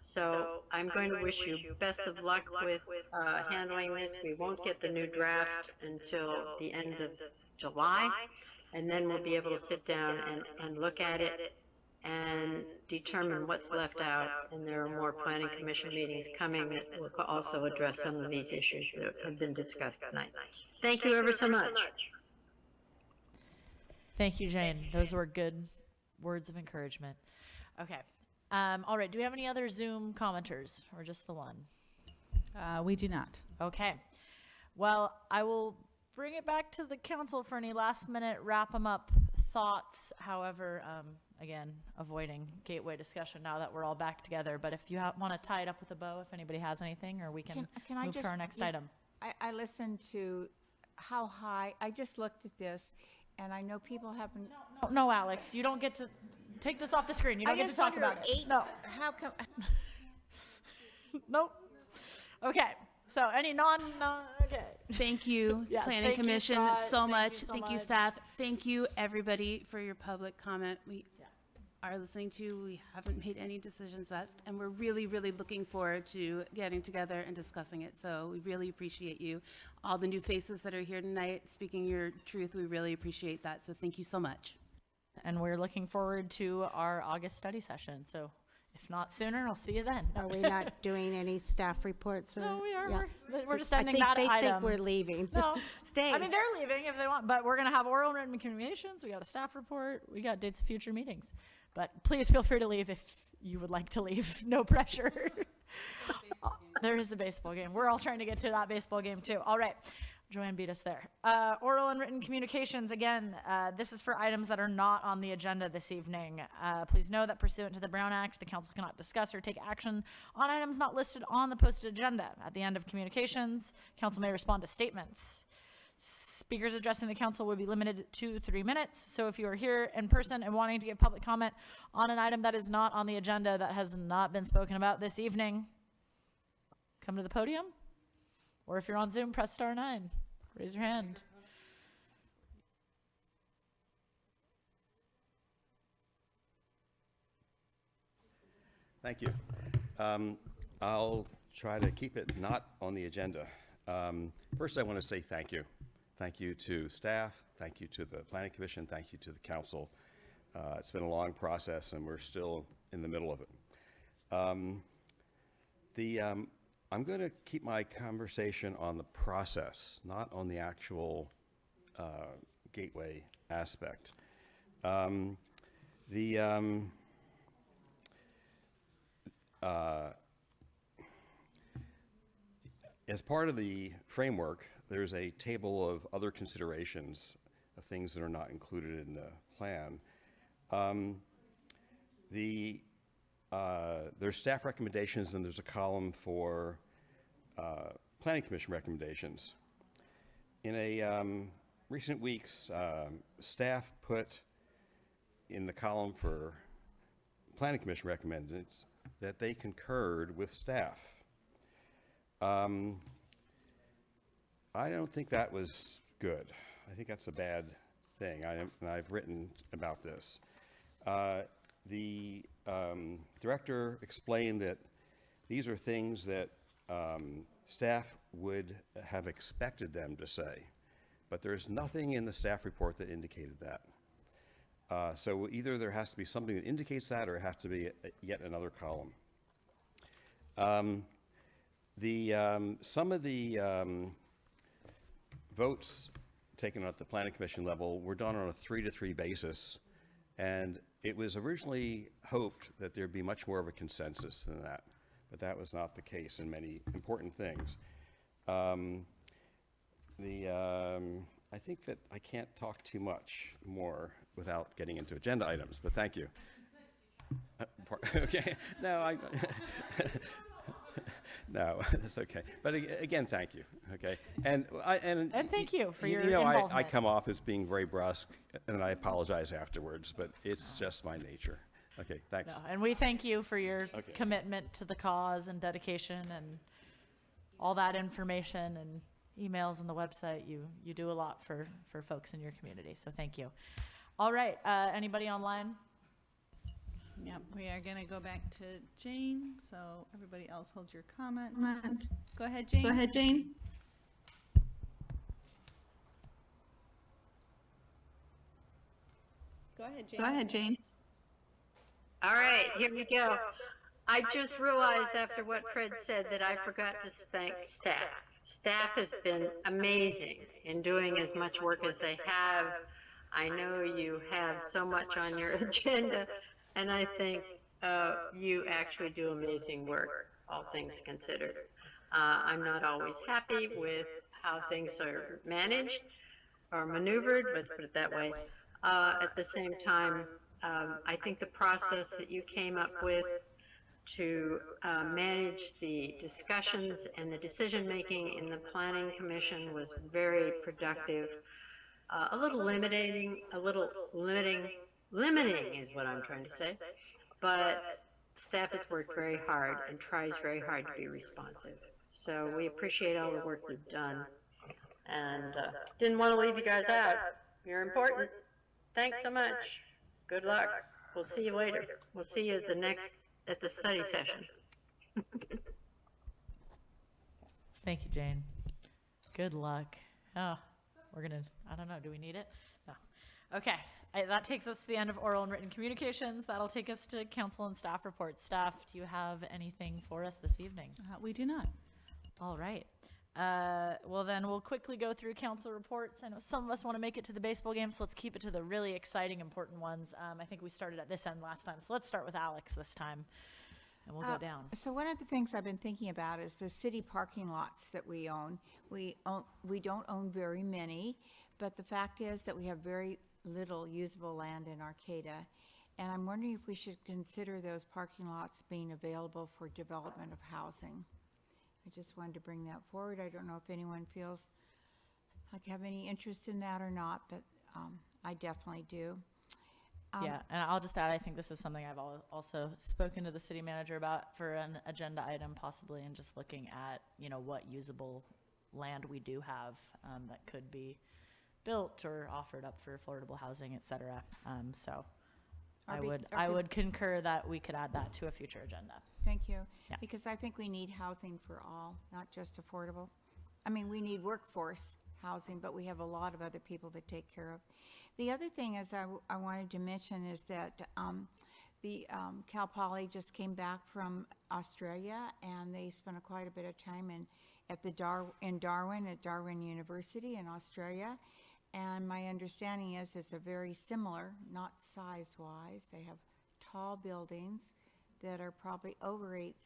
So I'm going to wish you best of luck with handling this. We won't get the new draft until the end of July. And then we'll be able to sit down and look at it and determine what's left out. And there are more planning commission meetings coming that will also address some of these issues that have been discussed tonight. Thank you ever so much. Thank you, Jane. Those were good words of encouragement. Okay. All right. Do we have any other Zoom commenters or just the one? We do not. Okay. Well, I will bring it back to the council for any last minute wrap 'em up thoughts. However, again, avoiding gateway discussion now that we're all back together. But if you want to tie it up with a bow, if anybody has anything, or we can I move to our next yeah, item. I listened to how high, I just looked at this, and I know people haven't. No, Alex, you don't get to take this off the screen. You don't get to talk about it. No. How come? Nope. Okay. So any okay. Thank you, Yes, Planning thank you, Commission, Scott. so Thank much. you so Thank you, much. staff. Thank you, everybody, for your public comment. We are listening to. We haven't made any decisions yet, and we're really, really looking forward to getting together and discussing it. So we really appreciate you. All the new faces that are here tonight, speaking your truth, we really appreciate that. So thank you so much. And we're looking forward to our August study session. So if not sooner, I'll see you then. Are we not doing any staff reports? Or, No, we are. Yeah. We're just I ending think that they item. think we're leaving. No. Stay. I mean, they're leaving if they want, but we're going to have oral and written communications. We got a staff report. We got dates of future meetings. But please feel free to leave if you would like to leave. No pressure. There is a baseball game. We're all trying to get to that baseball game too. All right. Joanne beat us there. Oral and written communications. Again, this is for items that are not on the agenda this evening. Please know that pursuant to the Brown Act, the council cannot discuss or take action on items not listed on the posted agenda. At the end of communications, council may respond to statements. Speakers addressing the council will be limited to 3 minutes. So if you are here in person and wanting to give public comment on an item that is not on the agenda, that has not been spoken about this evening, come to the podium. Or if you're on Zoom, press *9. Raise your hand. Thank you. I'll try to keep it not on the agenda. First, I want to say thank you. Thank you to staff. Thank you to the Planning Commission. Thank you to the council. It's been a long process, and we're still in the middle of it. I'm going to keep my conversation on the process, not on the actual gateway aspect. As part of the framework, there's a table of other considerations of things that are not included in the plan. There's staff recommendations, and there's a column for Planning Commission recommendations. In a recent weeks, staff put in the column for Planning Commission recommendations that they concurred with staff. I don't think that was good. I think that's a bad thing, and I've written about this. The director explained that these are things that staff would have expected them to say, but there's nothing in the staff report that indicated that. So either there has to be something that indicates that, or it has to be yet another column. Some of the votes taken at the Planning Commission level were done on a 3-to-3 basis, and it was originally hoped that there'd be much more of a consensus than that, but that was not the case in many important things. I think that I can't talk too much more without getting into agenda items, but thank you. Okay, no, no, that's okay. But again, thank you. Okay, and thank you for your involvement. I come off as being very brusque, and I apologize afterwards, but it's just my nature. Okay, thanks. No, and we thank you for your commitment to the cause and dedication and all that information and emails on the website. You do a lot for folks in your community, so thank you. All right, anybody online? Yep, we are going to go back to Jane, so everybody else hold your comment. Go ahead, Jane. Go ahead, Jane. Go ahead, Jane. Go ahead, Jane. All right, here we go. I just realized after what Fred said that I forgot to thank staff. Staff has been amazing in doing as much work as they have. I know you have so much on your agenda, and I think you actually do amazing work, all things considered. I'm not always happy with how things are managed or maneuvered, let's put it that way. At the same time, I think the process that you came up with to manage the discussions and the decision-making in the Planning Commission was very productive. A little limiting is what I'm trying to say, but staff has worked very hard and tries very hard to be responsive. So we appreciate all the work you've done, and didn't want to leave you guys out. You're important. Thanks so much. Good luck. We'll see you later. We'll see you at the study session. Thank you, Jane. Good luck. Oh, I don't know, do we need it? No. Okay, that takes us to the end of oral and written communications. That'll take us to council and staff reports. Staff, do you have anything for us this evening? We do not. All right. Well, then we'll quickly go through council reports. I know some of us want to make it to the baseball game, so let's keep it to the really exciting, important ones. I think we started at this end last time, so let's start with Alex this time, and we'll go down. So one of the things I've been thinking about is the city parking lots that we own. We don't own very many, but the fact is that we have very little usable land in Arcata, and I'm wondering if we should consider those parking lots being available for development of housing. I just wanted to bring that forward. I don't know if anyone feels like have any interest in that or not, but I definitely do. Yeah, and I'll just add, I think this is something I've also spoken to the city manager about for an agenda item possibly, and just looking at, what usable land we do have that could be built or offered up for affordable housing, et cetera. So I would concur that we could add that to a future agenda. Thank you. Yeah. Because I think we need housing for all, not just affordable. I mean, we need workforce housing, but we have a lot of other people to take care of. The other thing is I wanted to mention is that the Cal Poly just came back from Australia, and they spent quite a bit of time in Darwin at Darwin University in Australia. And my understanding is it's a very similar, not size-wise. They have tall buildings that are probably over 8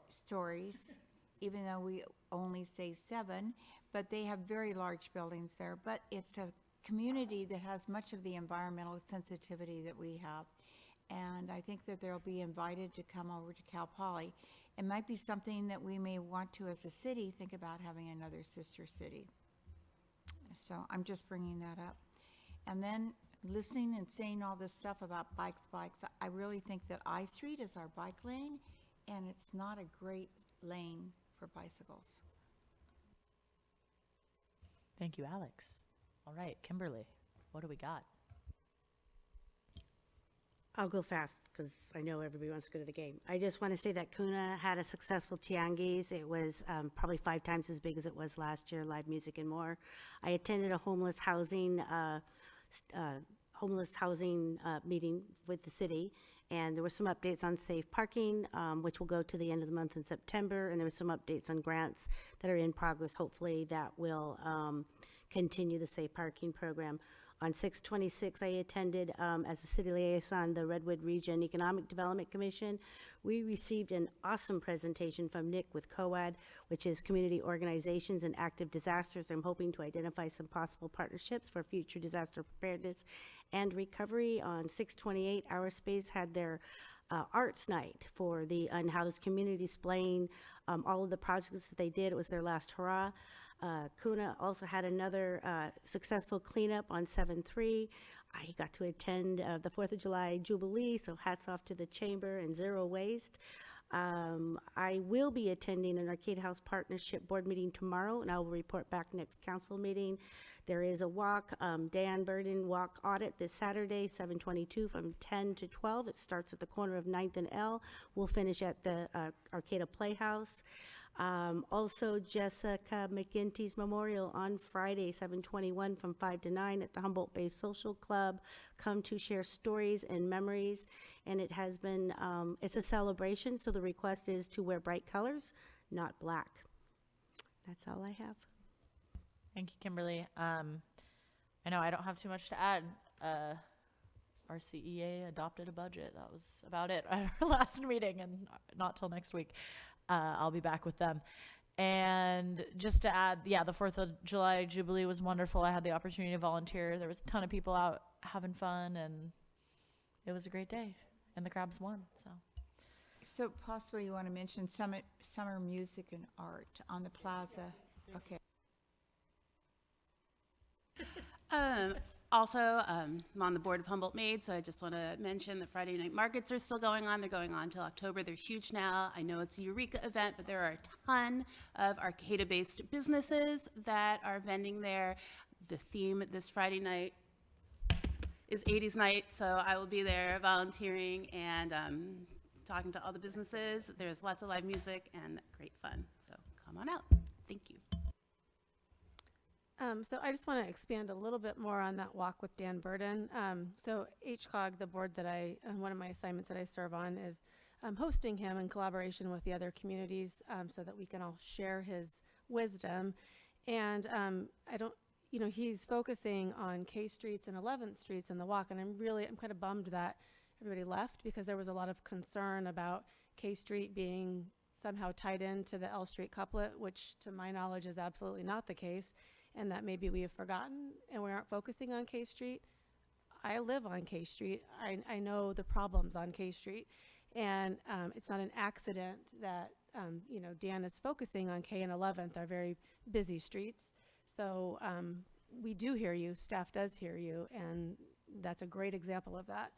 stories, even though we only say 7, but they have very large buildings there. But it's a community that has much of the environmental sensitivity that we have. And I think that they'll be invited to come over to Cal Poly. It might be something that we may want to, as a city, think about having another sister city. So I'm just bringing that up. And then listening and saying all this stuff about bikes, I really think that I Street is our bike lane, and it's not a great lane for bicycles. Thank you, Alex. All right, Kimberly, what do we got? I'll go fast because I know everybody wants to go to the game. I just want to say that Kuna had a successful Tianguis. It was probably 5 times as big as it was last year, live music and more. I attended a homeless housing meeting with the city, and there were some updates on safe parking, which will go to the end of the month in September, and there were some updates on grants that are in progress. Hopefully that will continue the safe parking program. On 6/26, I attended as a city liaison the Redwood Region Economic Development Commission. We received an awesome presentation from Nick with COAD, which is Community Organizations and Active Disasters. I'm hoping to identify some possible partnerships for future disaster preparedness and recovery. On 6/28, Our Space had their arts night for the unhoused community, displaying all of the projects that they did. It was their last hurrah. Kuna also had another successful cleanup on 7/3. I got to attend the 4th of July Jubilee, so hats off to the Chamber and Zero Waste. I will be attending an Arcade House Partnership Board meeting tomorrow, and I will report back next council meeting. There is a walk, Dan Burden Walk Audit this Saturday, 7/22 from 10 to 12. It starts at the corner of 9th and L. We'll finish at the Arcata Playhouse. Also, Jessica McGinty's memorial on Friday, 7/21 from 5 to 9 at the Humboldt Bay Social Club. Come to share stories and memories. And it has been, it's a celebration, so the request is to wear bright colors, not black. That's all I have. Thank you, Kimberly. I know I don't have too much to add. Our CEA adopted a budget. That was about it at our last meeting, and not till next week. I'll be back with them. And just to add, yeah, the 4th of July Jubilee was wonderful. I had the opportunity to volunteer. There was a ton of people out having fun, and it was a great day. And the Crabs won, so. So possibly you want to mention summer music and art on the plaza. Okay. Also, I'm on the board of Humboldt Made, so I just want to mention that Friday night markets are still going on. They're going on till October. They're huge now. I know it's a Eureka event, but there are a ton of Arcata-based businesses that are vending there. The theme this Friday night is 80s night, so I will be there volunteering and talking to all the businesses. There's lots of live music and great fun, so come on out. Thank you. So I just want to expand a little bit more on that walk with Dan Burden. So HCOG, the board that one of my assignments that I serve on is hosting him in collaboration with the other communities so that we can all share his wisdom. And he's focusing on K Streets and 11th Streets in the walk. And I'm kind of bummed that everybody left because there was a lot of concern about K Street being somehow tied into the L Street couplet, which to my knowledge is absolutely not the case. And that maybe we have forgotten and we aren't focusing on K Street. I live on K Street. I know the problems on K Street. And it's not an accident that, Dan is focusing on K and 11th, our very busy streets. So we do hear you, staff does hear you, and that's a great example of that.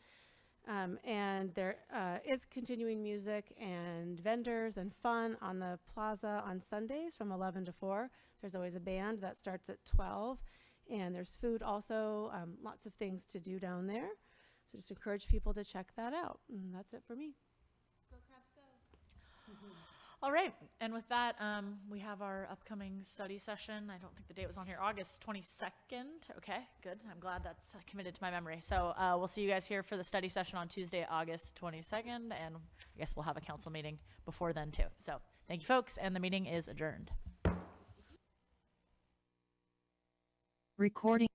And there is continuing music and vendors and fun on the plaza on Sundays from 11 to 4. There's always a band that starts at 12. And there's food also, lots of things to do down there. So just encourage people to check that out. And that's it for me. Go Crabs, go. All right, and with that, we have our upcoming study session. I don't think the date was on here, August 22nd. Okay, good. I'm glad that's committed to my memory. So we'll see you guys here for the study session on Tuesday, August 22nd, and I guess we'll have a council meeting before then too. So thank you, folks, and the meeting is adjourned. Recording.